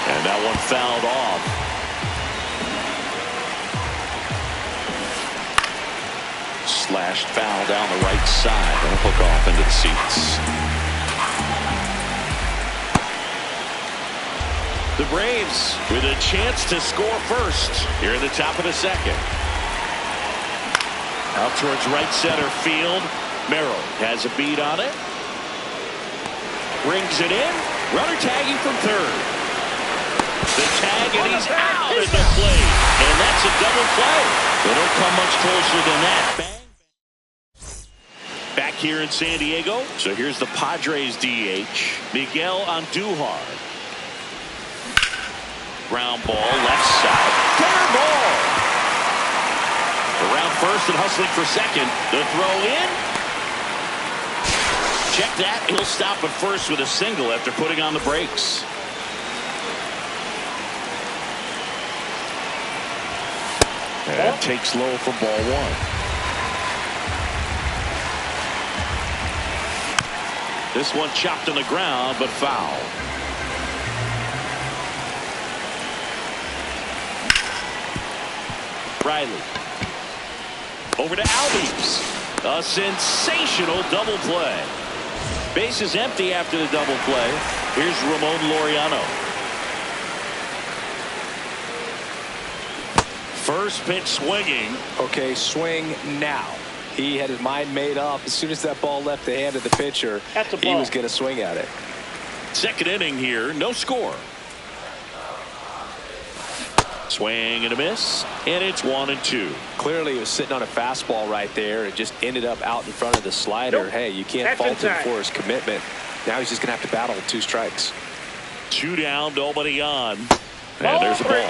S1: And that one fouled off. Slashed foul down the right side. That'll hook off into the seats. The Braves with a chance to score first here in the top of the second. Out towards right center field. Merrill has a beat on it. Brings it in. Runner tagging from third. The tag, and he's out at the plate. And that's a double play. They don't come much closer than that. Back here in San Diego. So here's the Padres DH, Miguel Andujar. Ground ball, left side. Fair ball. Around first and hustling for second. The throw in. Check that. He'll stop at first with a single after putting on the brakes. And takes low for ball one. This one chopped on the ground, but foul. Riley. Over to Albies. A sensational double play. Base is empty after the double play. Here's Ramon Laureano. First pitch swinging.
S3: Okay, swing now. He had his mind made up. As soon as that ball left the hand of the pitcher, he was going to swing at it.
S1: Second inning here, no score. Swing and a miss, and it's 1-2.
S3: Clearly, he was sitting on a fastball right there and just ended up out in front of the slider.
S2: Nope.
S3: Hey, you can't fault him for his commitment. Now he's just going to have to battle with 2 strikes.
S1: 2 down, nobody on. And there's a ball.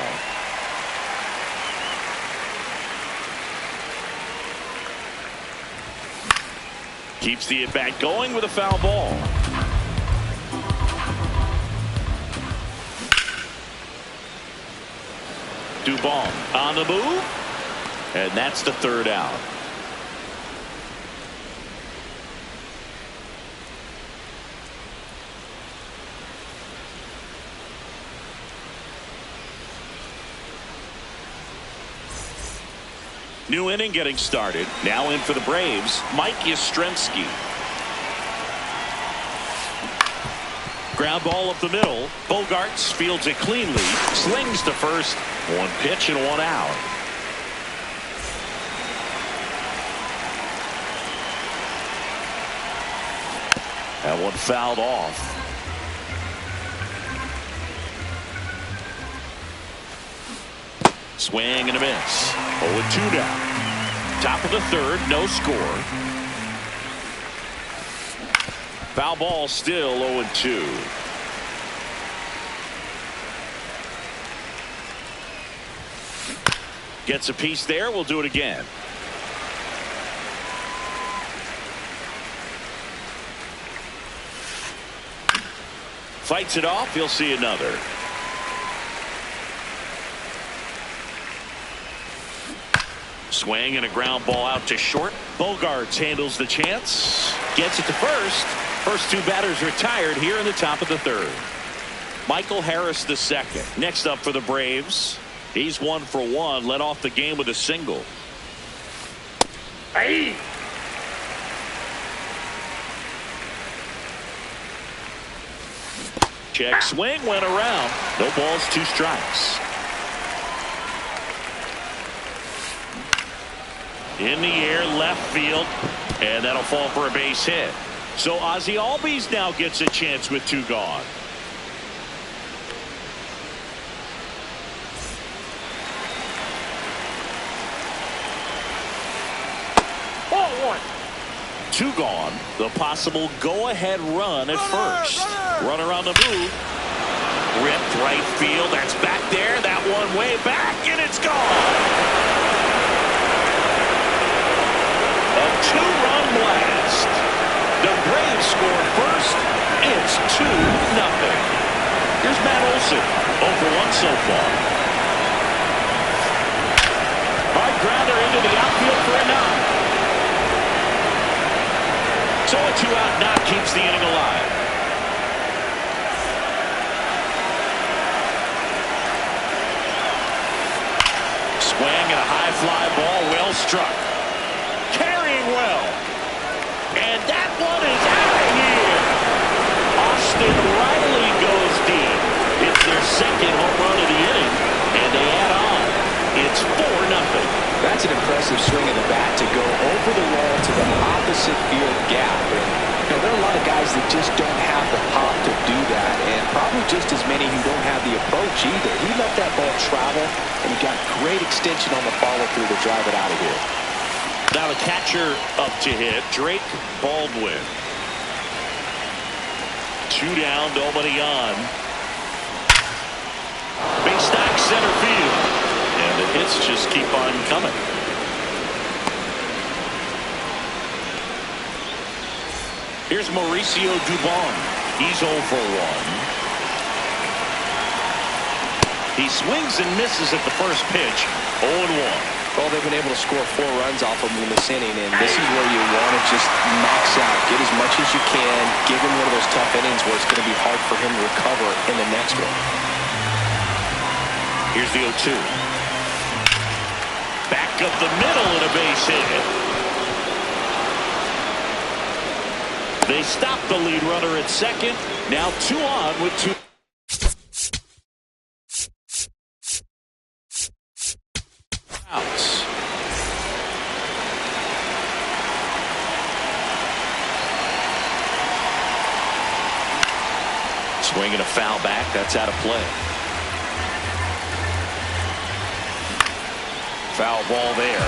S1: Keeps the at-bat going with a foul ball. Dubon on the move. And that's the third out. New inning getting started. Now in for the Braves, Mike Yastrzemski. Ground ball up the middle. Bogarts fields it cleanly. Slings to first. 1 pitch and 1 out. That one fouled off. Swing and a miss. 0-2 down. Top of the third, no score. Foul ball, still 0-2. Gets a piece there. We'll do it again. Fights it off. He'll see another. Swing and a ground ball out to short. Bogarts handles the chance. Gets it to first. First two batters retired here in the top of the third. Michael Harris the second. Next up for the Braves. He's 1 for 1. Led off the game with a single.
S2: Hey!
S1: Check swing went around. No balls, 2 strikes. In the air, left field, and that'll fall for a base hit. So Ozzie Albies now gets a chance with 2 gone.
S2: Ball 1.
S1: 2 gone. The possible go-ahead run at first. Runner on the move. Ripped right field. That's back there. That one way back, and it's gone. A 2-run blast. The Braves score first. It's 2-0. Here's Matt Olson. 0 for 1 so far. Hard grounder into the outfield for a knock. So a 2-out knock keeps the inning alive. Swing and a high fly ball, well struck. Carrying well. And that one is out of here. Austin Riley goes deep. It's their second home run of the inning, and they add on. It's 4-0.
S3: That's an impressive swing of the bat to go over the wall to the opposite field gap. And there are a lot of guys that just don't have the pop to do that, and probably just as many who don't have the approach either. He let that ball travel, and he got great extension on the follow-through to drive it out of here.
S1: Now the catcher up to hit, Drake Baldwin. 2 down, nobody on. Base knock center field. And the hits just keep on coming. Here's Mauricio Dubon. He's 0 for 1. He swings and misses at the first pitch. 0-1.
S3: Well, they've been able to score 4 runs off of him in this inning, and this is where you want to just max out. Get as much as you can. Give him one of those tough innings where it's going to be hard for him to recover in the next one.
S1: Here's the 0-2. Back up the middle and a base hit. They stop the lead runner at second. Now 2 on with 2 outs. Swinging a foul back. That's out of play. Foul ball there.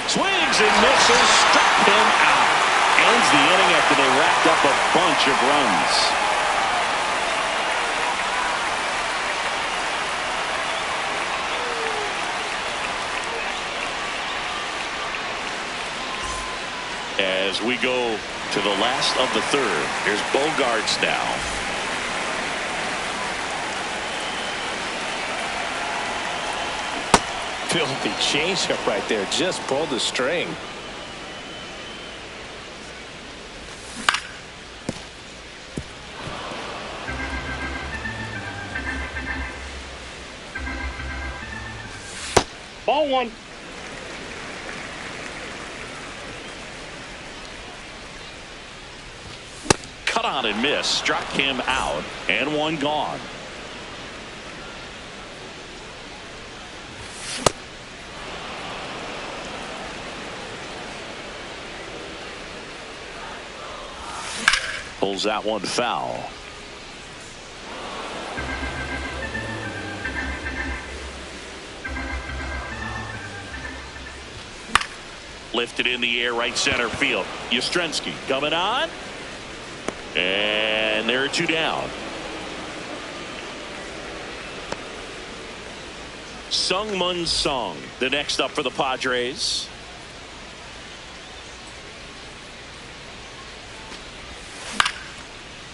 S1: Swings and misses. Struck him out. Ends the inning after they racked up a bunch of runs. As we go to the last of the third, here's Bogarts now.
S3: Filthy changeup right there. Just pulled the string.
S2: Ball 1.
S1: Cut on and miss. Struck him out. And 1 gone. Pulls that one foul. Lifted in the air, right center field. Yastrzemski coming on. And there are 2 down. Sung-Mun Song, the next up for the Padres.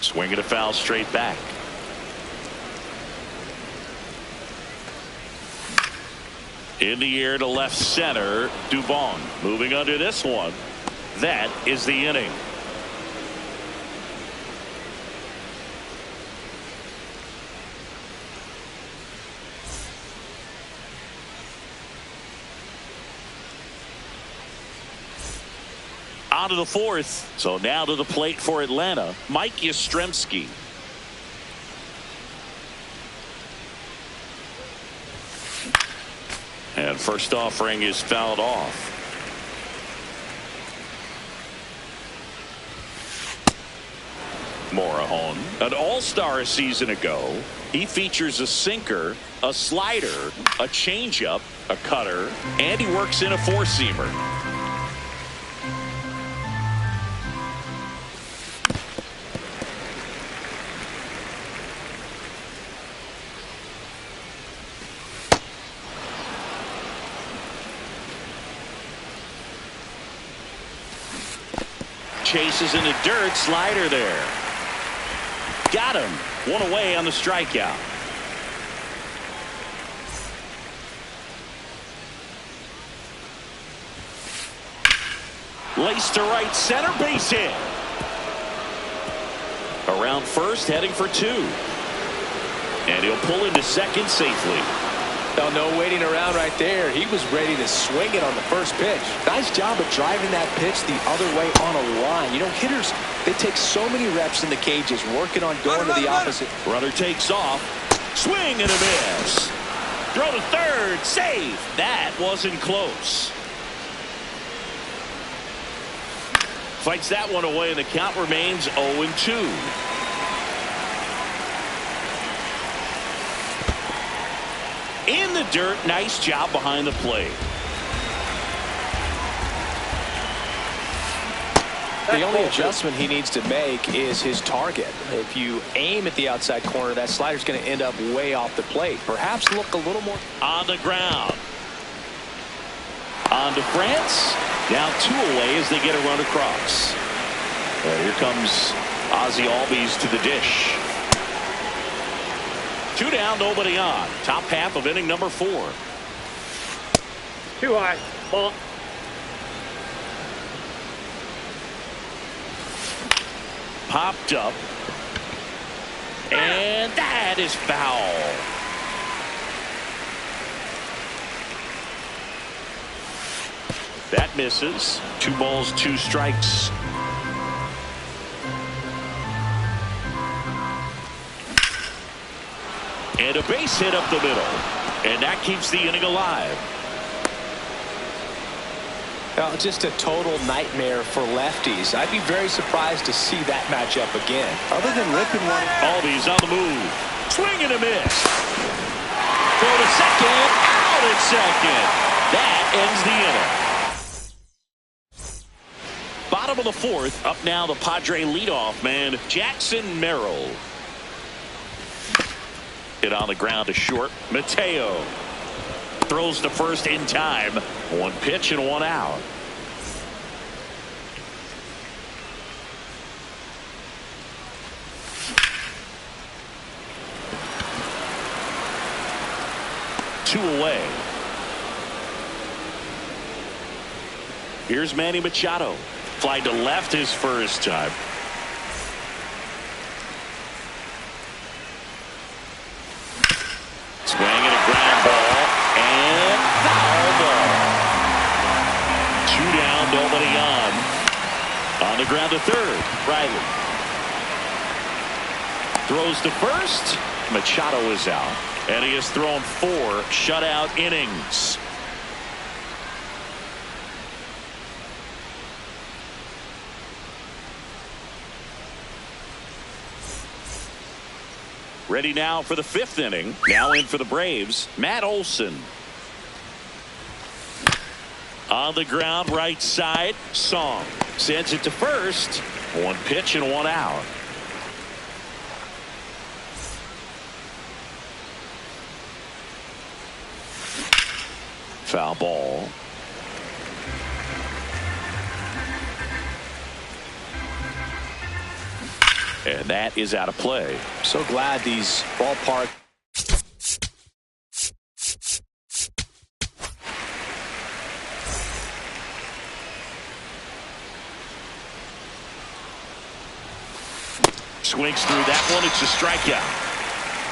S1: Swinging a foul straight back. In the air to left center, Dubon moving under this one. That is the inning. On to the 4th. So now to the plate for Atlanta, Mike Yastrzemski. And first offering is fouled off. Morejon, an all-star a season ago. He features a sinker, a slider, a changeup, a cutter, and he works in a 4-seamer. Chases in the dirt, slider there. Got him. 1 away on the strikeout. Laced to right center, base hit. Around first, heading for 2. And he'll pull into second safely.
S3: Oh, no waiting around right there. He was ready to swing it on the first pitch. Nice job of driving that pitch the other way on a line. You know, hitters, they take so many reps in the cages working on going to the opposite.
S1: Runner takes off. Swing and a miss. Throw to third. Save. That wasn't close. Fights that one away, and the count remains 0-2. In the dirt, nice job behind the plate.
S3: The only adjustment he needs to make is his target. If you aim at the outside corner, that slider's going to end up way off the plate. Perhaps look a little more
S1: on the ground. On to France. Now 2 away as they get a run across. Here comes Ozzie Albies to the dish. 2 down, nobody on. Top half of inning number 4.
S2: Too high. Ball.
S1: Popped up. And that is foul. That misses. 2 balls, 2 strikes. And a base hit up the middle. And that keeps the inning alive.
S3: Well, just a total nightmare for lefties. I'd be very surprised to see that matchup again. Other than ripping one.
S1: Albies on the move. Swing and a miss. Throw to second. Out at second. That ends the inning. Bottom of the 4th. Up now the Padre leadoff man, Jackson Merrill. Hit on the ground to short. Mateo throws to first in time. 1 pitch and 1 out. Two away. Here's Manny Machado. Fly to left his first time. Swing and a ground ball. And foul ball. 2 down, nobody on. On the ground to third. Riley. Throws to first. Machado is out. And he has thrown 4 shutout innings. Ready now for the 5th inning. Now in for the Braves, Matt Olson. On the ground, right side, Song sends it to first. One pitch and one out. Foul ball. And that is out of play.
S3: So glad these ballpark.
S1: Swings through that one. It's a strikeout.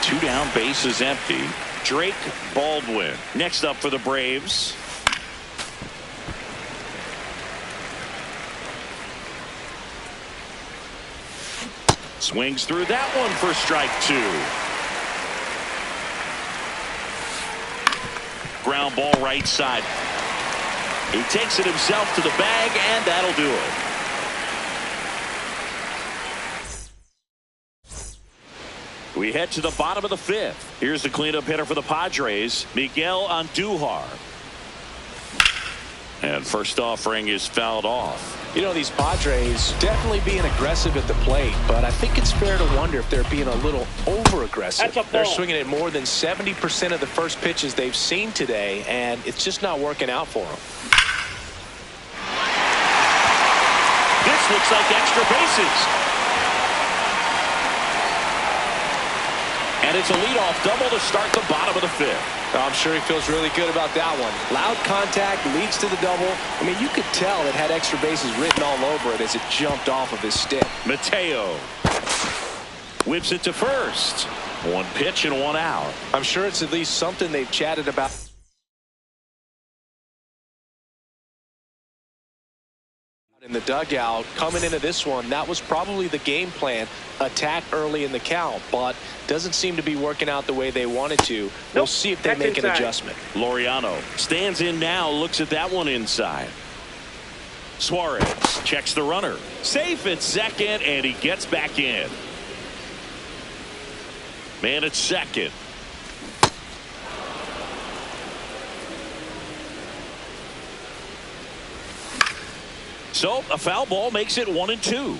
S1: 2 down, bases empty. Drake Baldwin next up for the Braves. Swings through that one for strike 2. Ground ball right side. He takes it himself to the bag, and that'll do it. We head to the bottom of the 5th. Here's the cleanup hitter for the Padres, Miguel Andujar. And first offering is fouled off.
S3: You know, these Padres definitely being aggressive at the plate, but I think it's fair to wonder if they're being a little over-aggressive. They're swinging at more than 70% of the first pitches they've seen today, and it's just not working out for them.
S1: This looks like extra bases. And it's a leadoff double to start the bottom of the 5th.
S3: I'm sure he feels really good about that one. Loud contact leads to the double. I mean, you could tell it had extra bases written all over it as it jumped off of his stick.
S1: Mateo whips it to first. One pitch and one out.
S3: I'm sure it's at least something they've chatted about. In the dugout coming into this one, that was probably the game plan. Attack early in the count, but doesn't seem to be working out the way they wanted to. We'll see if they make an adjustment.
S1: Laureano stands in now, looks at that one inside. Suarez checks the runner. Safe at second, and he gets back in. Man at second. So a foul ball makes it 1-2.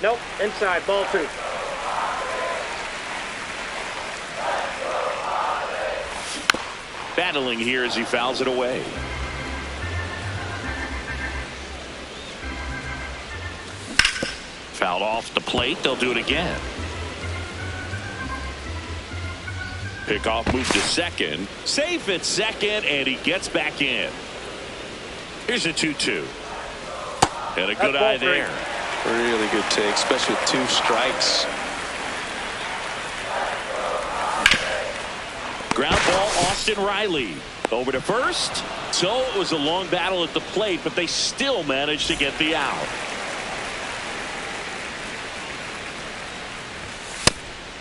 S2: Nope, inside, ball 2.
S1: Battling here as he fouls it away. Fouled off the plate. They'll do it again. Pickoff move to second. Safe at second, and he gets back in. Here's a 2-2. And a good eye there.
S3: Really good take, especially with 2 strikes.
S1: Ground ball, Austin Riley. Over to first. So it was a long battle at the plate, but they still managed to get the out.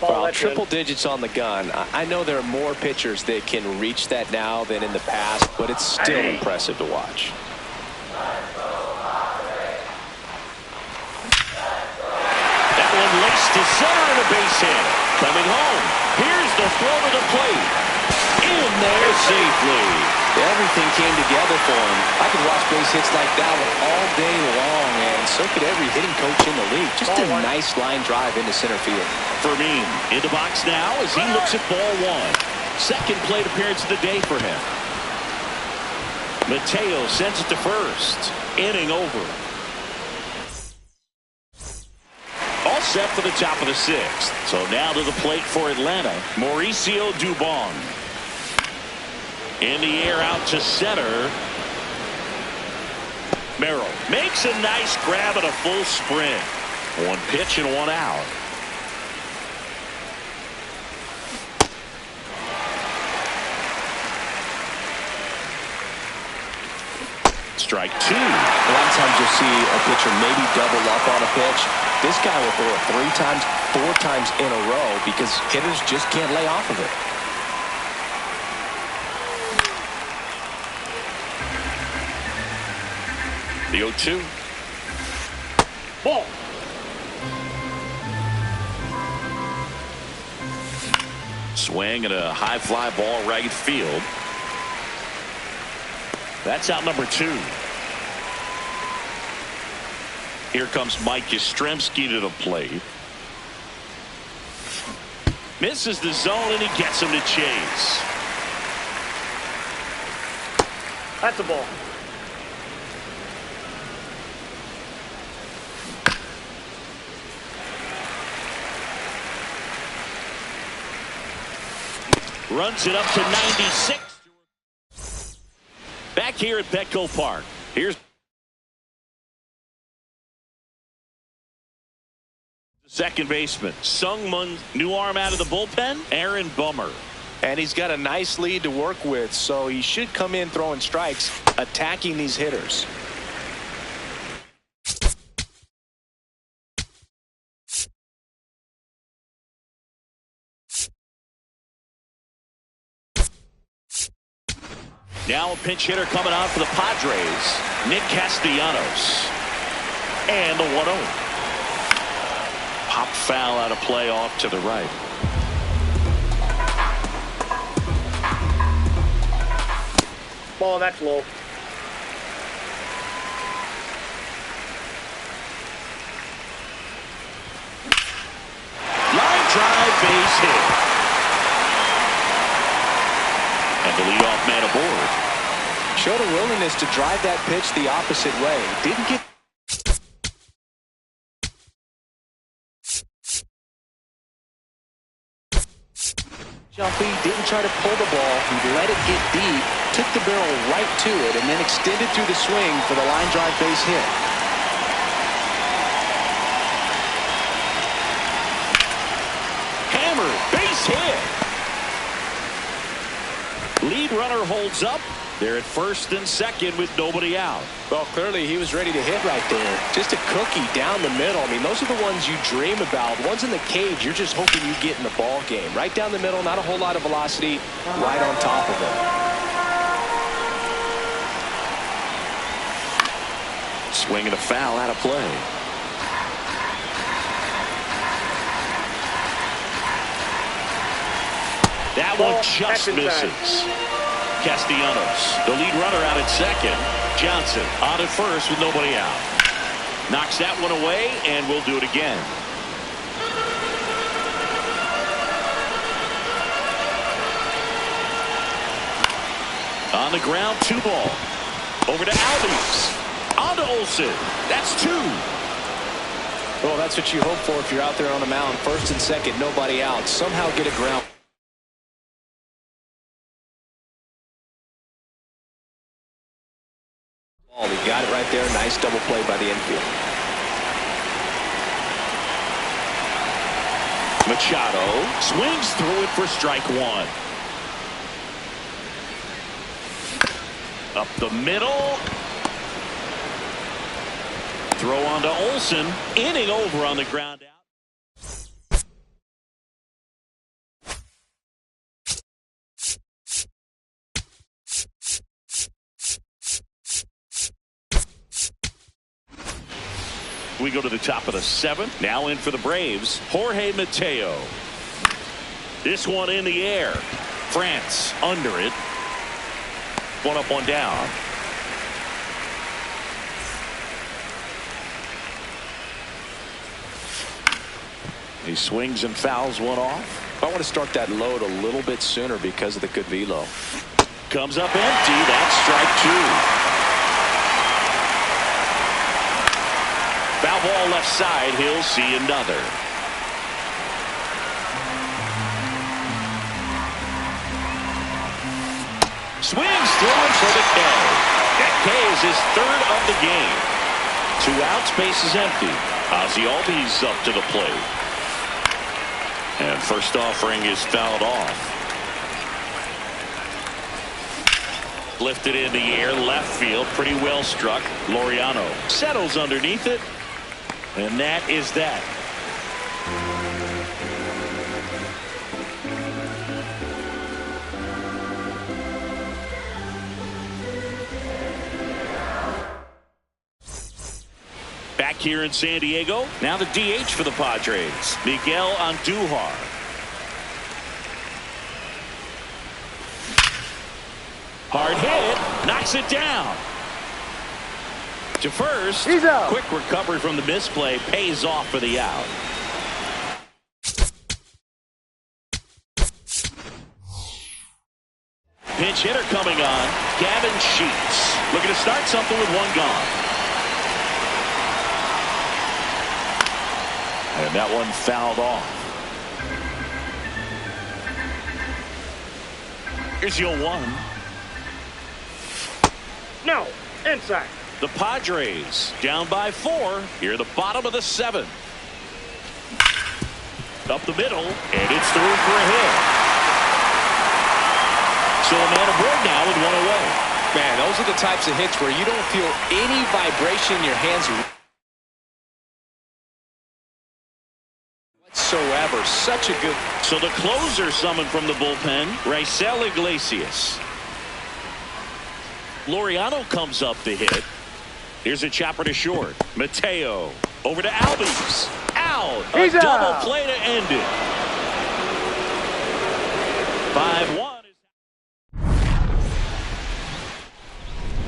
S3: Well, triple digits on the gun. I know there are more pitchers that can reach that now than in the past, but it's still impressive to watch.
S1: That one laced to center and a base hit. Coming home. Here's the throw to the plate. In there safely.
S3: Everything came together for him. I could watch base hits like that one all day long, and so could every hitting coach in the league. Just a nice line drive into center field.
S1: Fermin in the box now as he looks at ball 1. Second plate appearance of the day for him. Mateo sends it to first. Inning over. All set for the top of the 6th. So now to the plate for Atlanta, Mauricio Dubon. In the air out to center. Merrill makes a nice grab at a full sprint. One pitch and one out. Strike 2.
S3: A lot of times you'll see a pitcher maybe double up on a pitch. This guy will throw it 3 times, 4 times in a row because hitters just can't lay off of it.
S1: The 0-2.
S2: Ball.
S1: Swing and a high fly ball right field. That's out number 2. Here comes Mike Yastrzemski to the plate. Misses the zone and he gets him to chase.
S2: That's a ball.
S1: Runs it up to 96. Back here at Petco Park. Here's second baseman. Sungmun, new arm out of the bullpen. Aaron Bummer.
S3: And he's got a nice lead to work with, so he should come in throwing strikes, attacking these hitters.
S1: Now a pinch hitter coming out for the Padres. Nick Castellanos. And the 1-0. Pop foul out of play off to the right.
S2: Ball, that's low.
S1: Line drive, base hit. And the leadoff man aboard.
S3: Showed a willingness to drive that pitch the opposite way. Didn't get jumpy, didn't try to pull the ball. He let it get deep, took the barrel right to it, and then extended through the swing for the line drive base hit.
S1: Hammer, base hit. Lead runner holds up. They're at first and second with nobody out.
S3: Well, clearly he was ready to hit right there. Just a cookie down the middle. I mean, those are the ones you dream about. The ones in the cage, you're just hoping you get in the ball game. Right down the middle, not a whole lot of velocity, right on top of it.
S1: Swing and a foul out of play. That one just misses. Castellanos, the lead runner, out at second. Johnson on at first with nobody out. Knocks that one away, and we'll do it again. On the ground, 2 ball. Over to Albies. On to Olsen. That's 2.
S3: Well, that's what you hope for if you're out there on the mound. First and second, nobody out. Somehow get a ground. Oh, he got it right there. Nice double play by the infield.
S1: Machado swings through it for strike 1. Up the middle. Throw on to Olsen. Inning over on the ground out. We go to the top of the 7th. Now in for the Braves, Jorge Mateo. This one in the air. France under it. One up, one down. He swings and fouls one off.
S3: I want to start that load a little bit sooner because of the good velo.
S1: Comes up empty. That's strike 2. Foul ball left side. He'll see another. Swings through it for the K. That K is his 3rd of the game. 2 outs, base is empty. Ozzy Albies up to the plate. And first offering is fouled off. Lifted in the air, left field, pretty well struck. Laureano settles underneath it. And that is that. Back here in San Diego, now the DH for the Padres, Miguel Andujar. Hard hit. Knocks it down. To first.
S2: He's out.
S1: Quick recovery from the misplay. Pays off for the out. Pinch hitter coming on. Gavin Sheets. Looking to start something with one gone. And that one fouled off. Here's your 1.
S2: No. Inside.
S1: The Padres down by 4. Here at the bottom of the 7th. Up the middle. And it's through for a hit. So a man aboard now with 1 away.
S3: Man, those are the types of hits where you don't feel any vibration in your hands whatsoever. Such a good.
S1: So the closer summoned from the bullpen, Raisel Iglesias. Laureano comes up to hit. Here's a chopper to short. Mateo over to Albies. Out.
S2: He's
S1: a double
S2: out.
S1: play to end it. 5-1.